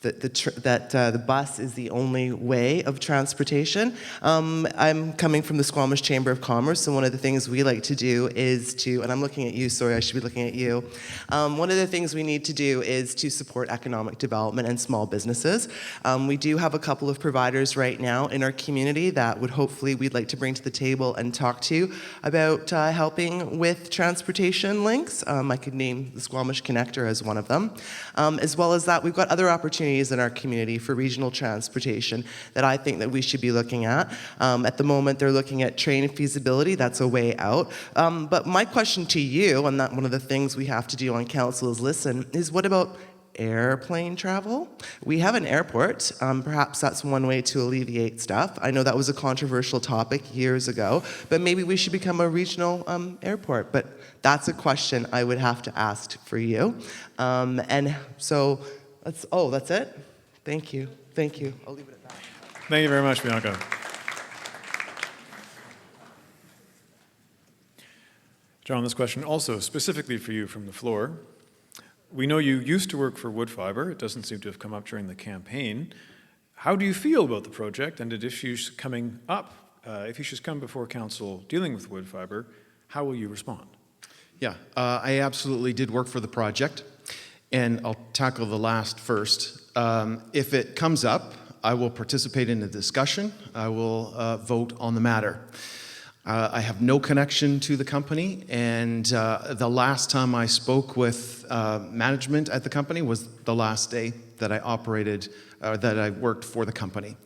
the bus is the only way of transportation. I'm coming from the Squamish Chamber of Commerce, and one of the things we like to do is to, and I'm looking at you, sorry, I should be looking at you. One of the things we need to do is to support economic development and small businesses. We do have a couple of providers right now in our community that would hopefully we'd like to bring to the table and talk to about helping with transportation links. I could name the Squamish Connector as one of them. As well as that, we've got other opportunities in our community for regional transportation that I think that we should be looking at. At the moment, they're looking at train feasibility. That's a way out. But my question to you, and that one of the things we have to do on council is listen, is what about airplane travel? We have an airport. Perhaps that's one way to alleviate stuff. I know that was a controversial topic years ago, but maybe we should become a regional airport. But that's a question I would have to ask for you. And so, that's it? Thank you. Thank you. I'll leave it at that. Thank you very much, Bianca. John, this question also specifically for you from the floor. We know you used to work for Wood Fibre. It doesn't seem to have come up during the campaign. How do you feel about the project and the issues coming up? If issues come before council dealing with Wood Fibre, how will you respond? Yeah, I absolutely did work for the project, and I'll tackle the last first. If it comes up, I will participate in the discussion. I will vote on the matter. I have no connection to the company, and the last time I spoke with management at the company was the last day that I operated, that I worked for the company.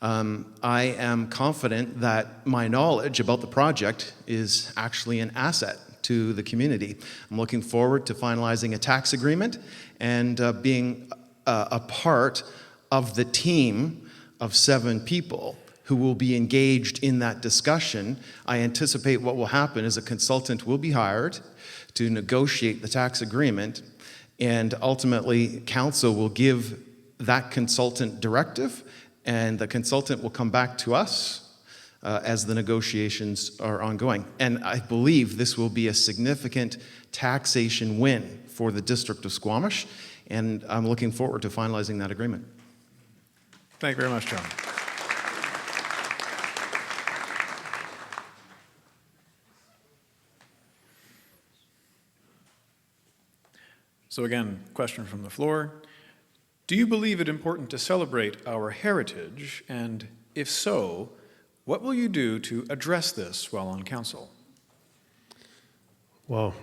I am confident that my knowledge about the project is actually an asset to the community. I'm looking forward to finalizing a tax agreement and being a part of the team of 7 people who will be engaged in that discussion. I anticipate what will happen is a consultant will be hired to negotiate the tax agreement, and ultimately council will give that consultant directive, and the consultant will come back to us as the negotiations are ongoing. And I believe this will be a significant taxation win for the District of Squamish, and I'm looking forward to finalizing that agreement. Thank you very much, John. So again, question from the floor. Do you believe it important to celebrate our heritage? And if so, what will you do to address this while on council? Well,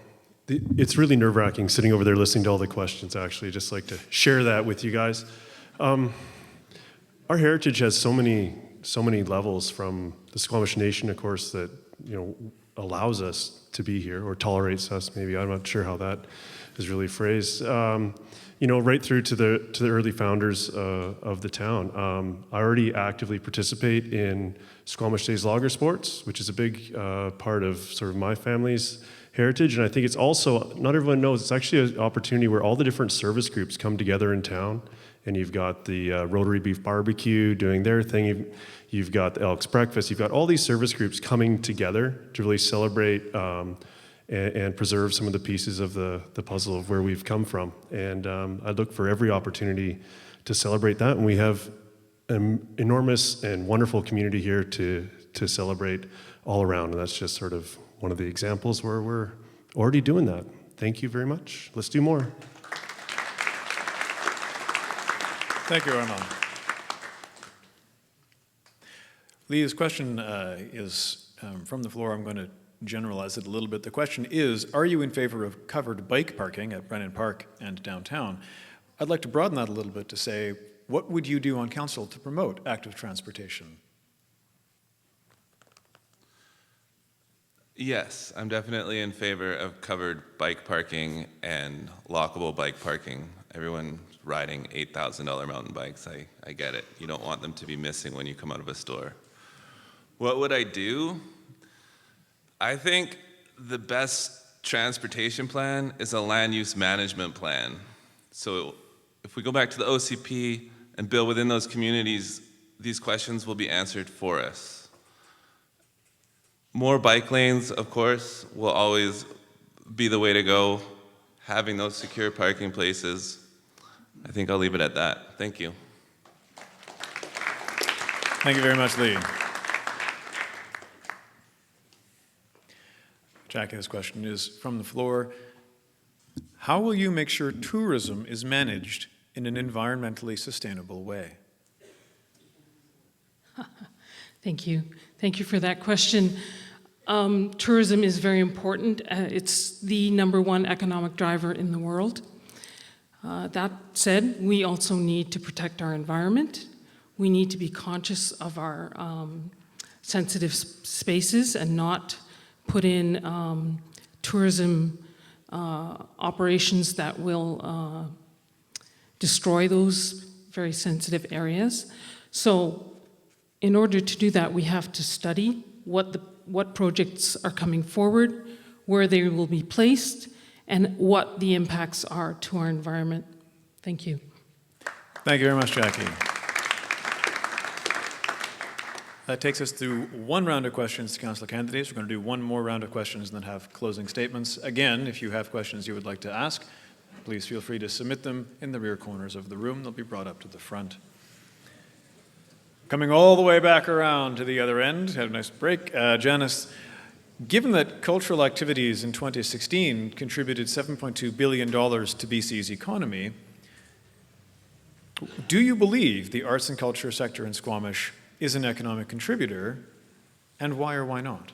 it's really nerve-wracking sitting over there listening to all the questions, actually. Just like to share that with you guys. Our heritage has so many levels, from the Squamish Nation, of course, that allows us to be here, or tolerates us, maybe. I'm not sure how that is really phrased. Right through to the early founders of the town. I already actively participate in Squamish Days Lager Sports, which is a big part of sort of my family's heritage. And I think it's also, not everyone knows, it's actually an opportunity where all the different service groups come together in town. And you've got the Rotary Beef Barbecue doing their thing. You've got the Elks Breakfast. You've got all these service groups coming together to really celebrate and preserve some of the pieces of the puzzle of where we've come from. And I look for every opportunity to celebrate that. And we have an enormous and wonderful community here to celebrate all around. And that's just sort of one of the examples where we're already doing that. Thank you very much. Let's do more. Thank you, Armand. Lee's question is from the floor. I'm going to generalize it a little bit. The question is, are you in favor of covered bike parking at Brennan Park and downtown? I'd like to broaden that a little bit to say, what would you do on council to promote active transportation? Yes, I'm definitely in favor of covered bike parking and lockable bike parking. Everyone riding $8,000 mountain bikes, I get it. You don't want them to be missing when you come out of a store. What would I do? I think the best transportation plan is a land use management plan. So if we go back to the OCP and build within those communities, these questions will be answered for us. More bike lanes, of course, will always be the way to go. Having those secure parking places, I think I'll leave it at that. Thank you. Thank you very much, Lee. Jackie, this question is from the floor. How will you make sure tourism is managed in an environmentally sustainable way? Thank you. Thank you for that question. Tourism is very important. It's the #1 economic driver in the world. That said, we also need to protect our environment. We need to be conscious of our sensitive spaces and not put in tourism operations that will destroy those very sensitive areas. So in order to do that, we have to study what projects are coming forward, where they will be placed, and what the impacts are to our environment. Thank you. Thank you very much, Jackie. That takes us through one round of questions to council candidates. We're going to do one more round of questions and then have closing statements. Again, if you have questions you would like to ask, please feel free to submit them in the rear corners of the room. They'll be brought up to the front. Coming all the way back around to the other end, had a nice break. Janice, given that cultural activities in 2016 contributed $7.2 billion to BC's economy, do you believe the arts and culture sector in Squamish is an economic contributor, and why or why not?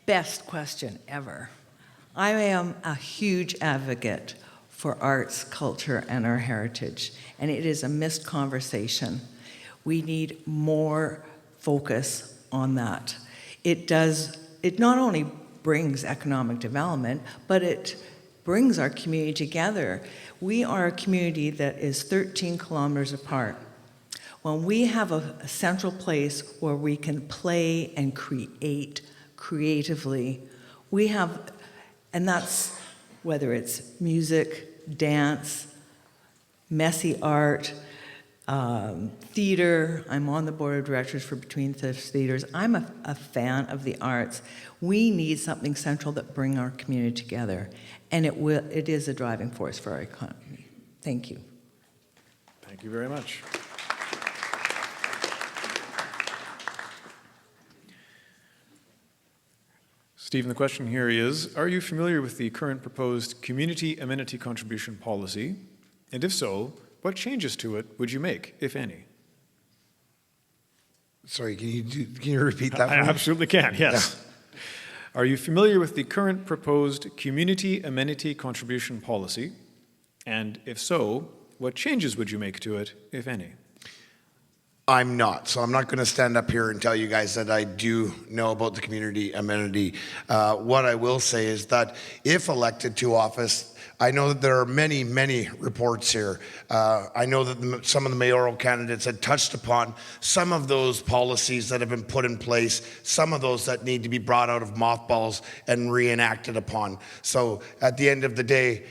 best question ever. I am a huge advocate for arts, culture, and our heritage, and it is a missed conversation. We need more focus on that. It not only brings economic development, but it brings our community together. We are a community that is 13 kilometers apart. When we have a central place where we can play and create creatively, we have, and that's whether it's music, dance, messy art, theater. I'm on the board of directors for Between Thifts Theaters. I'm a fan of the arts. We need something central that brings our community together, and it is a driving force for our economy. Thank you. Thank you very much. Stephen, the question here is, are you familiar with the current proposed community amenity contribution policy? And if so, what changes to it would you make, if any? Sorry, can you repeat that for me? I absolutely can, yes. Yeah. Are you familiar with the current proposed community amenity contribution policy? And if so, what changes would you make to it, if any? I'm not, so I'm not going to stand up here and tell you guys that I do know about the community amenity. What I will say is that if elected to office, I know that there are many, many reports here. I know that some of the mayoral candidates had touched upon some of those policies that have been put in place, some of those that need to be brought out of mothballs and reenacted upon. So at the end of the day,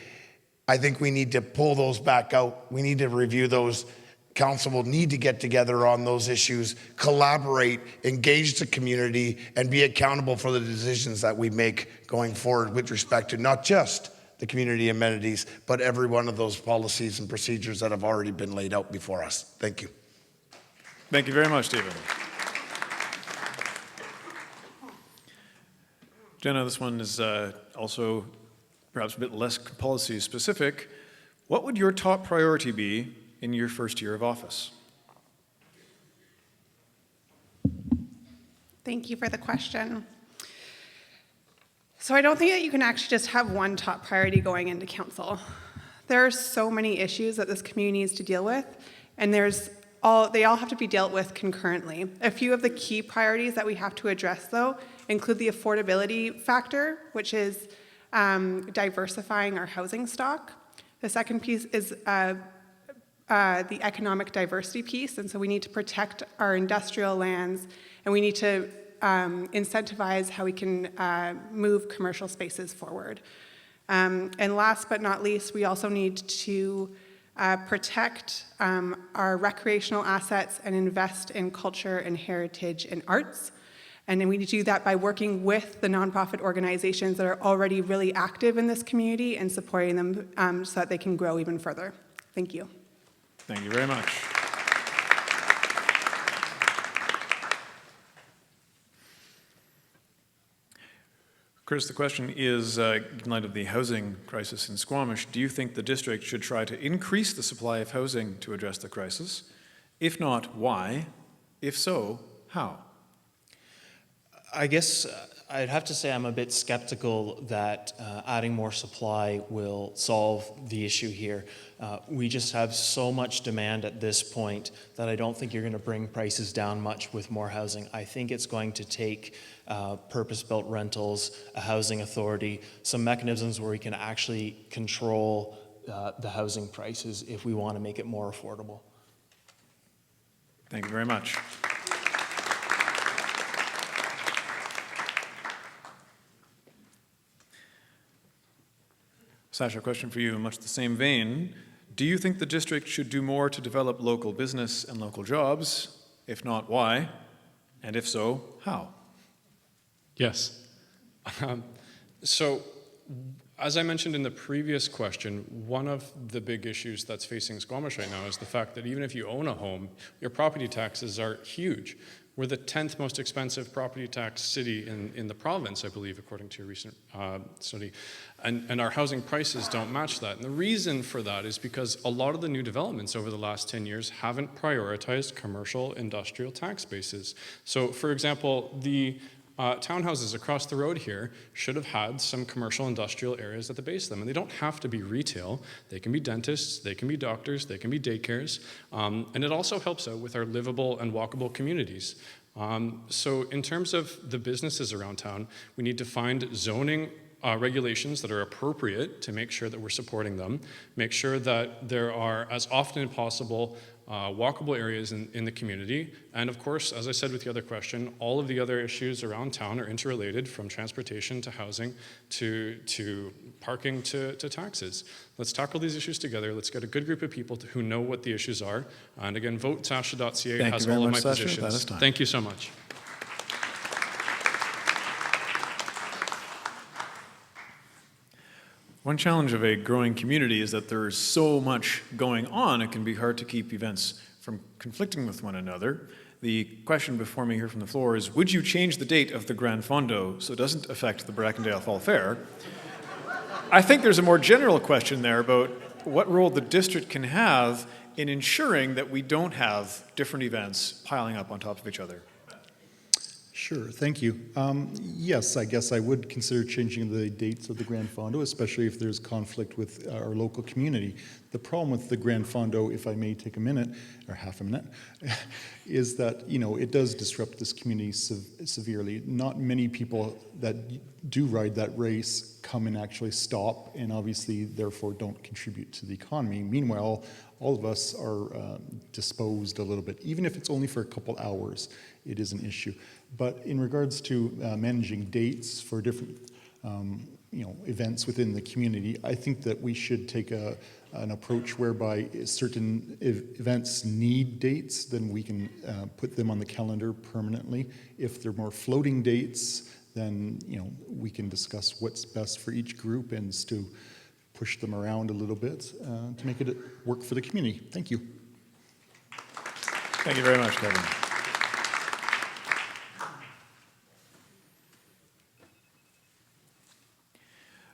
I think we need to pull those back out. We need to review those. Council will need to get together on those issues, collaborate, engage the community, and be accountable for the decisions that we make going forward with respect to not just the community amenities, but every one of those policies and procedures that have already been laid out before us. Thank you. Thank you very much, Stephen. Jenna, this one is also perhaps a bit less policy specific. What would your top priority be in your first year of office? Thank you for the question. So I don't think that you can actually just have one top priority going into council. There are so many issues that this community needs to deal with, and they all have to be dealt with concurrently. A few of the key priorities that we have to address, though, include the affordability factor, which is diversifying our housing stock. The second piece is the economic diversity piece, and so we need to protect our industrial lands, and we need to incentivize how we can move commercial spaces forward. And last but not least, we also need to protect our recreational assets and invest in culture and heritage and arts. And then we need to do that by working with the nonprofit organizations that are already really active in this community and supporting them so that they can grow even further. Thank you. Thank you very much. Chris, the question is, in light of the housing crisis in Squamish, do you think the district should try to increase the supply of housing to address the crisis? If not, why? If so, how? I guess I'd have to say I'm a bit skeptical that adding more supply will solve the issue here. We just have so much demand at this point that I don't think you're going to bring prices down much with more housing. I think it's going to take purpose-built rentals, a housing authority, some mechanisms where we can actually control the housing prices if we want to make it more affordable. Thank you very much. Sasha, a question for you in much the same vein. Do you think the district should do more to develop local business and local jobs? If not, why? And if so, how? Yes. So, as I mentioned in the previous question, one of the big issues that's facing Squamish right now is the fact that even if you own a home, your property taxes are huge. We're the 10th most expensive property tax city in the province, I believe, according to a recent study. And our housing prices don't match that. And the reason for that is because a lot of the new developments over the last 10 years haven't prioritized commercial industrial tax bases. So, for example, the Townhouses across the road here should have had some commercial industrial areas at the base of them, and they don't have to be retail. They can be dentists, they can be doctors, they can be daycares, and it also helps out with our livable and walkable communities. So in terms of the businesses around town, we need to find zoning regulations that are appropriate to make sure that we're supporting them, make sure that there are, as often as possible, walkable areas in the community. And of course, as I said with the other question, all of the other issues around town are interrelated, from transportation to housing to parking to taxes. Let's tackle these issues together. Let's get a good group of people who know what the issues are. And again, vote.tasha.ca has all of my positions. Thank you so much. One challenge of a growing community is that there's so much going on, it can be hard to keep events from conflicting with one another. The question before me here from the floor is, would you change the date of the Gran Fondo so it doesn't affect the Brackendale Fall Fair? I think there's a more general question there about what role the district can have in ensuring that we don't have different events piling up on top of each other. Sure, thank you. Yes, I guess I would consider changing the dates of the Gran Fondo, especially if there's conflict with our local community. The problem with the Gran Fondo, if I may take a minute, or half a minute, is that, you know, it does disrupt this community severely. Not many people that do ride that race come and actually stop, and obviously, therefore, don't contribute to the economy. Meanwhile, all of us are disposed a little bit. Even if it's only for a couple hours, it is an issue. But in regards to managing dates for different events within the community, I think that we should take an approach whereby certain events need dates, then we can put them on the calendar permanently. If they're more floating dates, then we can discuss what's best for each group and to push them around a little bit to make it work for the community. Thank you. Thank you very much, Kevin.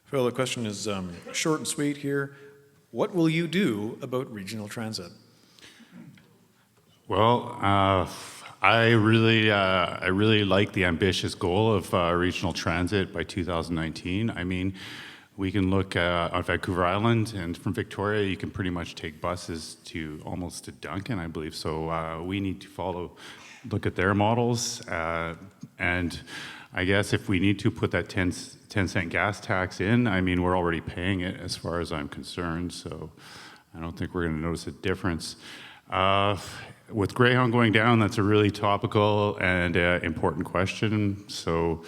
Phil, the question is short and sweet here. What will you do about regional transit? Well, I really like the ambitious goal of regional transit by 2019. I mean, we can look on Vancouver Island, and from Victoria, you can pretty much take buses to almost to Duncan, I believe. So we need to look at their models, and I guess if we need to put that 10-cent gas tax in, I mean, we're already paying it as far as I'm concerned, so I don't think we're going to notice a difference. With Greyhound going down, that's a really topical and important question, so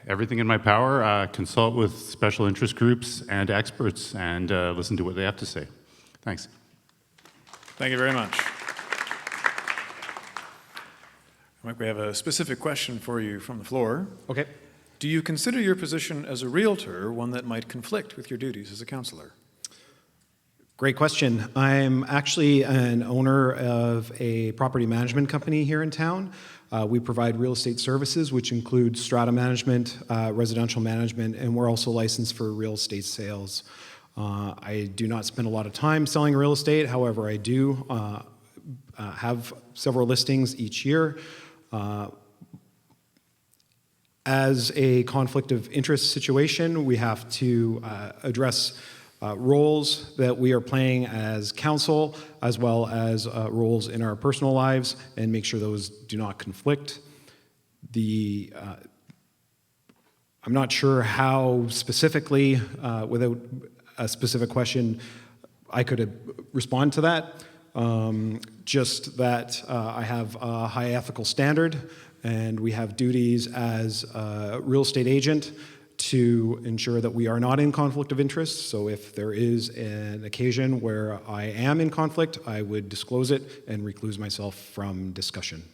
everything in my power, consult with special interest groups and experts and listen to what they have to say. Thanks. Thank you very much. Mike, we have a specific question for you from the floor. Okay. Do you consider your position as a realtor one that might conflict with your duties as a councillor? Great question. I'm actually an owner of a property management company here in town. We provide real estate services, which include strata management, residential management, and we're also licensed for real estate sales. I do not spend a lot of time selling real estate. However, I do have several listings each year. As a conflict of interest situation, we have to address roles that we are playing as council, as well as roles in our personal lives, and make sure those do not conflict. I'm not sure how specifically, without a specific question, I could respond to that. Just that I have a high ethical standard, and we have duties as a real estate agent to ensure that we are not in conflict of interest. So if there is an occasion where I am in conflict, I would disclose it and recluse myself from discussion.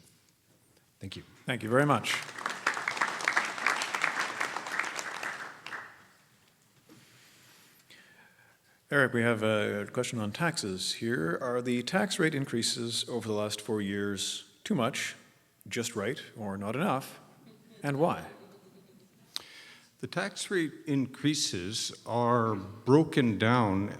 Thank you. Thank you very much. Eric, we have a question on taxes here. Are the tax rate increases over the last 4 years too much, just right, or not enough, and why? The tax rate increases are broken down.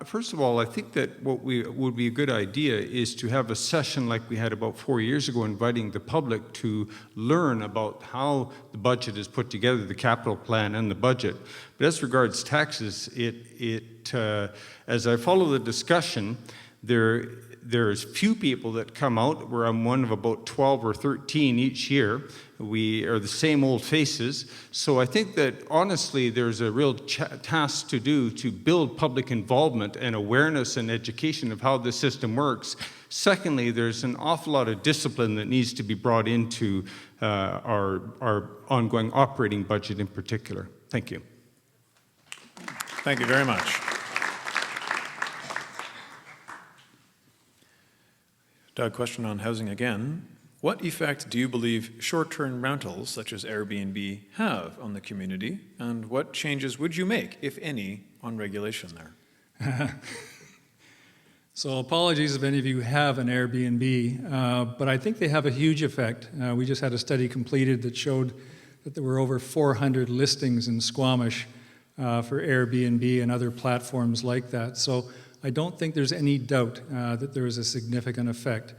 First of all, I think that what would be a good idea is to have a session like we had about 4 years ago, inviting the public to learn about how the budget is put together, the capital plan and the budget. But as regards taxes, as I follow the discussion, there's few people that come out, where I'm one of about 12 or 13 each year. We are the same old faces. So I think that honestly, there's a real task to do to build public involvement and awareness and education of how the system works. Secondly, there's an awful lot of discipline that needs to be brought into our ongoing operating budget in particular. Thank you. Thank you very much. Doug, question on housing again. What effect do you believe short-term rentals, such as Airbnb, have on the community? And what changes would you make, if any, on regulation there? So apologies if any of you have an Airbnb, but I think they have a huge effect. We just had a study completed that showed that there were over 400 listings in Squamish for Airbnb and other platforms like that. So I don't think there's any doubt that there is a significant effect.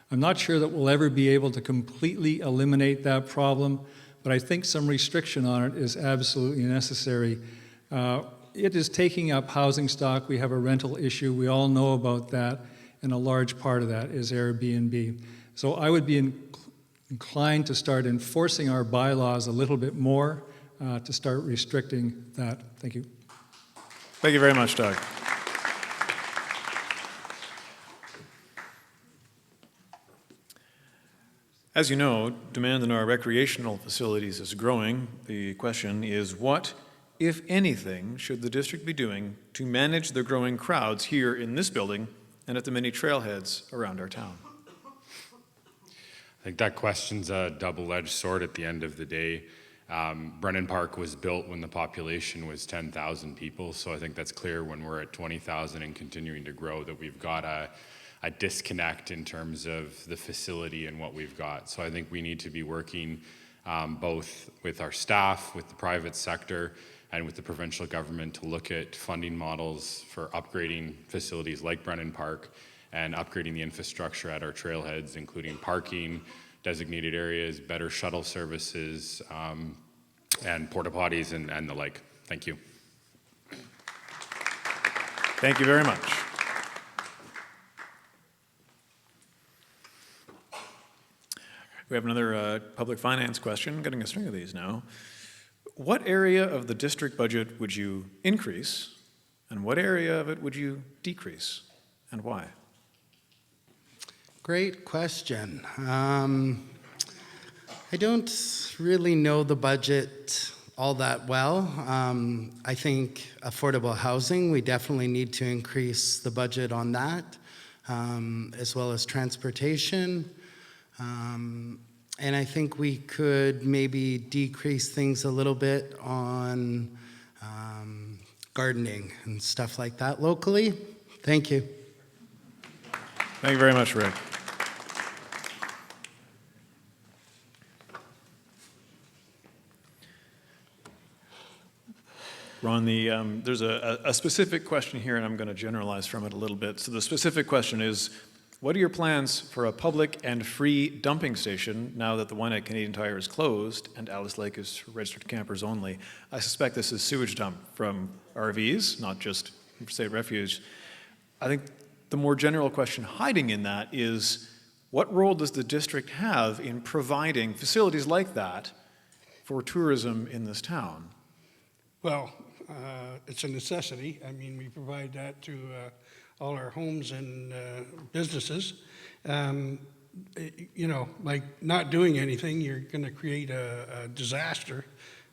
I'm not sure that we'll ever be able to completely eliminate that problem, but I think some restriction on it is absolutely necessary. It is taking up housing stock. We have a rental issue. We all know about that, and a large part of that is Airbnb. So I would be inclined to start enforcing our bylaws a little bit more to start restricting that. Thank you. Thank you very much, Doug. As you know, demand in our recreational facilities is growing. The question is, what, if anything, should the district be doing to manage the growing crowds here in this building and at the many trailheads around our town? I think that question's a double-edged sword at the end of the day. Brennan Park was built when the population was 10,000 people, so I think that's clear when we're at 20,000 and continuing to grow that we've got a disconnect in terms of the facility and what we've got. So I think we need to be working both with our staff, with the private sector, and with the provincial government to look at funding models for upgrading facilities like Brennan Park and upgrading the infrastructure at our trailheads, including parking, designated areas, better shuttle services, and porta potties and the like. Thank you. Thank you very much. We have another public finance question. I'm getting a string of these now. What area of the district budget would you increase, and what area of it would you decrease, and why? Great question. I don't really know the budget all that well. I think affordable housing, we definitely need to increase the budget on that, as well as transportation. And I think we could maybe decrease things a little bit on gardening and stuff like that locally. Thank you. Thank you very much, Rick. Ron, there's a specific question here, and I'm going to generalize from it a little bit. So the specific question is, what are your plans for a public and free dumping station now that the one at Canadian Tire is closed and Alice Lake is registered campers only? I suspect this is sewage dump from RVs, not just state refuge. I think the more general question hiding in that is, what role does the district have in providing facilities like that for tourism in this town? Well, it's a necessity. I mean, we provide that to all our homes and businesses. You know, like not doing anything, you're going to create a disaster,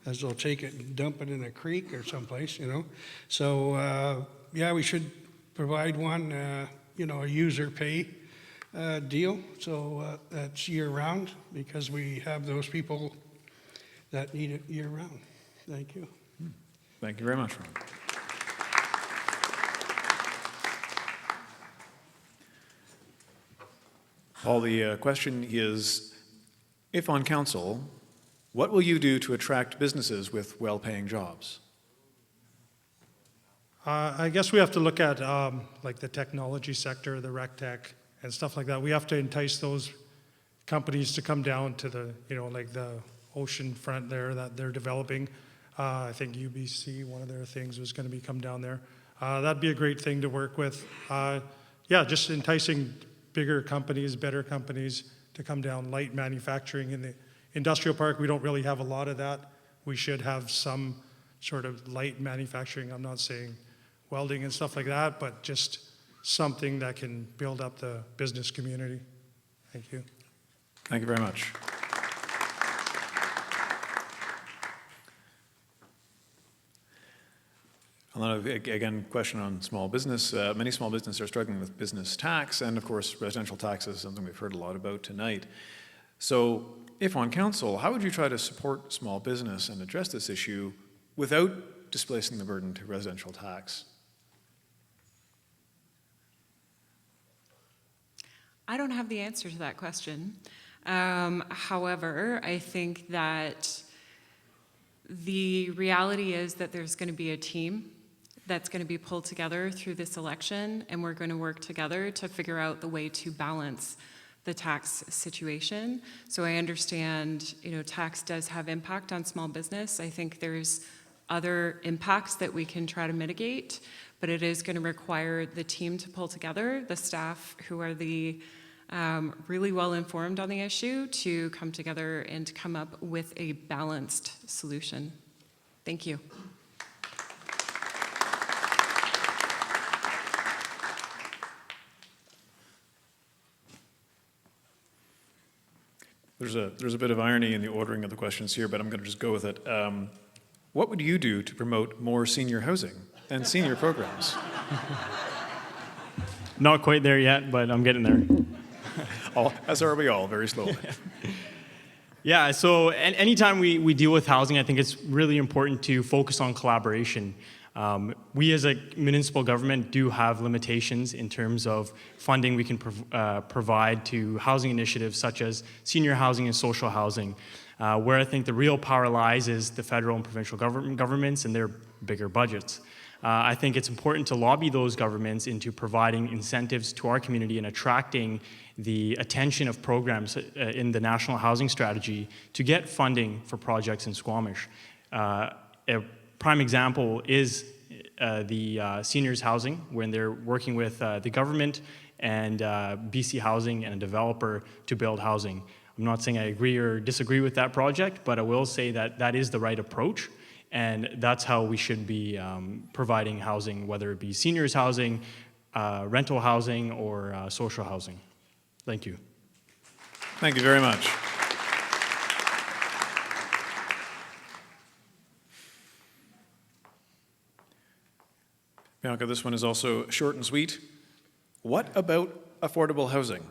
as they'll take it and dump it in a creek or someplace, you know. So, yeah, we should provide one, you know, a user pay deal. So that's year round, because we have those people that need it year round. Thank you. Thank you very much, Ron. Paul, the question is, if on council, What will you do to attract businesses with well-paying jobs? I guess we have to look at like the technology sector, the rec tech, and stuff like that. We have to entice those companies to come down to the, like the ocean front there that they're developing. I think UBC, one of their things was going to be come down there. That'd be a great thing to work with. Yeah, just enticing bigger companies, better companies to come down. Light manufacturing in the industrial park, we don't really have a lot of that. We should have some sort of light manufacturing. I'm not saying welding and stuff like that, but just something that can build up the business community. Thank you. Thank you very much. Again, question on small business. Many small businesses are struggling with business tax, and of course, residential tax is something we've heard a lot about tonight. So, if on council, how would you try to support small business and address this issue without displacing the burden to residential tax? I don't have the answer to that question. However, I think that the reality is that there's going to be a team that's going to be pulled together through this election, and we're going to work together to figure out the way to balance the tax situation. So I understand, tax does have impact on small business. I think there's other impacts that we can try to mitigate, but it is going to require the team to pull together, the staff who are the really well informed on the issue, to come together and come up with a balanced solution. Thank you. There's a bit of irony in the ordering of the questions here, but I'm going to just go with it. What would you do to promote more senior housing and senior programs? Not quite there yet, but I'm getting there. As are we all, very slowly. Yeah, so anytime we deal with housing, I think it's really important to focus on collaboration. We as a municipal government do have limitations in terms of funding we can provide to housing initiatives such as senior housing and social housing. Where I think the real power lies is the federal and provincial governments and their bigger budgets. I think it's important to lobby those governments into providing incentives to our community and attracting the attention of programs in the National Housing Strategy to get funding for projects in Squamish. A prime example is the seniors housing, when they're working with the government and BC Housing and a developer to build housing. I'm not saying I agree or disagree with that project, but I will say that that is the right approach. And that's how we should be providing housing, whether it be seniors housing, rental housing, or social housing. Thank you. Thank you very much. Bianca, this one is also short and sweet. What about affordable housing?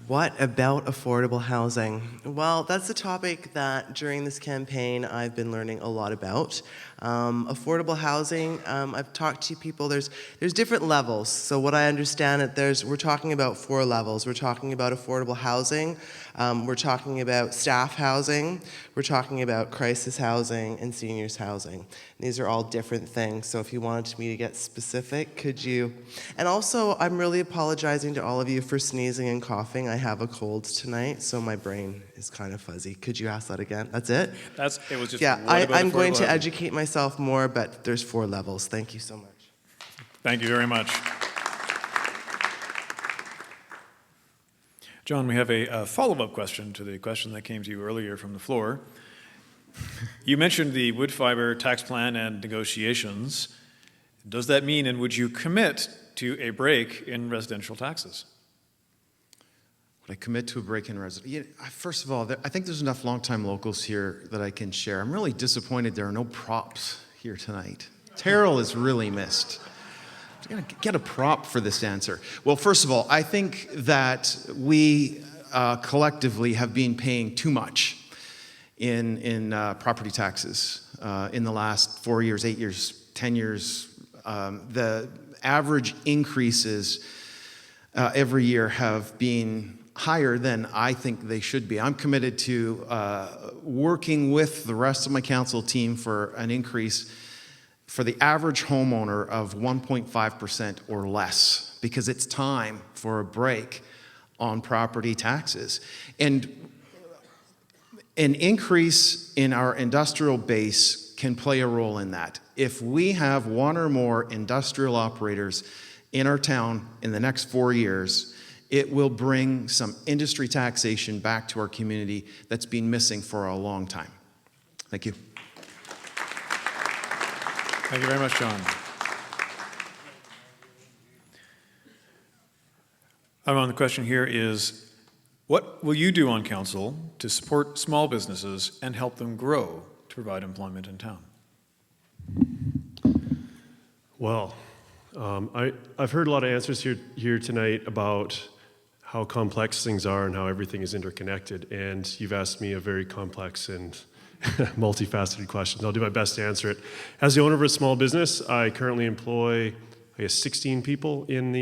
What about affordable housing? Well, that's a topic that during this campaign I've been learning a lot about. Affordable housing, I've talked to people, there's different levels. So what I understand, we're talking about 4 levels. We're talking about affordable housing, we're talking about staff housing, we're talking about crisis housing, and seniors housing. These are all different things, so if you wanted me to get specific, could you? And also, I'm really apologizing to all of you for sneezing and coughing. I have a cold tonight, so my brain is kind of fuzzy. Could you ask that again? That's it? It was just, yeah, what I'm going affordable to housing? educate myself more, but there's 4 levels. Thank you so much. Thank you very much. John, we have a follow-up question to the question that came to you earlier from the floor. You mentioned the wood fiber tax plan and negotiations. Does that mean, and would you commit to a break in residential taxes? Would I commit to a break in residential? First of all, I think there's enough longtime locals here that I can share. I'm really disappointed there are no props here tonight. Terrell is really missed. I'm going to get a prop for this answer. Well, first of all, I think that we collectively have been paying too much in property taxes in the last 4 years, 8 years, 10 years. The average increases every year have been higher than I think they should be. I'm committed to working with the rest of my council team for an increase for the average homeowner of 1.5% or less, because it's time for a break on property taxes. And an increase in our industrial base can play a role in that. If we have one or more industrial operators in our town in the next 4 years, it will bring some industry taxation back to our community that's been missing for a long time. Thank you. Thank you very much, John. The question here is, what will you do on council to support small businesses and help them grow to provide employment in town? Well, I've heard a lot of answers here tonight about how complex things are and how everything is interconnected, and you've asked me a very complex and multifaceted question. I'll do my best to answer it. As the owner of a small business, I currently employ, I guess, 16 people in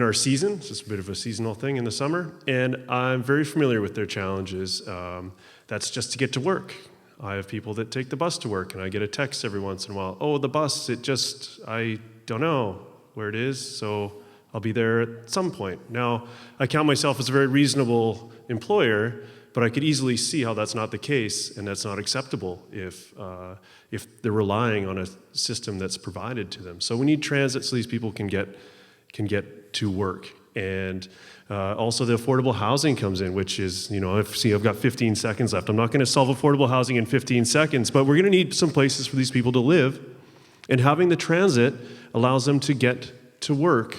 our season. It's just a bit of a seasonal thing in the summer, and I'm very familiar with their challenges. That's just to get to work. I have people that take the bus to work, and I get a text every once in a while. Oh, the bus, I don't know where it is, so I'll be there at some point. Now, I count myself as a very reasonable employer, but I could easily see how that's not the case, and that's not acceptable if they're relying on a system that's provided to them. So we need transit so these people can get to work. And also the affordable housing comes in, which is, I've got 15 seconds left. I'm not going to solve affordable housing in 15 seconds, but we're going to need some places for these people to live. And having the transit allows them to get to work,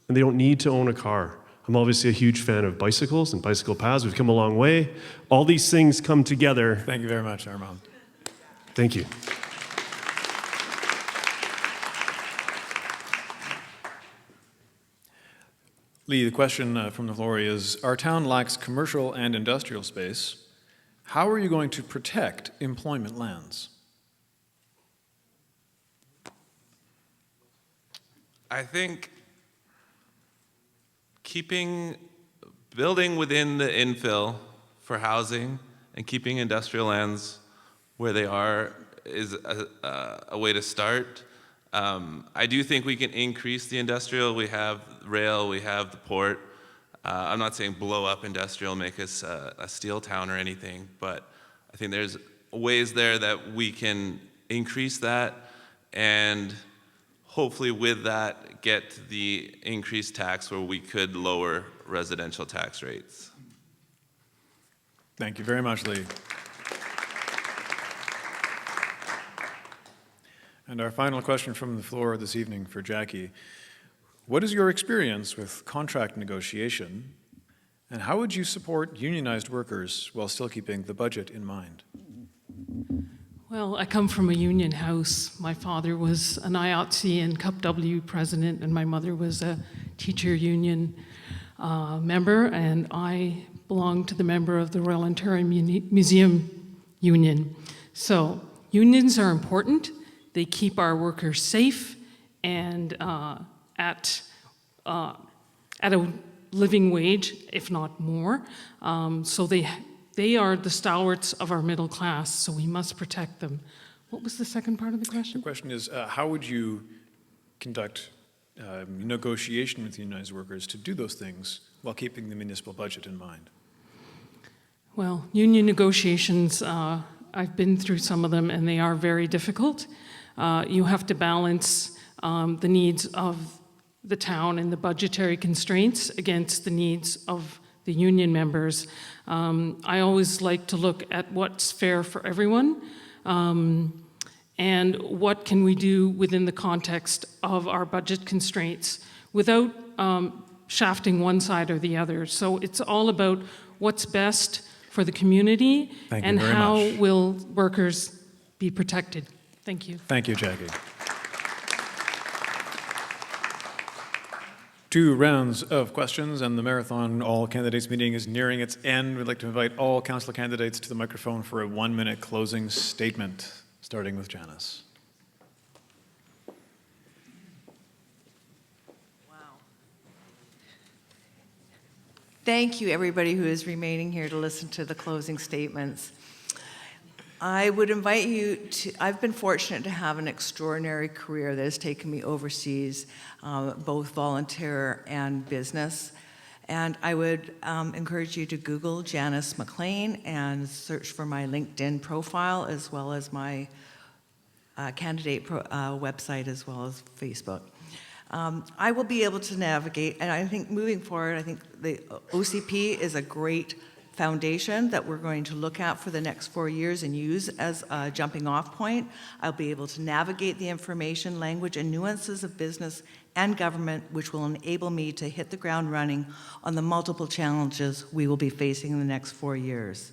and they don't need to own a car. I'm obviously a huge fan of bicycles and bicycle paths. We've come a long way. All these things come together. Thank you very much, Armand. Thank you. Lee, the question from the floor is, our town lacks commercial and industrial space. How are you going to protect employment lands? I think building within the infill for housing and keeping industrial lands where they are is a way to start. I do think we can increase the industrial. We have rail, we have the port. I'm not saying blow up industrial, make us a steel town or anything, but I think there's ways there that we can increase that, and hopefully with that get the increased tax where we could lower residential tax rates. Thank you very much, Lee. And our final question from the floor this evening for Jackie. What is your experience with contract negotiation, and how would you support unionized workers while still keeping the budget in mind? Well, I come from a union house. My father was an IOTC and Cup W president, and my mother was a teacher union member, and I belong to the member of the Royal Ontario Museum Union. So unions are important. They keep our workers safe and at a living wage, if not more. So they are the stalwarts of our middle class, so we must protect them. What was the second part of the question? The question is, how would you conduct negotiation with unionized workers to do those things while keeping the municipal budget in mind? Well, union negotiations, I've been through some of them, and they are very difficult. You have to balance the needs of the town and the budgetary constraints against the needs of the union members. I always like to look at what's fair for everyone and what can we do within the context of our budget constraints without shafting one side or the other. So it's all about what's best for the community and how will workers be protected. Thank you. Thank you, Jackie. 2 rounds of questions, and the Marathon All Candidates meeting is nearing its end. We'd like to invite all council candidates to the microphone for a 1-minute closing statement, starting with Janice. thank you, everybody who is remaining here to listen to the closing statements. I would invite you to, I've been fortunate to have an extraordinary career that has taken me overseas, both volunteer and business. And I would encourage you to Google Janice McLean and search for my LinkedIn profile, as well as my candidate website, as well as Facebook. I will be able to navigate, and I think moving forward, I think the OCP is a great foundation that we're going to look at for the next 4 years and use as a jumping off point. I'll be able to navigate the information, language, and nuances of business and government, which will enable me to hit the ground running on the multiple challenges we will be facing in the next 4 years.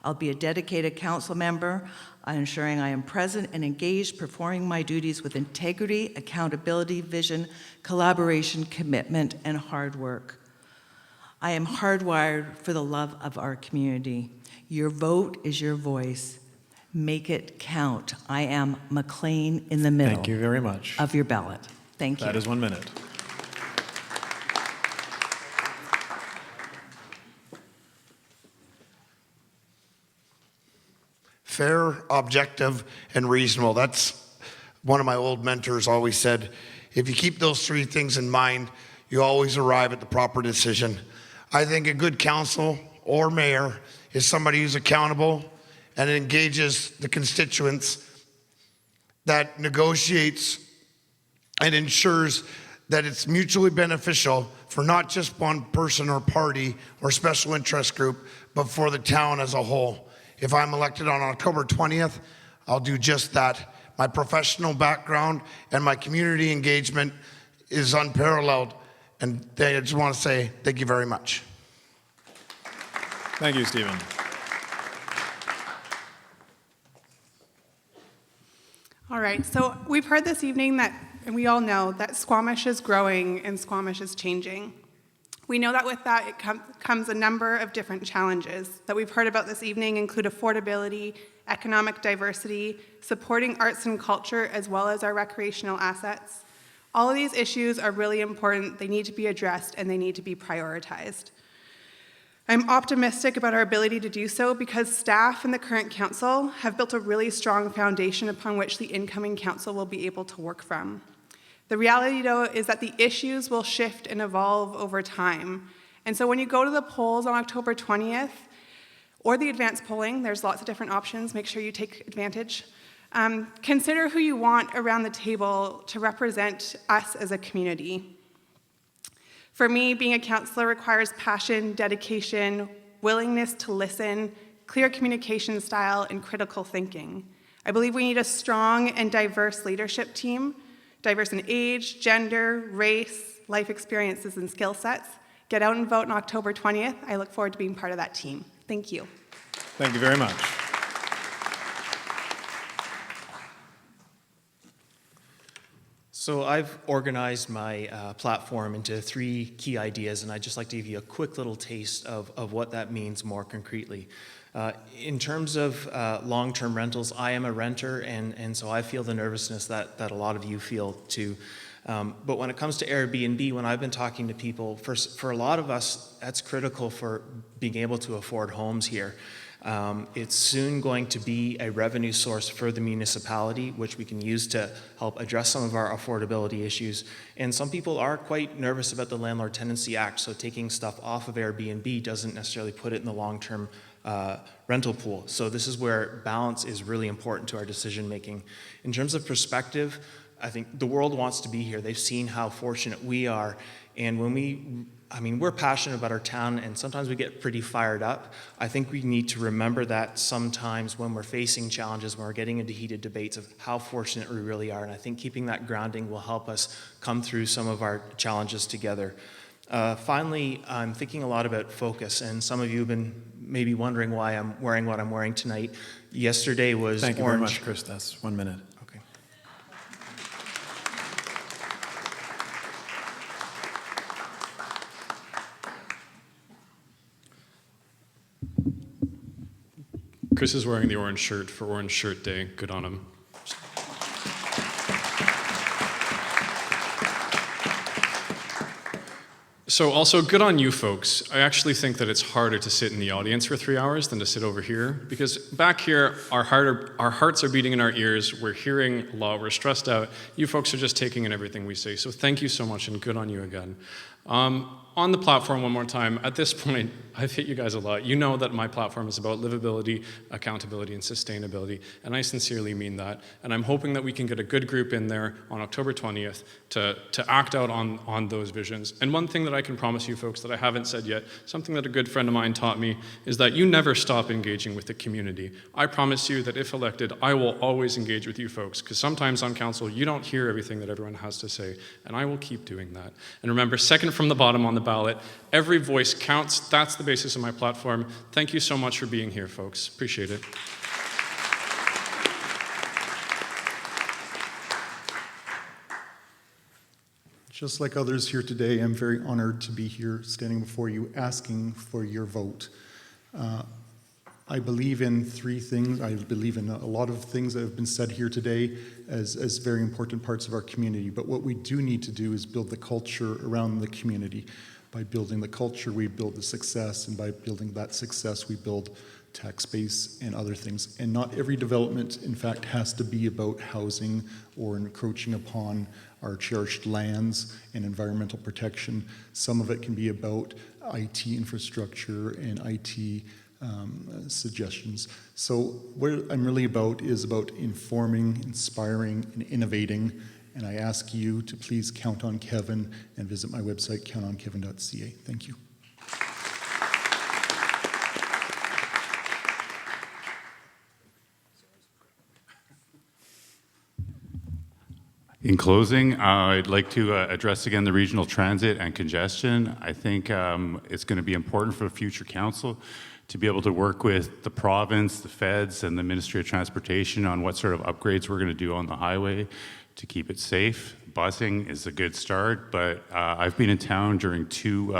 I'll be a dedicated council member, ensuring I am present and engaged, performing my duties with integrity, accountability, vision, collaboration, commitment, and hard work. I am hardwired for the love of our community. Your vote is your voice. Make it count. I am McLean in the middle. Thank you very much. Of your ballot. Thank you. That is 1 minute. Fair, objective, and reasonable. That's one of my old mentors always said, if you keep those three things in mind, you always arrive at the proper decision. I think a good council or mayor is somebody who's accountable and engages the constituents, that negotiates and ensures that it's mutually beneficial for not just one person or party or special interest group, but for the town as a whole. If I'm elected on October 20th, I'll do just that. My professional background and my community engagement is unparalleled. And I just want to say thank you very much. Thank you, Stephen. All right, so we've heard this evening that, and we all know that Squamish is growing and Squamish is changing. We know that with that it comes a number of different challenges that we've heard about this evening include affordability, economic diversity, supporting arts and culture, as well as our recreational assets. All of these issues are really important, they need to be addressed, and they need to be prioritized. I'm optimistic about our ability to do so because staff and the current council have built a really strong foundation upon which the incoming council will be able to work from. The reality, though, is that the issues will shift and evolve over time. And so when you go to the polls on October 20th, or the advanced polling, there's lots of different options, make sure you take advantage. Consider who you want around the table to represent us as a community. For me, being a councillor requires passion, dedication, willingness to listen, clear communication style, and critical thinking. I believe we need a strong and diverse leadership team, diverse in age, gender, race, life experiences, and skill sets. Get out and vote on October 20th. I look forward to being part of that team. Thank you. Thank you very much. So I've organized my platform into 3 key ideas, and I'd just like to give you a quick little taste of what that means more concretely. In terms of long-term rentals, I am a renter, and so I feel the nervousness that a lot of you feel too. But when it comes to Airbnb, when I've been talking to people, for a lot of us, that's critical for being able to afford homes here. It's soon going to be a revenue source for the municipality, which we can use to help address some of our affordability issues. And some people are quite nervous about the Landlord Tenancy Act, so taking stuff off of Airbnb doesn't necessarily put it in the long-term rental pool. So this is where balance is really important to our decision making. In terms of perspective, I think the world wants to be here. They've seen how fortunate we are. And when we're passionate about our town, and sometimes we get pretty fired up. I think we need to remember that sometimes when we're facing challenges, when we're getting into heated debates of how fortunate we really are. And I think keeping that grounding will help us come through some of our challenges together. Finally, I'm thinking a lot about focus, and some of you have been maybe wondering why I'm wearing what I'm wearing tonight. Yesterday was Thank you orange. very much, Chris. That's 1 minute. Okay. Chris is wearing the orange shirt for Orange Shirt Day. Good on him. So also, good on you folks. I actually think that it's harder to sit in the audience for 3 hours than to sit over here, because back here, our hearts are beating in our ears, we're hearing a lot, we're stressed out. You folks are just taking in everything we say, so thank you so much, and good on you again. On the platform one more time, at this point, I've hit you guys a lot. You know that my platform is about livability, accountability, and sustainability, and I sincerely mean that. And I'm hoping that we can get a good group in there on October 20th to act out on those visions. And one thing that I can promise you folks that I haven't said yet, something that a good friend of mine taught me, is that you never stop engaging with the community. I promise you that if elected, I will always engage with you folks, because sometimes on council, you don't hear everything that everyone has to say, and I will keep doing that. And remember, second from the bottom on the ballot, every voice counts. That's the basis of my platform. Thank you so much for being here, folks. Appreciate it. Just like others here today, I'm very honored to be here standing before you asking for your vote. I believe in three things. I believe in a lot of things that have been said here today as very important parts of our community. But what we do need to do is build the culture around the community. By building the culture, we build the success, and by building that success, we build tax base and other things. And not every development, in fact, has to be about housing or encroaching upon our cherished lands and environmental protection. Some of it can be about IT infrastructure and IT suggestions. So what I'm really about is about informing, inspiring, and innovating. And I ask you to please count on Kevin and visit my website, countonkevin.ca. Thank you. In closing, I'd like to address again the regional transit and congestion. I think it's going to be important for the future council to be able to work with the province, the feds, and the Ministry of Transportation on what sort of upgrades we're going to do on the highway to keep it safe. Busing is a good start, but I've been in town during 2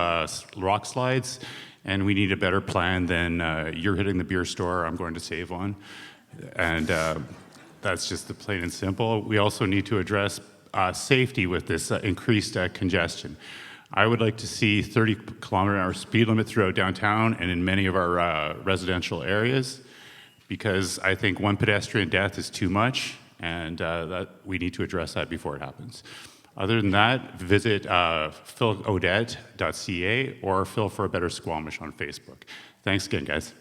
rock slides, and we need a better plan than you're hitting the beer store, I'm going to save one. And that's just the plain and simple. We also need to address safety with this increased congestion. I would like to see 30-kilometer-an-hour speed limit throughout downtown and in many of our residential areas, because I think one pedestrian death is too much, and that we need to address that before it happens. Other than that, visit philodette.ca or Phil for a Better Squamish on Facebook. Thanks again, guys.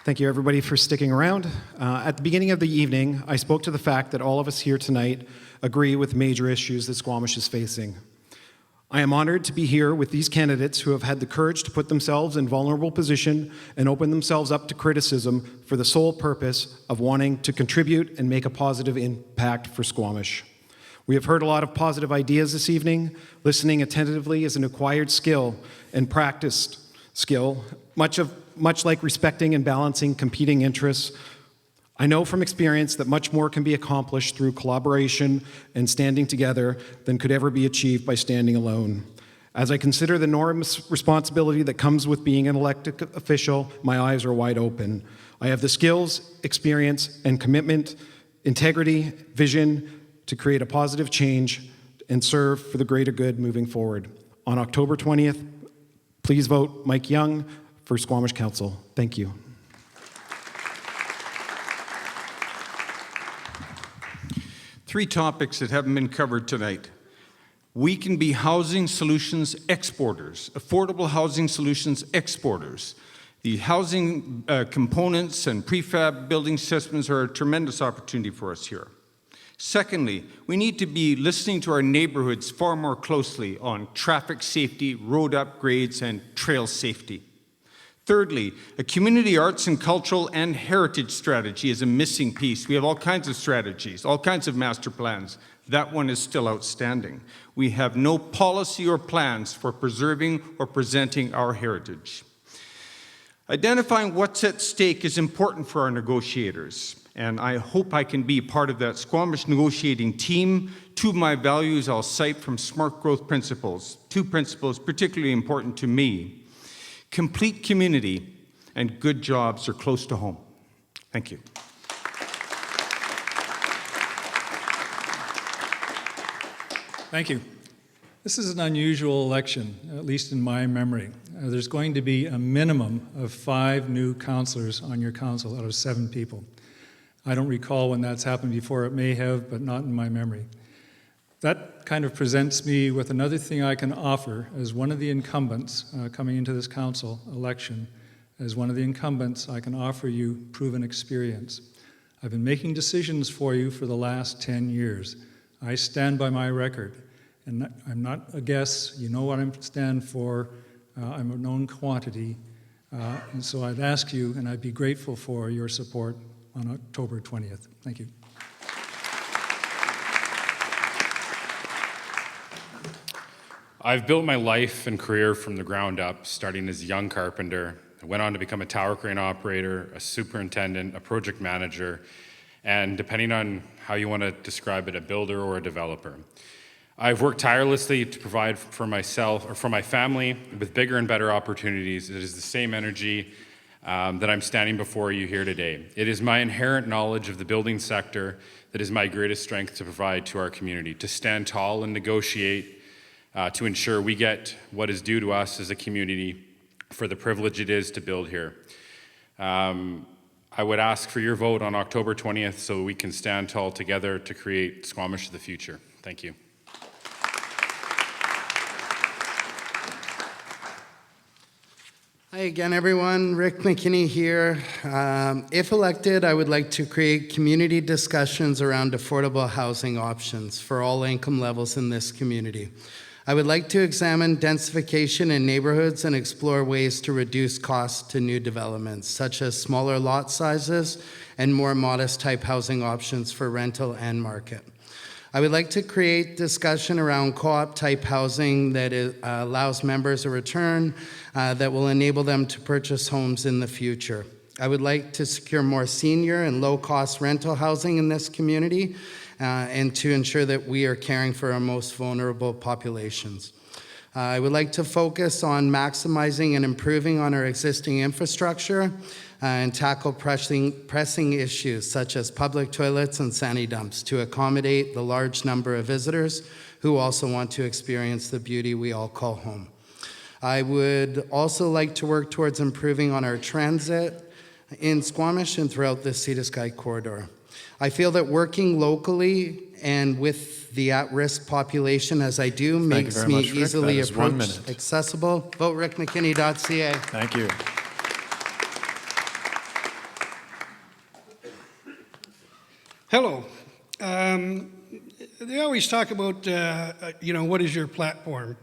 Thank you, everybody, for sticking around. At the beginning of the evening, I spoke to the fact that all of us here tonight agree with major issues that Squamish is facing. I am honored to be here with these candidates who have had the courage to put themselves in vulnerable position and open themselves up to criticism for the sole purpose of wanting to contribute and make a positive impact for Squamish. We have heard a lot of positive ideas this evening. Listening attentively is an acquired skill and practiced skill, much like respecting and balancing competing interests. I know from experience that much more can be accomplished through collaboration and standing together than could ever be achieved by standing alone. As I consider the enormous responsibility that comes with being an elected official, my eyes are wide open. I have the skills, experience, and commitment, integrity, vision to create a positive change and serve for the greater good moving forward. On October 20th, please vote Mike Young for Squamish Council. Thank you. Three topics that haven't been covered tonight. We can be housing solutions exporters, affordable housing solutions exporters. The housing components and prefab building systems are a tremendous opportunity for us here. Secondly, we need to be listening to our neighborhoods far more closely on traffic safety, road upgrades, and trail safety. Thirdly, a community arts and cultural and heritage strategy is a missing piece. We have all kinds of strategies, all kinds of master plans. That one is still outstanding. We have no policy or plans for preserving or presenting our heritage. Identifying what's at stake is important for our negotiators, and I hope I can be part of that Squamish negotiating team. 2 of my values I'll cite from Smart Growth Principles, 2 principles particularly important to me. Complete community and good jobs are close to home. Thank you. Thank you. This is an unusual election, at least in my memory. There's going to be a minimum of 5 new councillors on your council out of 7 people. I don't recall when that's happened before. It may have, but not in my memory. That kind of presents me with another thing I can offer as one of the incumbents coming into this council election. As one of the incumbents, I can offer you proven experience. I've been making decisions for you for the last 10 years. I stand by my record, and I'm not a guess. You know what I stand for. I'm a known quantity, and so I'd ask you, and I'd be grateful for your support on October 20th. Thank you. I've built my life and career from the ground up, starting as a young carpenter. I went on to become a tower crane operator, a superintendent, a project manager, and depending on how you want to describe it, a builder or a developer. I've worked tirelessly to provide for myself or for my family with bigger and better opportunities. It is the same energy that I'm standing before you here today. It is my inherent knowledge of the building sector that is my greatest strength to provide to our community, to stand tall and negotiate, to ensure we get what is due to us as a community for the privilege it is to build here. I would ask for your vote on October 20th so we can stand tall together to create Squamish of the future. Thank you. Hi again, everyone. Rick McKinney here. If elected, I would like to create community discussions around affordable housing options for all income levels in this community. I would like to examine densification in neighborhoods and explore ways to reduce costs to new developments, such as smaller lot sizes and more modest type housing options for rental and market. I would like to create discussion around co-op type housing that allows members a return that will enable them to purchase homes in the future. I would like to secure more senior and low-cost rental housing in this community and to ensure that we are caring for our most vulnerable populations. I would like to focus on maximizing and improving on our existing infrastructure and tackle pressing issues such as public toilets and sani dumps to accommodate the large number of visitors who also want to experience the beauty we all call home. I would also like to work towards improving on our transit in Squamish and throughout the Sea to Sky corridor. I feel that working locally and with the at-risk population as I do makes me easily approached, accessible. Vote rickmckinney.ca. Thank you. Hello. They always talk about, what is your platform?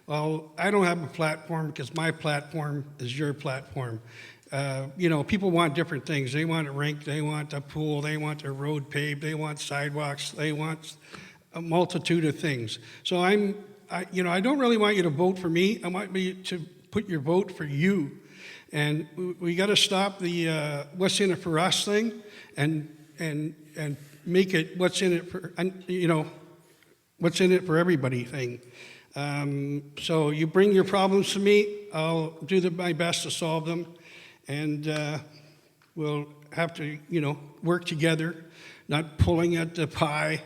Well, I don't have a platform because my platform is your platform. People want different things. They want a rink, they want a pool, they want a road paved, they want sidewalks, they want a multitude of things. So I don't really want you to vote for me. I want you to put your vote for you. And we got to stop the what's in it for us thing and make it what's in it for, what's in it for everybody thing. So you bring your problems to me, I'll do my best to solve them, and we'll have to, work together, not pulling at the pie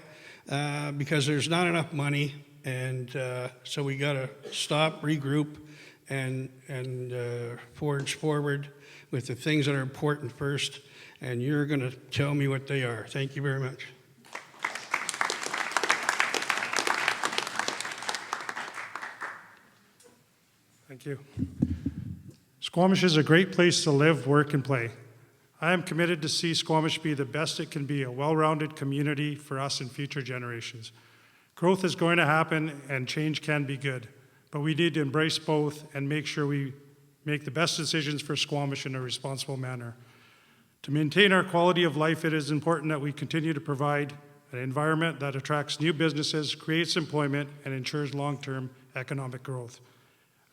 because there's not enough money, and so we got to stop, regroup, and forge forward with the things that are important first, and you're going to tell me what they are. Thank you very much. Thank you. Squamish is a great place to live, work, and play. I am committed to see Squamish be the best it can be, a well-rounded community for us and future generations. Growth is going to happen and change can be good, but we need to embrace both and make sure we make the best decisions for Squamish in a responsible manner. To maintain our quality of life, it is important that we continue to provide an environment that attracts new businesses, creates employment, and ensures long-term economic growth.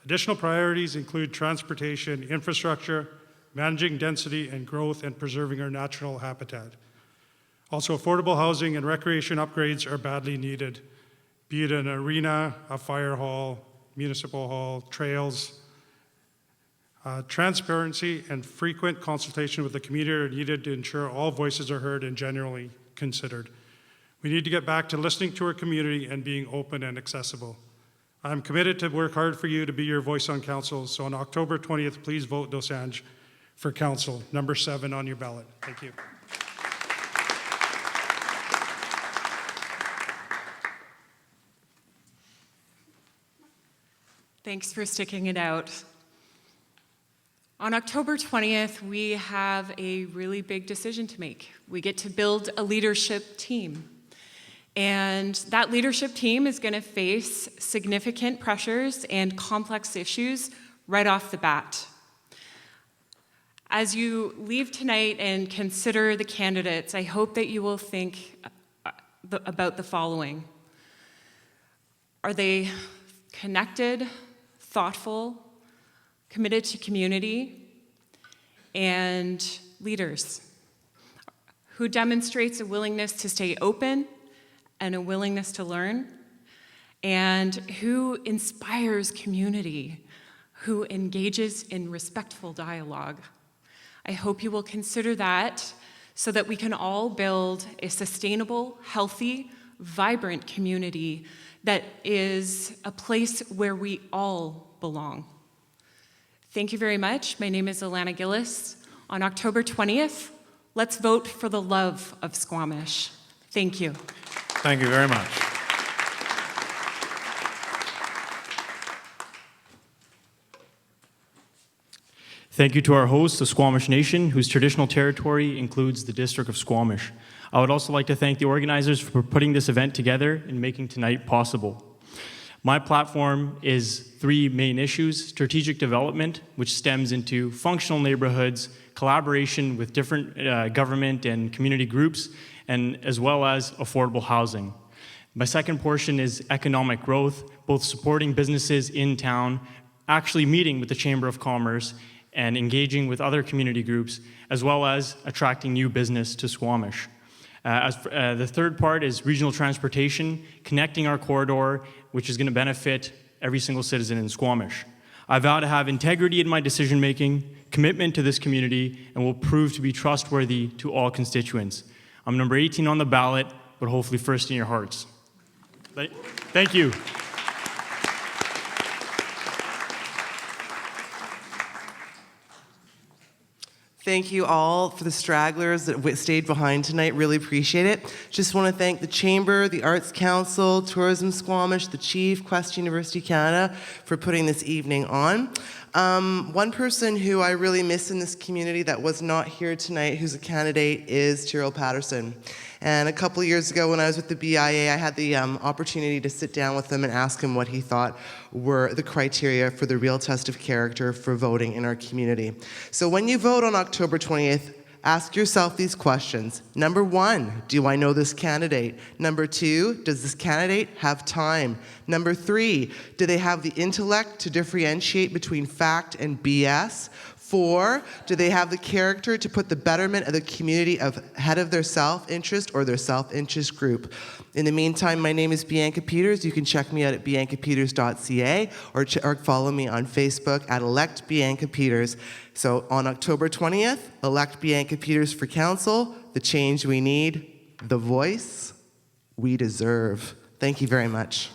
Additional priorities include transportation, infrastructure, managing density and growth, and preserving our natural habitat. Also, affordable housing and recreation upgrades are badly needed, be it an arena, a fire hall, municipal hall, trails. Transparency and frequent consultation with the community are needed to ensure all voices are heard and generally considered. We need to get back to listening to our community and being open and accessible. I'm committed to work hard for you to be your voice on council, so on October 20th, please vote Dosanjh for council, number 7 on your ballot. Thank you. Thanks for sticking it out. On October 20th, we have a really big decision to make. We get to build a leadership team. And that leadership team is going to face significant pressures and complex issues right off the bat. As you leave tonight and consider the candidates, I hope that you will think about the following. Are they connected, thoughtful, committed to community, and leaders? Who demonstrates a willingness to stay open and a willingness to learn? And who inspires community? Who engages in respectful dialogue? I hope you will consider that so that we can all build a sustainable, healthy, vibrant community that is a place where we all belong. Thank you very much. My name is Alana Gillis. On October 20th, let's vote for the love of Squamish. Thank you. Thank you very much. Thank you to our host, the Squamish Nation, whose traditional territory includes the District of Squamish. I would also like to thank the organizers for putting this event together and making tonight possible. My platform is 3 main issues: strategic development, which stems into functional neighborhoods, collaboration with different government and community groups, and as well as affordable housing. My second portion is economic growth, both supporting businesses in town, actually meeting with the Chamber of Commerce, and engaging with other community groups, as well as attracting new business to Squamish. The third part is regional transportation, connecting our corridor, which is going to benefit every single citizen in Squamish. I vow to have integrity in my decision-making, commitment to this community, and will prove to be trustworthy to all constituents. I'm number 18 on the ballot, but hopefully first in your hearts. Thank you. Thank you all for the stragglers that stayed behind tonight. Really appreciate it. Just want to thank the Chamber, the Arts Council, Tourism Squamish, the Chief, Quest University Canada for putting this evening on. One person who I really miss in this community that was not here tonight, who's a candidate, is Tyrrell Patterson. And a couple of years ago when I was with the BIA, I had the opportunity to sit down with him and ask him what he thought were the criteria for the real test of character for voting in our community. So when you vote on October 20th, ask yourself these questions. Number 1, do I know this candidate? Number 2, does this candidate have time? Number 3, do they have the intellect to differentiate between fact and BS? 4, do they have the character to put the betterment of the community ahead of their self-interest or their self-interest group? In the meantime, my name is Bianca Peters. You can check me out at biancapeters.ca or follow me on Facebook at Elect Bianca Peters. So on October 20th, elect Bianca Peters for council, the change we need, the voice we deserve. Thank you very much.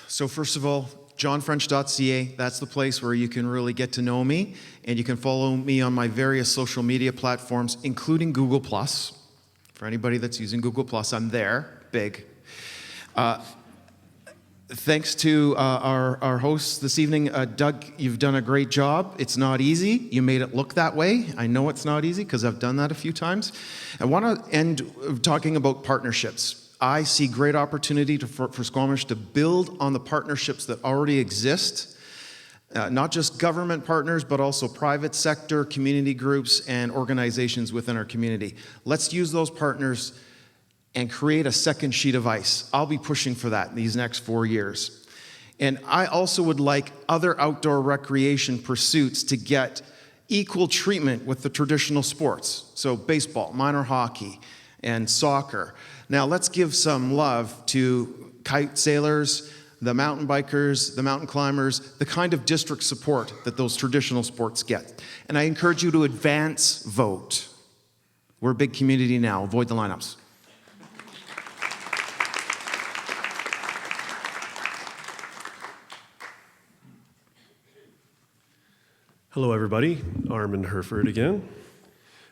So first of all, johnfrench.ca, that's the place where you can really get to know me, and you can follow me on my various social media platforms, including Google+. For anybody that's using Google+, I'm there, big. Thanks to our hosts this evening. Doug, you've done a great job. It's not easy. You made it look that way. I know it's not easy because I've done that a few times. I want to end talking about partnerships. I see great opportunity for Squamish to build on the partnerships that already exist, not just government partners, but also private sector, community groups, and organizations within our community. Let's use those partners and create a second sheet of ice. I'll be pushing for that in these next 4 years. And I also would like other outdoor recreation pursuits to get equal treatment with the traditional sports. So baseball, minor hockey, and soccer. Now let's give some love to kite sailors, the mountain bikers, the mountain climbers, the kind of district support that those traditional sports get. And I encourage you to advance vote. We're a big community now. Avoid the lineups. Hello, everybody. Armin Herford again.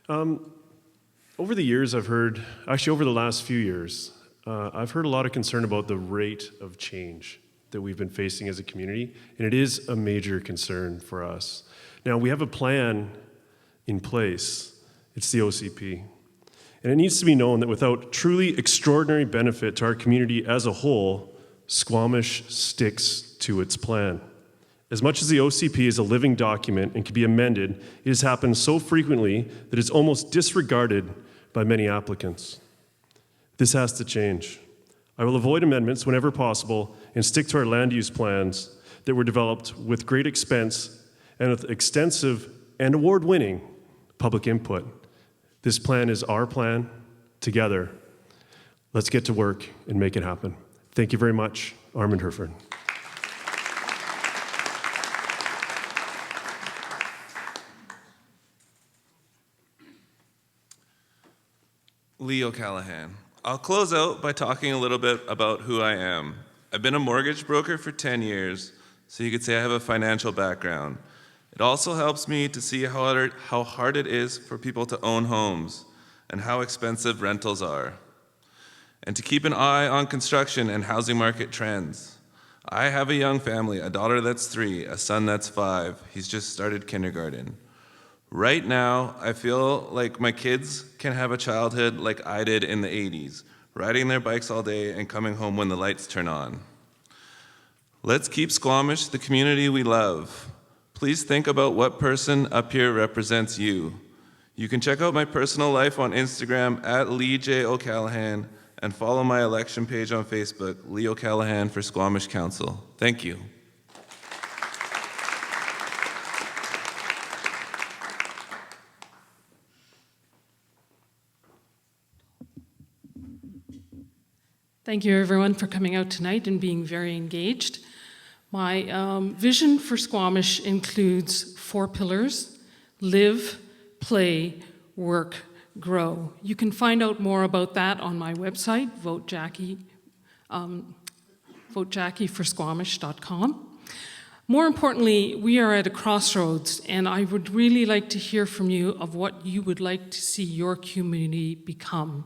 Over the years, over the last few years, I've heard a lot of concern about the rate of change that we've been facing as a community, and it is a major concern for us. Now, we have a plan in place. It's the OCP. And it needs to be known that without truly extraordinary benefit to our community as a whole, Squamish sticks to its plan. As much as the OCP is a living document and can be amended, it has happened so frequently that it's almost disregarded by many applicants. This has to change. I will avoid amendments whenever possible and stick to our land use plans that were developed with great expense and with extensive and award-winning public input. This plan is our plan together. Let's get to work and make it happen. Thank you very much. Armin Herford. Lee O'Callaghan. I'll close out by talking a little bit about who I am. I've been a mortgage broker for 10 years, so you could say I have a financial background. It also helps me to see how hard it is for people to own homes and how expensive rentals are, and to keep an eye on construction and housing market trends. I have a young family, a daughter that's 3, a son that's 5. He's just started kindergarten. Right now, I feel like my kids can have a childhood like I did in the 80s, riding their bikes all day and coming home when the lights turn on. Let's keep Squamish the community we love. Please think about what person up here represents you. You can check out my personal life on Instagram at Lee J. O'Callaghan and follow my election page on Facebook, Lee O'Callaghan for Squamish Council. Thank you. Thank you, everyone, for coming out tonight and being very engaged. My vision for Squamish includes 4 pillars: live, play, work, grow. You can find out more about that on my website, votejackieforsquamish.com. More importantly, we are at a crossroads, and I would really like to hear from you of what you would like to see your community become.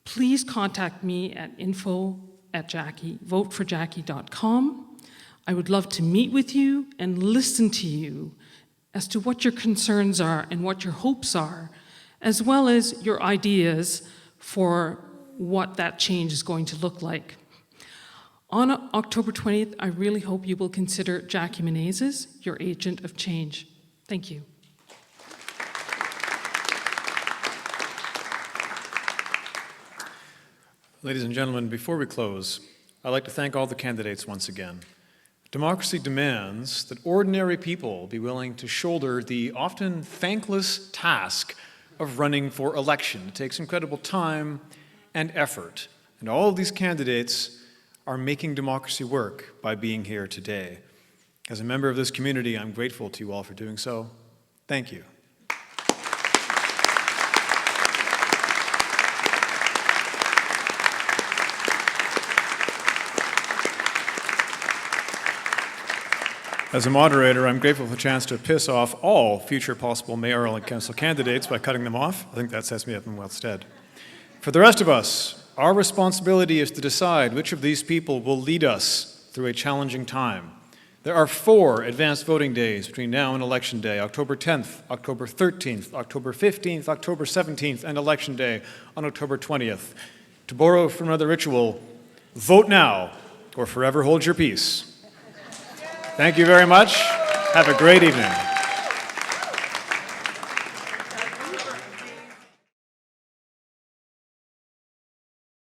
Please contact me at info@voteforjackie.com. I would love to meet with you and listen to you as to what your concerns are and what your hopes are, as well as your ideas for what that change is going to look like. On October 20th, I really hope you will consider Jackie Menezes your agent of change. Thank you. Ladies and gentlemen, before we close, I'd like to thank all the candidates once again. Democracy demands that ordinary people be willing to shoulder the often thankless task of running for election. It takes incredible time and effort, and all of these candidates are making democracy work by being here today. As a member of this community, I'm grateful to you all for doing so. Thank you. As a moderator, I'm grateful for the chance to piss off all future possible mayoral and council candidates by cutting them off. I think that sets me up in well stead. For the rest of us, our responsibility is to decide which of these people will lead us through a challenging time. There are 4 advanced voting days between now and Election Day: October 10th, October 13th, October 15th, October 17th, and Election Day on October 20th. To borrow from another ritual, vote now or forever hold your peace. Thank you very much. Have a great evening.